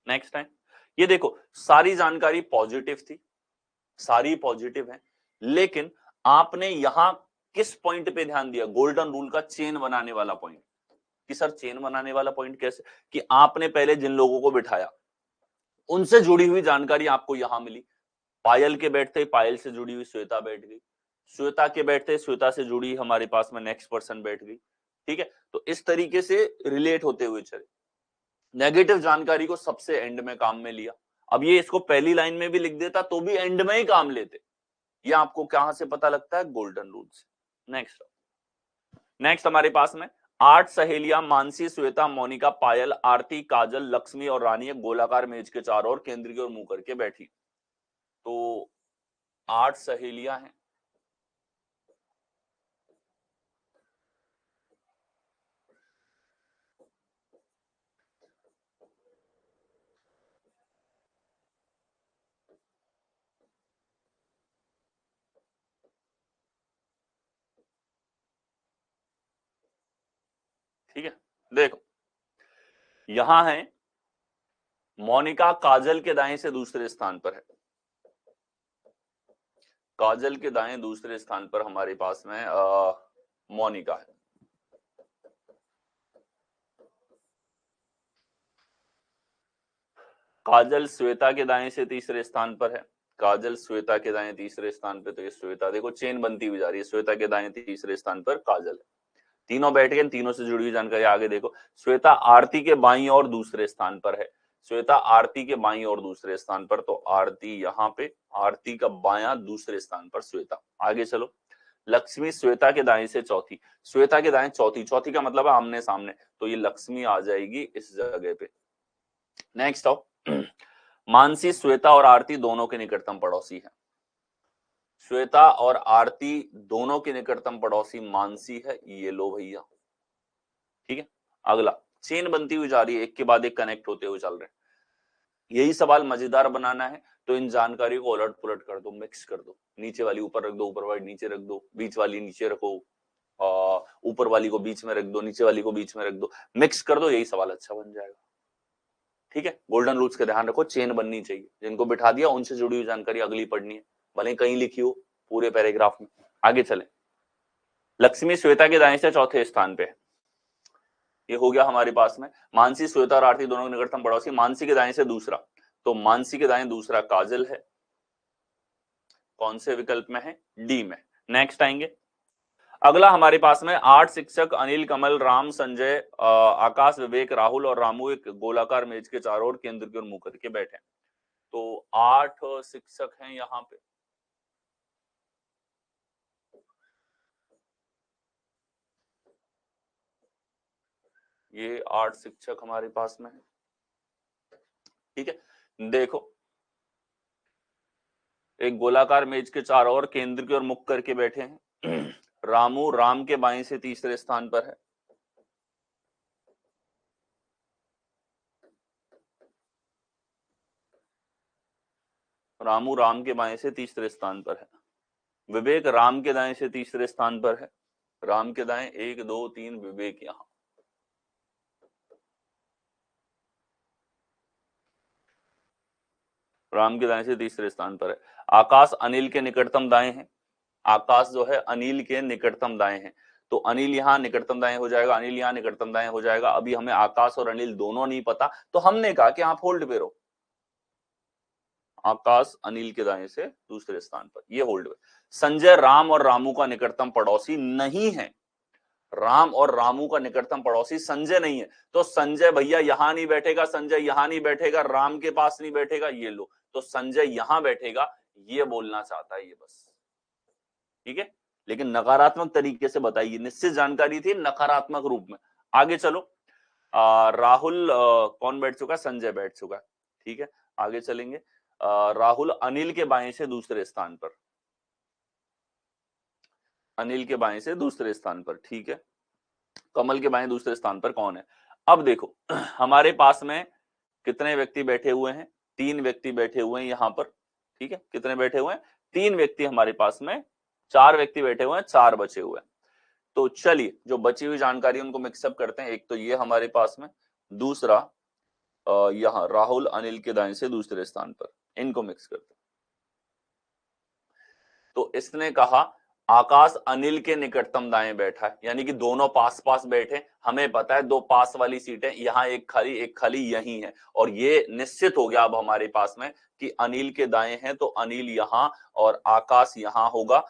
नेक्स्ट टाइम ये देखो, सारी जानकारी पॉजिटिव थी, सारी पॉजिटिव है, लेकिन आपने यहां किस पॉइंट पे ध्यान दिया? गोल्डन रूल का चेन बनाने वाला पॉइंट। कि सर चेन बनाने वाला पॉइंट कैसे? कि आपने पहले जिन लोगों को बिठाया उनसे जुड़ी हुई जानकारी आपको यहां मिली। पायल के बैठते पायल से जुड़ी हुई श्वेता बैठ गई, श्वेता के बैठते श्वेता से जुड़ी हमारे पास में नेक्स्ट पर्सन बैठ गई। ठीक है, तो इस तरीके से रिलेट होते हुए चले। नेगेटिव जानकारी को सबसे एंड में काम में लिया। अब ये इसको पहली लाइन में भी लिख देता तो भी एंड में ही काम लेते। ये आपको कहां से पता लगता है? गोल्डन रूल से। नेक्स्ट नेक्स्ट हमारे पास में 8 सहेलियां मानसी, श्वेता, मोनिका, पायल, आरती, काजल, लक्ष्मी और रानी एक गोलाकार मेज के चारों ओर केंद्र की ओर मुंह करके बैठी। तो 8 सहेलियां हैं, ठीक है। देखो यहां है मोनिका, काजल के दाएं से दूसरे स्थान पर है, काजल के दाएं दूसरे स्थान पर हमारे पास में मोनिका है। काजल श्वेता के दाएं से तीसरे स्थान पर है, काजल श्वेता के दाएं तीसरे स्थान पर। तो ये श्वेता देखो चेन बनती हुई जा रही है, श्वेता के दाएं तीसरे स्थान पर काजल है। तीनों बैठ गए, तीनों से जुड़ी हुई जानकारी आगे देखो। श्वेता आरती के बाईं और दूसरे स्थान पर है, श्वेता आरती के बाईं और दूसरे स्थान पर, तो आरती यहाँ पे, आरती का बायां दूसरे स्थान पर श्वेता। आगे चलो, लक्ष्मी श्वेता के दाएं से चौथी, श्वेता के दाएं चौथी, चौथी का मतलब है आमने सामने, तो ये लक्ष्मी आ जाएगी इस जगह पे। नेक्स्ट आओ, मानसी श्वेता और आरती दोनों के निकटतम पड़ोसी है, श्वेता और आरती दोनों के निकटतम पड़ोसी मानसी है, ये लो भैया। ठीक है, अगला चेन बनती हुई जा रही है, एक के बाद एक कनेक्ट होते हुए चल रहे हैं। यही सवाल मजेदार बनाना है तो इन जानकारी को उलट पुलट कर दो, मिक्स कर दो, नीचे वाली ऊपर रख दो, ऊपर वाली नीचे रख दो, बीच वाली नीचे रखो, ऊपर वाली को बीच में रख दो, नीचे वाली को बीच में रख दो, मिक्स कर दो, यही सवाल अच्छा बन जाएगा। ठीक है, गोल्डन रूल्स का ध्यान रखो, चेन बननी चाहिए, जिनको बिठा दिया उनसे जुड़ी हुई जानकारी अगली पढ़नी है, भले कहीं लिखी हो पूरे पैराग्राफ में। आगे चले, लक्ष्मी श्वेता के दाएं से चौथे स्थान पे है, ये हो गया हमारे पास में। मानसी श्वेता और आरती दोनों के निकटतम पड़ोसी, मानसी के दाएं से दूसरा, तो मानसी के दाएं दूसरा काजल है, कौन से विकल्प में है? डी में। नेक्स्ट आएंगे, अगला हमारे पास में 8 शिक्षक अनिल, कमल, राम, संजय, आकाश, विवेक, राहुल और रामू एक गोलाकार मेज के चारों ओर केंद्र की ओर मुंह करके बैठे। तो 8 शिक्षक हैं यहाँ पे, ये 8 शिक्षक हमारे पास में है। ठीक है, देखो एक गोलाकार मेज के चारों ओर केंद्र की ओर मुख करके बैठे हैं। रामू राम के बाएं से तीसरे स्थान पर है, रामू राम के बाएं से तीसरे स्थान पर है, विवेक राम के दाएं से तीसरे स्थान पर है, राम के दाएं 1 2 3 विवेक यहां, राम के दाएं से तीसरे स्थान पर है। आकाश अनिल के निकटतम दाएं है, आकाश जो है अनिल के निकटतम दाएं है, तो अनिल यहाँ निकटतम दाएं हो जाएगा, अनिल यहाँ निकटतम दाएं हो जाएगा। अभी हमें आकाश और अनिल दोनों नहीं पता, तो हमने कहा कि आप होल्ड पे रहो, आकाश अनिल के दाएं से दूसरे स्थान पर, ये होल्ड। संजय राम और रामू का निकटतम पड़ोसी नहीं है। राम और रामू का निकटतम पड़ोसी संजय नहीं है, तो संजय भैया यहां नहीं बैठेगा, संजय यहां नहीं बैठेगा, राम के पास नहीं बैठेगा, ये लो, तो संजय यहां बैठेगा, ये बोलना चाहता है ये बस। ठीक है, लेकिन नकारात्मक तरीके से बताइए, निश्चित जानकारी थी नकारात्मक रूप में। आगे चलो, राहुल कौन बैठ चुका है, संजय बैठ चुका है। ठीक है, आगे चलेंगे। राहुल अनिल के बाएं से दूसरे स्थान पर, अनिल के बाएं से दूसरे स्थान पर। ठीक है, कमल के बाएं दूसरे स्थान पर कौन है? अब देखो हमारे पास में कितने व्यक्ति बैठे हुए हैं, 3 व्यक्ति बैठे हुए हैं यहां पर। ठीक है, कितने बैठे हुए हैं, 3 व्यक्ति हमारे पास में, 4 व्यक्ति बैठे हुए हैं, 4 बचे हुए हैं। तो चलिए जो बची हुई जानकारी उनको मिक्सअप करते हैं। एक तो ये हमारे पास में, दूसरा यहाँ राहुल अनिल के दाएं से दूसरे स्थान पर, इनको मिक्स करते हैं। तो इसने कहा आकाश अनिल के निकटतम दाएं बैठा है, यानी कि दोनों पास पास बैठे। हमें पता है 2 पास वाली सीटें, यहाँ एक खाली यही है, और ये निश्चित हो गया अब हमारे पास में कि अनिल के दाएं हैं, तो अनिल यहां और आकाश यहां होगा।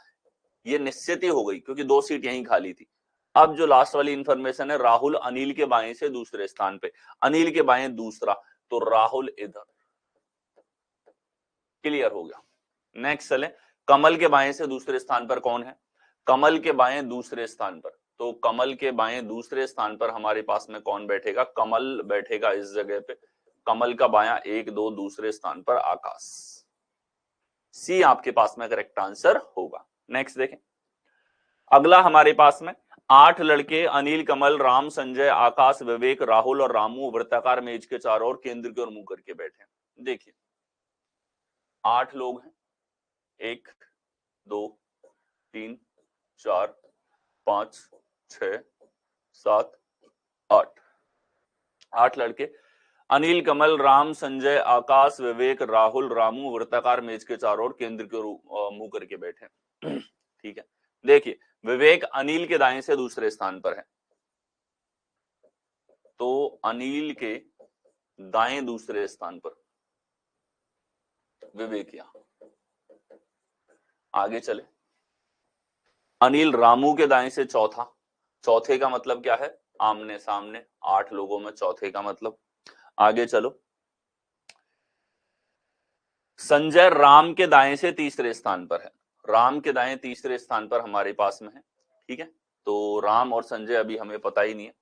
ये निश्चित ही हो गई क्योंकि 2 सीट यहीं खाली थी। अब जो लास्ट वाली इंफॉर्मेशन है, राहुल अनिल के बाएं से दूसरे स्थान पे, अनिल के बाएं दूसरा, तो राहुल इधर। क्लियर हो गया। नेक्स्ट चले, कमल के बाएं से दूसरे स्थान पर कौन है? कमल के बाएं दूसरे स्थान पर, तो कमल के बाएं दूसरे स्थान पर हमारे पास में कौन बैठेगा? कमल बैठेगा इस जगह पे। कमल का बायां 1 2 दूसरे स्थान पर आकाश। सी आपके पास में करेक्ट आंसर होगा। नेक्स्ट देखें, अगला हमारे पास में 8 लड़के अनिल, कमल, राम, संजय, आकाश, विवेक, राहुल और रामू वृत्ताकार मेज के चारों ओर केंद्र की ओर मुंह करके बैठे हैं। देखिए 8 लोग हैं, 1 2 3 4 5 6 7 8, 8 लड़के अनिल, कमल, राम, संजय, आकाश, विवेक, राहुल, रामू वृत्ताकार मेज के चारों ओर केंद्र की ओर मुंह करके बैठे हैं। ठीक है, देखिए विवेक अनिल के दाएं से दूसरे स्थान पर है, तो अनिल के दाएं दूसरे स्थान पर विवेक यहां। आगे चले, अनिल रामू के दाएं से चौथा, चौथे का मतलब क्या है? आमने सामने, 8 लोगों में चौथे का मतलब। आगे चलो, संजय राम के दाएं से तीसरे स्थान पर है, राम के दाएं तीसरे स्थान पर हमारे पास में है। ठीक है, तो राम और संजय अभी हमें पता ही नहीं है।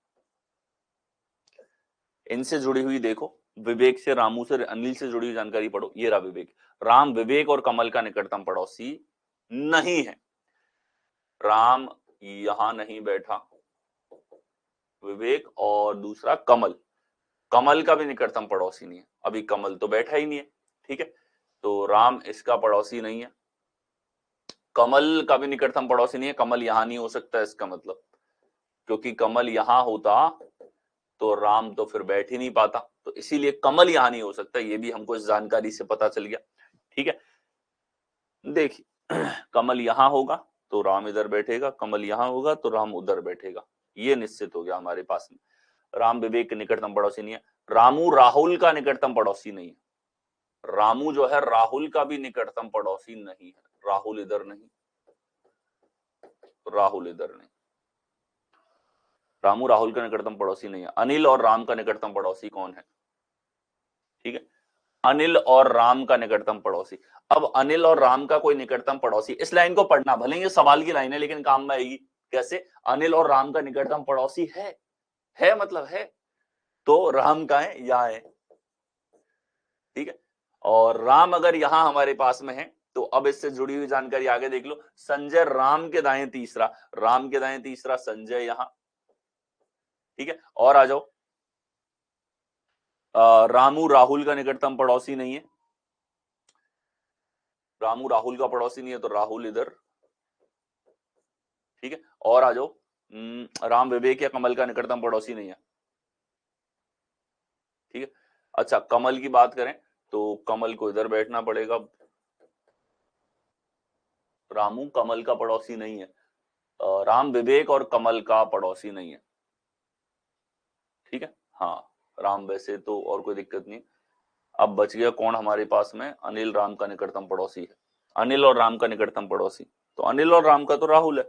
इनसे जुड़ी हुई देखो, विवेक से, रामू से, अनिल से जुड़ी हुई जानकारी पढ़ो। ये रहा विवेक, राम विवेक और कमल का निकटतम पड़ोसी नहीं है। राम यहां नहीं बैठा, विवेक और दूसरा कमल, कमल का भी निकटतम पड़ोसी नहीं है, अभी कमल तो बैठा ही नहीं है। ठीक है, तो राम इसका पड़ोसी नहीं है, कमल का भी निकटतम पड़ोसी नहीं है, कमल यहां नहीं हो सकता इसका मतलब, क्योंकि कमल यहां होता तो राम तो फिर बैठ ही नहीं पाता, तो इसीलिए कमल यहां नहीं हो सकता, ये भी हमको इस जानकारी से पता चल गया। ठीक है, देखिए कमल यहां होगा तो राम इधर बैठेगा, कमल यहां होगा तो राम उधर बैठेगा, ये निश्चित हो गया हमारे पास में। राम विवेक के निकटतम पड़ोसी नहीं है, रामू राहुल का निकटतम पड़ोसी नहीं है, रामू जो है राहुल का भी निकटतम पड़ोसी नहीं है, राहुल इधर नहीं, राहुल इधर नहीं, रामू राहुल का निकटतम पड़ोसी नहीं है। अनिल और राम का निकटतम पड़ोसी कौन है? ठीक है, अनिल और राम का निकटतम पड़ोसी। अब अनिल और राम का कोई निकटतम पड़ोसी, इस लाइन को पढ़ना, भले ये सवाल की लाइन है लेकिन काम में आएगी। कैसे? अनिल और राम का निकटतम पड़ोसी है मतलब है, तो राम का है, यहाँ है। ठीक है, और राम अगर यहां हमारे पास में है तो अब इससे जुड़ी हुई जानकारी आगे देख लो, संजय राम के दाएं तीसरा, राम के दाएं तीसरा, संजय यहां। ठीक है, और आ जाओ, रामू राहुल का निकटतम पड़ोसी नहीं है, रामू राहुल का पड़ोसी नहीं है तो राहुल इधर। ठीक है, और आ जाओ, राम विवेक या कमल का निकटतम पड़ोसी नहीं है। ठीक है, अच्छा कमल की बात करें तो कमल को इधर बैठना पड़ेगा, रामू कमल का पड़ोसी नहीं है, राम विवेक और कमल का पड़ोसी नहीं है। ठीक है, हाँ राम वैसे तो और कोई दिक्कत नहीं, अब बच गया कौन हमारे पास में, अनिल राम का निकटतम पड़ोसी है, अनिल और राम का निकटतम पड़ोसी, तो अनिल और राम का तो राहुल है,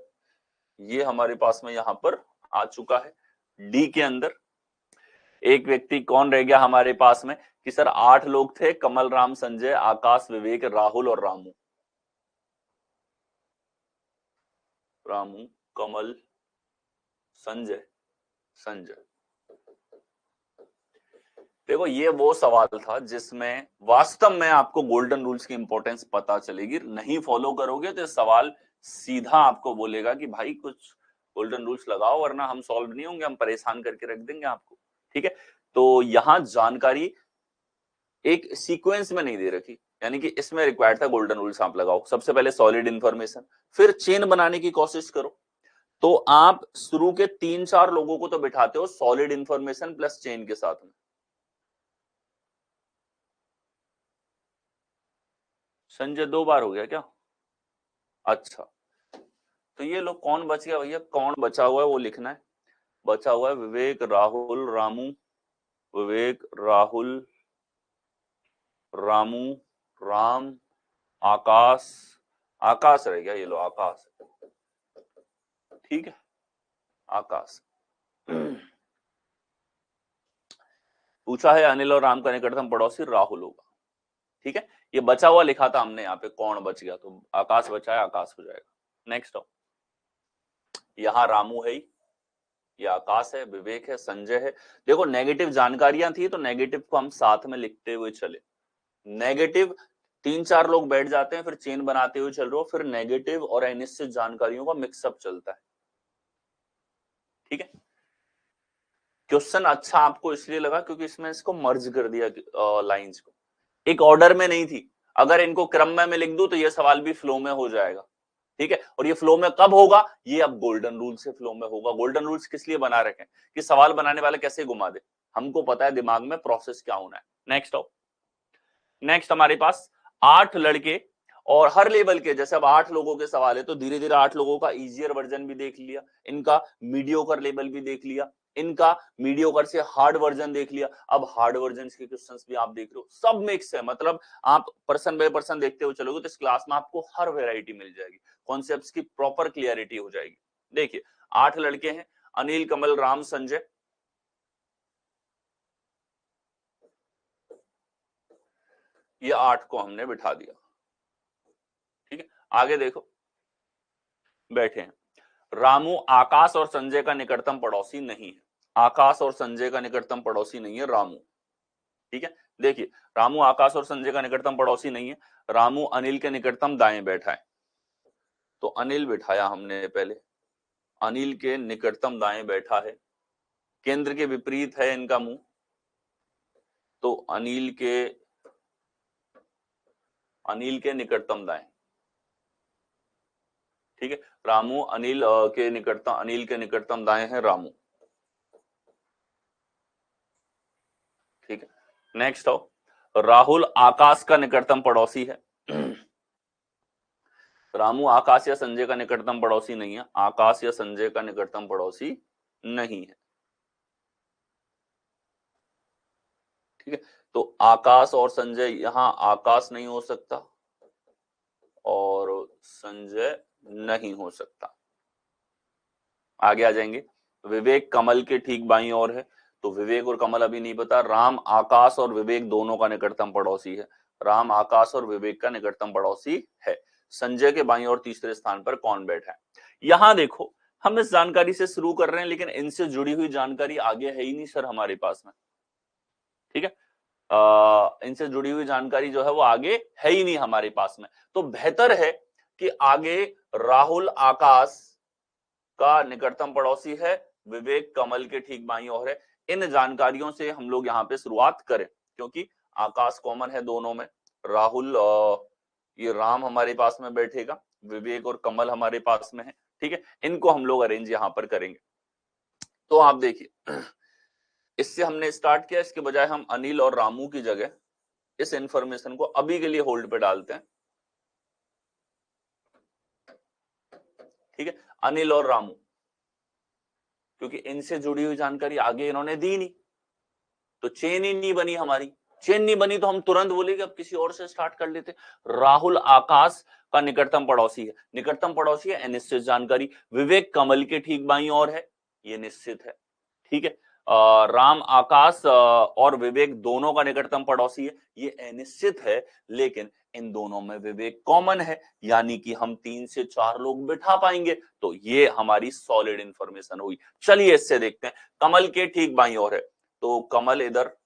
ये हमारे पास में यहां पर आ चुका है। डी के अंदर एक व्यक्ति कौन रह गया हमारे पास में कि सर 8 लोग थे, कमल, राम, संजय, आकाश, विवेक, राहुल और रामू। रामू, कमल, संजय, संजय। देखो ये वो सवाल था जिसमें वास्तव में आपको गोल्डन रूल्स की इंपॉर्टेंस पता चलेगी। नहीं फॉलो करोगे तो सवाल सीधा आपको बोलेगा कि भाई कुछ गोल्डन रूल्स लगाओ वरना हम सॉल्व नहीं होंगे, हम परेशान करके रख देंगे आपको। ठीक है, तो यहां जानकारी एक सीक्वेंस में नहीं दे रखी, यानी कि इसमें रिक्वायर्ड था गोल्डन रूल्स आप लगाओ। सबसे पहले सॉलिड इंफॉर्मेशन, फिर चेन बनाने की कोशिश करो। तो आप शुरू के 3-4 लोगों को तो बिठाते हो सॉलिड इंफॉर्मेशन प्लस चेन के साथ में। संजय 2 बार हो गया क्या? अच्छा, तो ये लोग कौन बच गया भैया, कौन बचा हुआ है वो लिखना है। बचा हुआ है विवेक, राहुल, रामू, विवेक, राहुल, रामू, राम, आकाश, आकाश रह गया, ये लो आकाश। ठीक है, आकाश। पूछा है अनिल और राम का निकटतम पड़ोसी राहुल होगा। ठीक है, ये बचा हुआ लिखा था हमने यहाँ पे, कौन बच गया, तो आकाश बचा है, आकाश हो जाएगा। नेक्स्ट हो, यहाँ रामू है, ये आकाश है, विवेक है, संजय है। देखो नेगेटिव जानकारियां थी तो नेगेटिव को हम साथ में लिखते हुए चले। नेगेटिव 3-4 लोग बैठ जाते हैं, फिर चेन बनाते हुए चल रहे हो, फिर नेगेटिव और अनिश्चित जानकारियों का मिक्सअप चलता है। ठीक है, क्वेश्चन अच्छा आपको इसलिए लगा क्योंकि इसमें इसको मर्ज कर दिया लाइंस को, एक ऑर्डर में नहीं थी। अगर इनको क्रम में लिख दूं तो ये सवाल भी फ्लो में हो जाएगा। ठीक है, और ये फ्लो में कब होगा, ये अब गोल्डन रूल से फ्लो में होगा। गोल्डन रूल्स किस लिए बना रखे कि सवाल बनाने वाले कैसे घुमा दे, हमको पता है दिमाग में प्रोसेस क्या होना है। नेक्स्ट हो, नेक्स्ट हमारे पास 8 लड़के और हर लेवल के, जैसे अब 8 लोगों के सवाल है तो धीरे धीरे 8 लोगों का इजियर वर्जन भी देख लिया, इनका मीडियोकर लेवल भी देख लिया, इनका मीडियोकर से हार्ड वर्जन देख लिया, अब हार्ड वर्जन के क्वेश्चंस भी आप देख रहे हो, सब मिक्स है। मतलब आप पर्सन बाय पर्सन देखते हुए चलोगे तो इस क्लास में आपको हर वेराइटी मिल जाएगी, कॉन्सेप्ट्स की प्रॉपर क्लियरिटी हो जाएगी। देखिए 8 लड़के हैं, अनिल, कमल, राम, संजय, ये 8 को हमने बिठा दिया। ठीक है, आगे देखो, बैठे हैं। रामू आकाश और संजय का निकटतम पड़ोसी नहीं है, आकाश और संजय का निकटतम पड़ोसी नहीं है रामू। ठीक है, देखिए रामू आकाश और संजय का निकटतम पड़ोसी नहीं है, रामू अनिल के निकटतम दाएं बैठा है, तो अनिल बिठाया हमने पहले, अनिल के निकटतम दाएं बैठा है, केंद्र के विपरीत है इनका मुंह, तो अनिल के निकटतम दाएं। ठीक है, रामू अनिल के निकटतम दाएं है रामू। ठीक है, नेक्स्ट हो, राहुल आकाश का निकटतम पड़ोसी है। रामू आकाश या संजय का निकटतम पड़ोसी नहीं है, आकाश या संजय का निकटतम पड़ोसी नहीं है। ठीक है, तो आकाश और संजय, यहां आकाश नहीं हो सकता और संजय नहीं हो सकता। आगे आ जाएंगे, विवेक कमल के ठीक बाईं ओर है, तो विवेक और कमल अभी नहीं पता। राम आकाश और विवेक दोनों का निकटतम पड़ोसी है, राम आकाश और विवेक का निकटतम पड़ोसी है। संजय के बाईं ओर तीसरे स्थान पर कौन बैठा है? यहां देखो, हम इस जानकारी से शुरू कर रहे हैं लेकिन इनसे जुड़ी हुई जानकारी आगे है ही नहीं सर हमारे पास में। ठीक है, इनसे जुड़ी हुई जानकारी जो है वो आगे है ही नहीं हमारे पास में, तो बेहतर है कि आगे राहुल आकाश का निकटतम पड़ोसी है, विवेक कमल के ठीक बाईं ओर है। इन जानकारियों से हम लोग यहाँ पे शुरुआत करें क्योंकि आकाश कॉमन है दोनों में, राहुल ये राम हमारे पास में बैठेगा, विवेक और कमल हमारे पास में है। ठीक है, इनको हम लोग अरेंज यहाँ पर करेंगे। तो आप देखिए, इससे हमने स्टार्ट किया, इसके बजाय हम अनिल और रामू की जगह इस इंफॉर्मेशन को अभी के लिए होल्ड पे डालते हैं। ठीक है, अनिल और रामू, क्योंकि इनसे जुड़ी हुई जानकारी आगे इन्होंने दी नहीं, तो चेन ही नहीं बनी हमारी, चेन नहीं बनी तो हम तुरंत बोले कि अब किसी और से स्टार्ट कर लेते। राहुल आकाश का निकटतम पड़ोसी है, निकटतम पड़ोसी है अनिश्चित जानकारी। विवेक कमल के ठीक बाईं ओर है, ये निश्चित है, ठीक है। राम आकाश और विवेक दोनों का निकटतम पड़ोसी है, ये अनिश्चित है, लेकिन इन दोनों में विवेक कॉमन है, यानी कि हम 3 से 4 लोग बिठा पाएंगे, तो ये हमारी सॉलिड इंफॉर्मेशन हुई। चलिए इससे देखते हैं, कमल के ठीक बाईं ओर है, तो कमल इधर,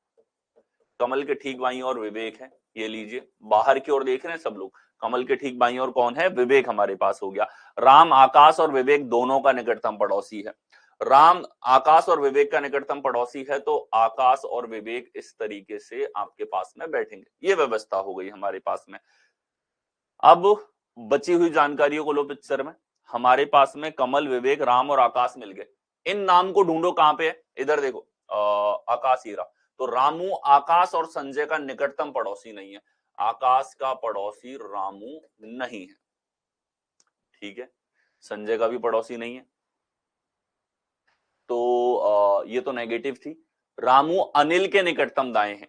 कमल के ठीक बाईं ओर विवेक है, ये लीजिए बाहर की ओर देख रहे हैं सब लोग, कमल के ठीक बाईं ओर कौन है, विवेक हमारे पास हो गया। राम आकाश और विवेक दोनों का निकटतम पड़ोसी है, राम आकाश और विवेक का निकटतम पड़ोसी है, तो आकाश और विवेक इस तरीके से आपके पास में बैठेंगे, ये व्यवस्था हो गई हमारे पास में। अब बची हुई जानकारियों को लो पिक्चर में, हमारे पास में कमल विवेक राम और आकाश मिल गए। इन नाम को ढूंढो कहां पे है, इधर देखो आकाश हीरा, तो रामू आकाश और संजय का निकटतम पड़ोसी नहीं है, आकाश का पड़ोसी रामू नहीं है, ठीक है, संजय का भी पड़ोसी नहीं है, तो ये तो नेगेटिव थी। रामू अनिल के निकटतम दाएं हैं,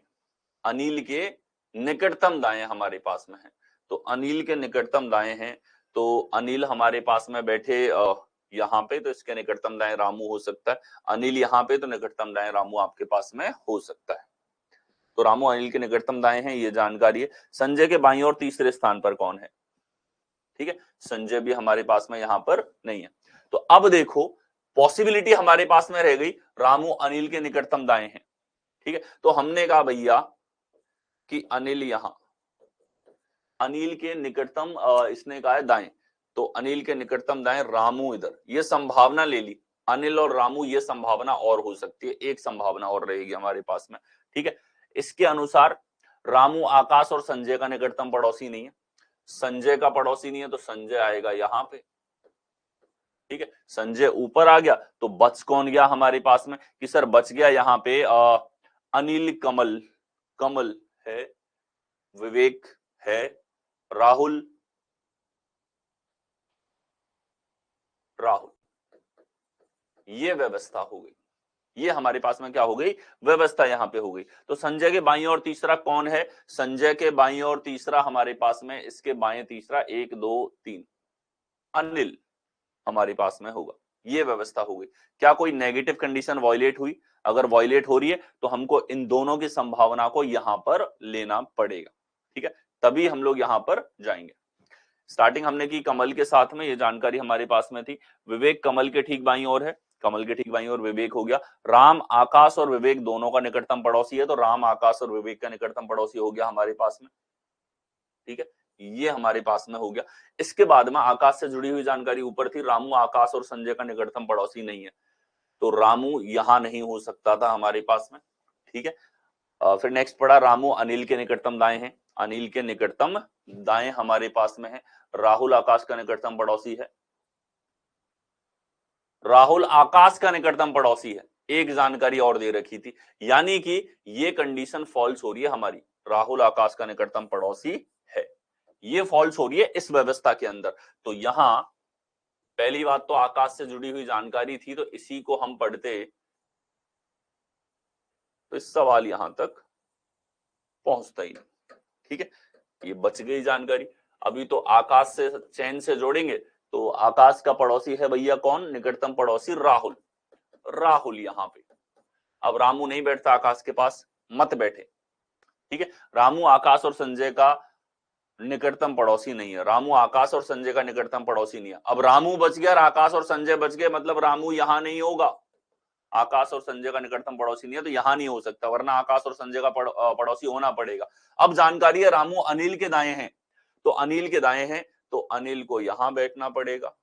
अनिल के निकटतम दाएं हमारे पास में है, तो अनिल के निकटतम दाएं हैं, तो अनिल हमारे पास में बैठे यहाँ पे, तो इसके निकटतम दाएं रामू हो सकता है, अनिल यहाँ पे, तो निकटतम दाएं रामू आपके पास में हो सकता है, तो रामू अनिल के निकटतम दाएं हैं, ये जानकारी है। संजय के बाईं और तीसरे स्थान पर कौन है, ठीक है, संजय भी हमारे पास में यहाँ पर नहीं है, तो अब देखो पॉसिबिलिटी हमारे पास में रह गई, रामू अनिल के निकटतम दाएं हैं, ठीक है, तो हमने कहा भैया कि अनिल यहां, अनिल के निकटतम इसने कहा है दाएं, तो अनिल के निकटतम दाएं रामू इधर, ये संभावना ले ली, अनिल और रामू ये संभावना और हो सकती है, एक संभावना और रहेगी हमारे पास में, ठीक है। इसके अनुसार रामू आकाश और संजय का निकटतम पड़ोसी नहीं है, संजय का पड़ोसी नहीं है, तो संजय आएगा यहां पे, ठीक है, संजय ऊपर आ गया, तो बच कौन गया हमारे पास में, कि सर बच गया यहाँ पे अनिल, कमल, कमल है, विवेक है, राहुल, राहुल, ये व्यवस्था हो गई, ये हमारे पास में क्या हो गई, व्यवस्था यहां पे हो गई। तो संजय के बाईं और तीसरा कौन है, संजय के बाईं और तीसरा हमारे पास में, इसके बाएं तीसरा 1 2 3 अनिल हमारे पास में होगा, ये व्यवस्था हो गई। क्या कोई नेगेटिव कंडीशन वॉयलेट हुई, अगर वॉयलेट हो रही है तो हमको इन दोनों की संभावना को यहां पर लेना पड़ेगा, ठीक है, तभी हम लोग यहां पर जाएंगे। स्टार्टिंग हमने की कमल के साथ में, ये जानकारी हमारे पास में थी, विवेक कमल के ठीक बाईं ओर है, कमल के ठीक बाईं ओर विवेक हो गया, राम आकाश और विवेक दोनों का निकटतम पड़ोसी है, तो राम आकाश और विवेक का निकटतम पड़ोसी हो गया हमारे पास में, ठीक है, ये हमारे पास में हो गया। इसके बाद में आकाश से जुड़ी हुई जानकारी ऊपर थी, रामू आकाश और संजय का निकटतम पड़ोसी नहीं है, तो रामू यहां नहीं हो सकता था हमारे पास में, ठीक है। फिर नेक्स्ट पड़ा रामू अनिल के निकटतम दाएं हैं, अनिल के निकटतम दाएं हमारे पास में है, राहुल आकाश का निकटतम पड़ोसी है, राहुल आकाश का निकटतम पड़ोसी है, एक जानकारी और दे रखी थी, यानी कि ये कंडीशन फॉल्स हो रही है हमारी, राहुल आकाश का निकटतम पड़ोसी है, ये फॉल्स हो रही है इस व्यवस्था के अंदर। तो यहां पहली बात तो आकाश से जुड़ी हुई जानकारी थी, तो इसी को हम पढ़ते तो इस सवाल यहां तक पहुंचता ही नहीं, ठीक है, ये बच गई जानकारी। अभी तो आकाश से चैन से जोड़ेंगे, तो आकाश का पड़ोसी है भैया कौन, निकटतम पड़ोसी राहुल, राहुल यहां पे, अब रामू नहीं बैठता आकाश के पास, मत बैठे, ठीक है, रामू आकाश और संजय का निकटतम पड़ोसी नहीं है, रामू आकाश और संजय का निकटतम पड़ोसी नहीं है। अब रामू बच गया और आकाश और संजय बच गए, मतलब रामू यहां नहीं होगा, आकाश और संजय का निकटतम पड़ोसी नहीं है, तो यहां नहीं हो सकता, वरना आकाश और संजय का पड़ोसी होना पड़ेगा। अब जानकारी है रामू अनिल के दाएं हैं, तो अनिल के दाएं हैं, तो अनिल को यहां बैठना पड़ेगा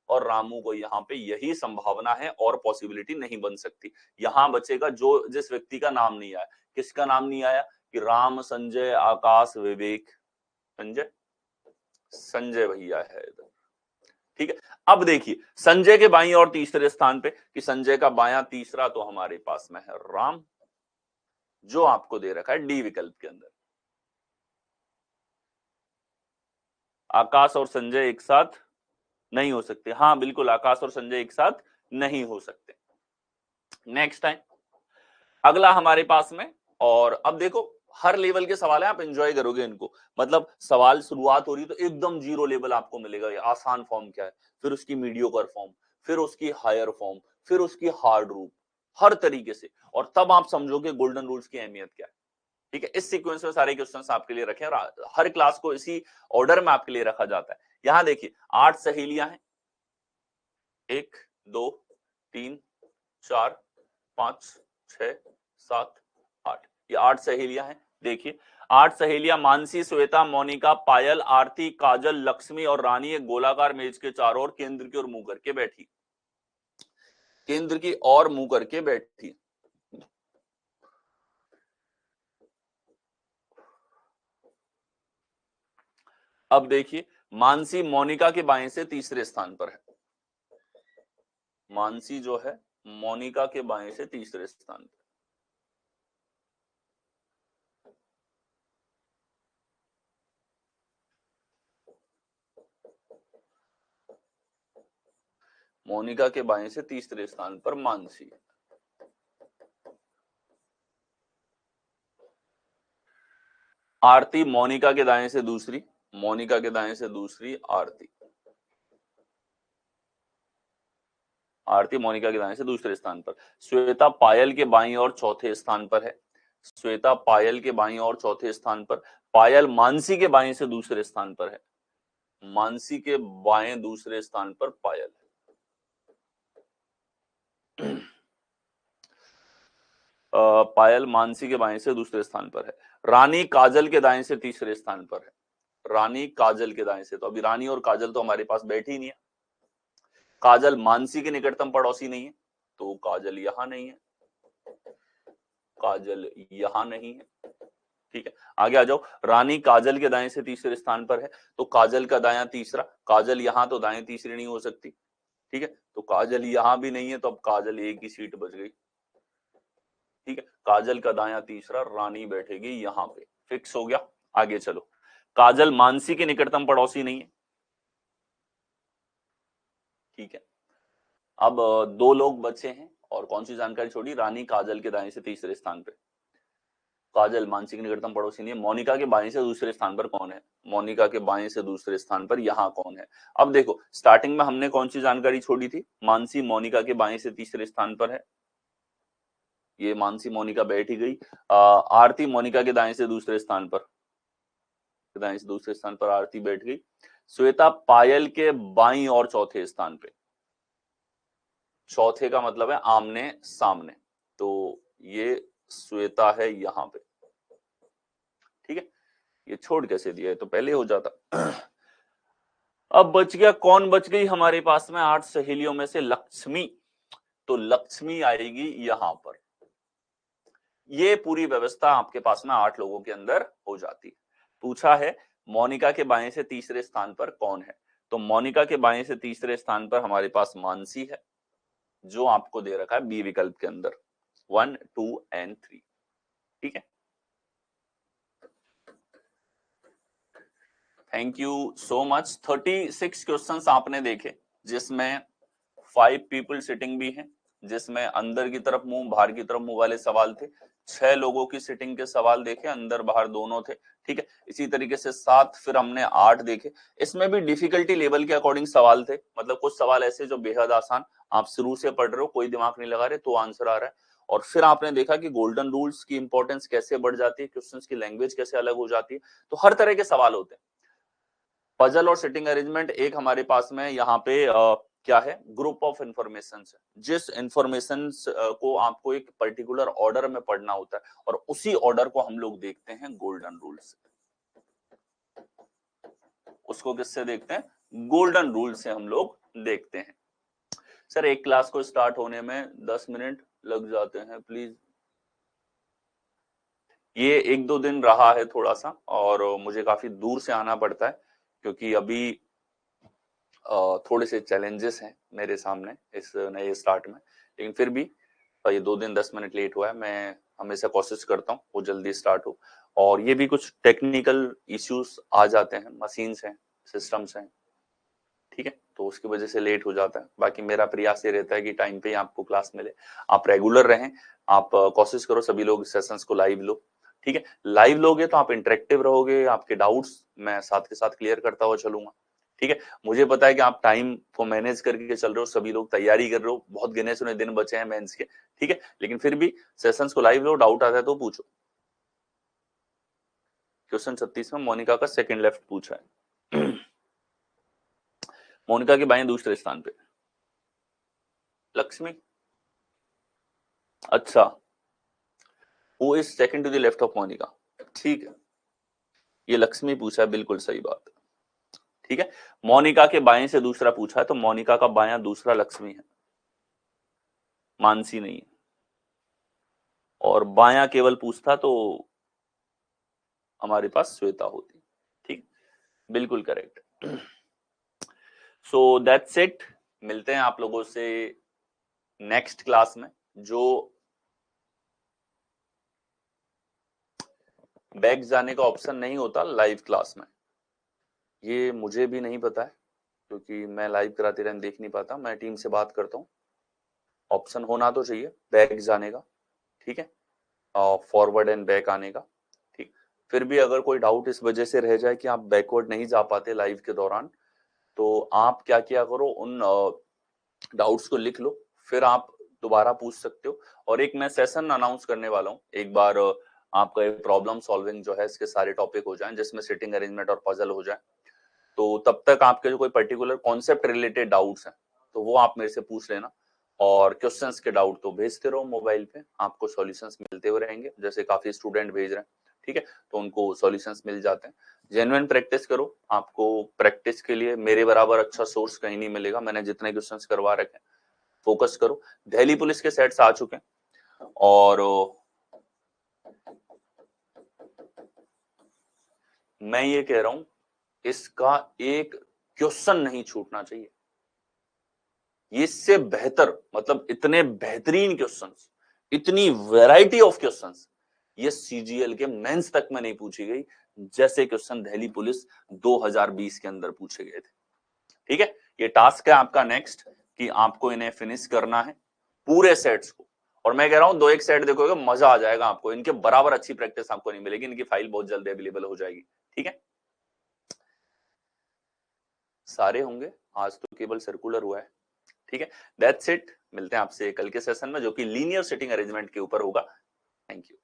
और रामू को यहां पे, यही संभावना है और पॉसिबिलिटी नहीं बन सकती। यहां बचेगा जो जिस व्यक्ति का नाम नहीं आया, किसका नाम नहीं आया, कि राम संजय आकाश विवेक, संजय, संजय भैया है इधर, ठीक है। अब देखिए संजय के बाईं और तीसरे स्थान पे, कि संजय का बायां तीसरा तो हमारे पास में है राम, जो आपको दे रखा है डी विकल्प के अंदर। आकाश और संजय एक साथ नहीं हो सकते, हाँ बिल्कुल, आकाश और संजय एक साथ नहीं हो सकते। नेक्स्ट टाइम अगला हमारे पास में और अब देखो हर लेवल के सवाल है, आप एंजॉय करोगे इनको। मतलब सवाल शुरुआत हो रही तो एकदम जीरो लेवल आपको मिलेगा, ये आसान फॉर्म क्या है, फिर उसकी मीडियोकर फॉर्म, फिर उसकी हायर फॉर्म, फिर उसकी हार्ड रूप, हर तरीके से, और तब आप समझोगे गोल्डन रूल्स की अहमियत क्या है। ठीक है, इस सीक्वेंस में सारे क्वेश्चंस आपके लिए रखे हैं और हर क्लास को इसी ऑर्डर में आपके लिए रखा जाता है। यहां देखिए 8 सहेलियां हैं, 1 2 3 4 5 6 7 8, ये 8 सहेलियां हैं। देखिए 8 सहेलियां मानसी, श्वेता, मोनिका, पायल, आरती, काजल, लक्ष्मी और रानी एक गोलाकार मेज के चारों ओर केंद्र की ओर मुंह करके बैठी, केंद्र की ओर मुंह करके बैठी। अब देखिए मानसी मोनिका के बाएं से तीसरे स्थान पर है, मानसी जो है मोनिका के बाएं से तीसरे स्थान पर। मोनिका के बाएं से तीसरे स्थान पर मानसी। आरती मोनिका के दाएं से दूसरी, मोनिका के दाएं से दूसरी आरती, आरती मोनिका के दाएं से दूसरे स्थान पर। श्वेता पायल के बाईं ओर चौथे स्थान पर है, श्वेता पायल के बाईं ओर चौथे स्थान पर। पायल मानसी के बाएं से दूसरे स्थान पर है, मानसी के बाएं दूसरे स्थान पर पायल। पायल मानसी के बाएं से दूसरे स्थान पर है। रानी काजल के दाएं से तीसरे स्थान पर है, रानी काजल के दाएं से, तो अभी रानी और काजल तो हमारे पास बैठी ही नहीं है। काजल मानसी के निकटतम पड़ोसी नहीं है, तो काजल यहां नहीं है, काजल यहां नहीं है। ठीक है, आगे आ जाओ। रानी काजल के दाएं से तीसरे स्थान पर है, तो काजल का दायां तीसरा, काजल यहां तो दाएं तीसरी नहीं हो सकती। ठीक है, तो काजल यहां भी नहीं है, तो अब काजल एक ही सीट बच गई। ठीक है, काजल का दायां तीसरा, रानी बैठेगी यहां पे, फिक्स हो गया। आगे चलो, काजल मानसी के निकटतम पड़ोसी नहीं है। ठीक है, अब दो लोग बचे हैं और कौन सी जानकारी छोड़ी, रानी काजल के दाएं से तीसरे स्थान पे, काजल मानसी के निकटतम पड़ोसी नहीं है। मोनिका के बाएं से दूसरे स्थान पर कौन है, मोनिका के बाएं से दूसरे स्थान पर यहां कौन है। अब देखो स्टार्टिंग में हमने कौन सी जानकारी छोड़ी थी, मानसी मोनिका के बाएं से तीसरे स्थान पर है, ये मानसी मोनिका बैठ ही गई। आरती मोनिका के दाएं से दूसरे स्थान पर, दाएं से दूसरे स्थान पर आरती बैठ गई। श्वेता पायल के बाईं और चौथे स्थान पे, चौथे का मतलब है आमने सामने, तो ये श्वेता है यहां पे। ठीक है, ये छोड़ कैसे दिया है, तो पहले हो जाता। अब बच गया, कौन बच गई हमारे पास में 8 सहेलियों में से, लक्ष्मी, तो लक्ष्मी आएगी यहां पर। ये पूरी व्यवस्था आपके पास में 8 लोगों के अंदर हो जाती है। पूछा है मोनिका के बाएं से तीसरे स्थान पर कौन है, तो मोनिका के बाएं से तीसरे स्थान पर हमारे पास मानसी है, जो आपको दे रखा है बी विकल्प के अंदर 1 2 एंड 3। ठीक है, thank you so much. 36 questions आपने देखे, जिसमें 5 पीपल सिटिंग भी हैं, जिसमें अंदर की तरफ मुंह बाहर की तरफ मुंह वाले सवाल थे। 6 लोगों की सिटिंग के सवाल देखे, अंदर बाहर दोनों थे। ठीक है, इसी तरीके से 7, फिर हमने 8 देखे। इसमें भी डिफिकल्टी लेवल के अकॉर्डिंग सवाल थे, मतलब कुछ सवाल ऐसे जो बेहद आसान, आप शुरू से पढ़ रहे हो, कोई दिमाग नहीं लगा रहे, तो आंसर आ रहा है। और फिर आपने देखा कि गोल्डन रूल्स की इंपॉर्टेंस कैसे बढ़ जाती है, क्वेश्चंस की लैंग्वेज कैसे अलग हो जाती है, तो हर तरह के सवाल होते हैं। पजल और सिटिंग अरेंजमेंट एक हमारे पास में यहाँ पे क्या है, ग्रुप ऑफ इंफॉर्मेशन है, जिस इंफॉर्मेशन को आपको एक पर्टिकुलर ऑर्डर में पढ़ना होता है, और उसी ऑर्डर को हम लोग देखते हैं गोल्डन रूल से। उसको किससे देखते हैं, गोल्डन रूल से हम लोग देखते हैं। सर एक क्लास को स्टार्ट होने में 10 मिनट लग जाते हैं, प्लीज। ये 1-2 दिन रहा है थोड़ा सा, और मुझे काफी दूर से आना पड़ता है, क्योंकि अभी थोड़े से चैलेंजेस हैं मेरे सामने इस नए स्टार्ट में, लेकिन फिर भी ये 2 दिन 10 मिनट लेट हुआ है। मैं हमेशा कोशिश करता हूँ वो जल्दी स्टार्ट हो, और ये भी कुछ टेक्निकल इश्यूज आ जाते हैं, मशीन्स हैं, सिस्टम्स हैं। ठीक है, तो उसकी वजह से लेट हो जाता है। बाकी मेरा प्रयास ये रहता है कि टाइम पे ही आपको क्लास मिले, आप रेगुलर रहें, आप कोशिश करो सभी लोग सेशंस को लाइव लो, ठीक है। लाइव लोगे तो आप इंटरेक्टिव रहोगे, आपके डाउट्स मैं साथ के साथ क्लियर करता हुआ चलूंगा, ठीक है। मुझे पता है कि आप टाइम को मैनेज करके चल रहे हो, सभी लोग तैयारी कर रहे हो, बहुत गिने चुने दिन बचे हैं मेंस के, ठीक है, लेकिन फिर भी सेशंस को लाइव लो, डाउट आता है तो पूछो। क्वेश्चन 36 में मोनिका का सेकंड लेफ्ट पूछा है। मोनिका के बाएं दूसरे स्थान पे लक्ष्मी। अच्छा, who is second to the left of Monica, ठीक है, ये लक्ष्मी पूछा है, बिल्कुल सही बात, ठीक है। मोनिका के बाएं से दूसरा पूछा है तो मोनिका का बायां दूसरा लक्ष्मी है, मानसी नहीं है। और बायां केवल पूछता तो हमारे पास श्वेता होती, ठीक, बिल्कुल करेक्ट। सो दैट्स इट, मिलते हैं आप लोगों से नेक्स्ट क्लास में। जो बैक जाने का ऑप्शन नहीं होता लाइव क्लास में, ये मुझे भी नहीं पता है, क्योंकि मैं लाइव कराते टाइम देख नहीं पाता, मैं टीम से बात करता हूँ। ऑप्शन होना तो चाहिए बैक जाने का, ठीक है, फॉरवर्ड एंड बैक आने का, ठीक। फिर भी अगर कोई डाउट इस वजह से रह जाए कि आप बैकवर्ड नहीं जा पाते लाइव के दौरान, तो आप क्या किया करो, उन डाउट्स को लिख लो, फिर आप दोबारा पूछ सकते हो। और एक मैं सेशन अनाउंस करने वाला हूँ, एक बार आपका प्रॉब्लम सॉल्विंग जो है इसके सारे टॉपिक हो जाएं, जिसमें सिटिंग अरेंजमेंट और पजल हो जाए, तो तब तक आपके जो कोई पर्टिकुलर कॉन्सेप्ट रिलेटेड डाउट्स हैं तो वो आप मेरे से पूछ लेना। और क्वेश्चंस के डाउट तो भेजते रहो मोबाइल पे, आपको सॉल्यूशंस मिलते हुए रहेंगे, जैसे काफी स्टूडेंट भेज रहे हैं, ठीक है, तो उनको सॉल्यूशंस मिल जाते हैं। जेन्युइन प्रैक्टिस करो, आपको प्रैक्टिस के लिए मेरे बराबर अच्छा सोर्स कहीं नहीं मिलेगा, मैंने जितने क्वेश्चंस करवा रखे हैं, फोकस करो। दिल्ली पुलिस के सेट्स आ चुके हैं और मैं ये कह रहा हूं इसका एक क्वेश्चन नहीं छूटना चाहिए, इससे बेहतर, मतलब इतने बेहतरीन क्वेश्चंस, इतनी वैरायटी ऑफ क्वेश्चंस ये सीजीएल के मेंस तक में नहीं पूछी गई जैसे क्वेश्चन दिल्ली पुलिस 2020 के अंदर पूछे गए थे, ठीक है। ये टास्क है आपका नेक्स्ट कि आपको इन्हें फिनिश करना है पूरे सेट्स को। और मैं कह रहा हूं 2-1 सेट देखोगे मजा आ जाएगा आपको, इनके बराबर अच्छी प्रैक्टिस आपको नहीं मिलेगी, इनकी फाइल बहुत जल्दी अवेलेबल हो जाएगी, ठीक है। सारे होंगे, आज तो केवल सर्कुलर हुआ है, ठीक है। दैट्स इट, मिलते हैं आपसे कल के सेशन में जो कि लीनियर सिटिंग अरेंजमेंट के ऊपर होगा। Thank you.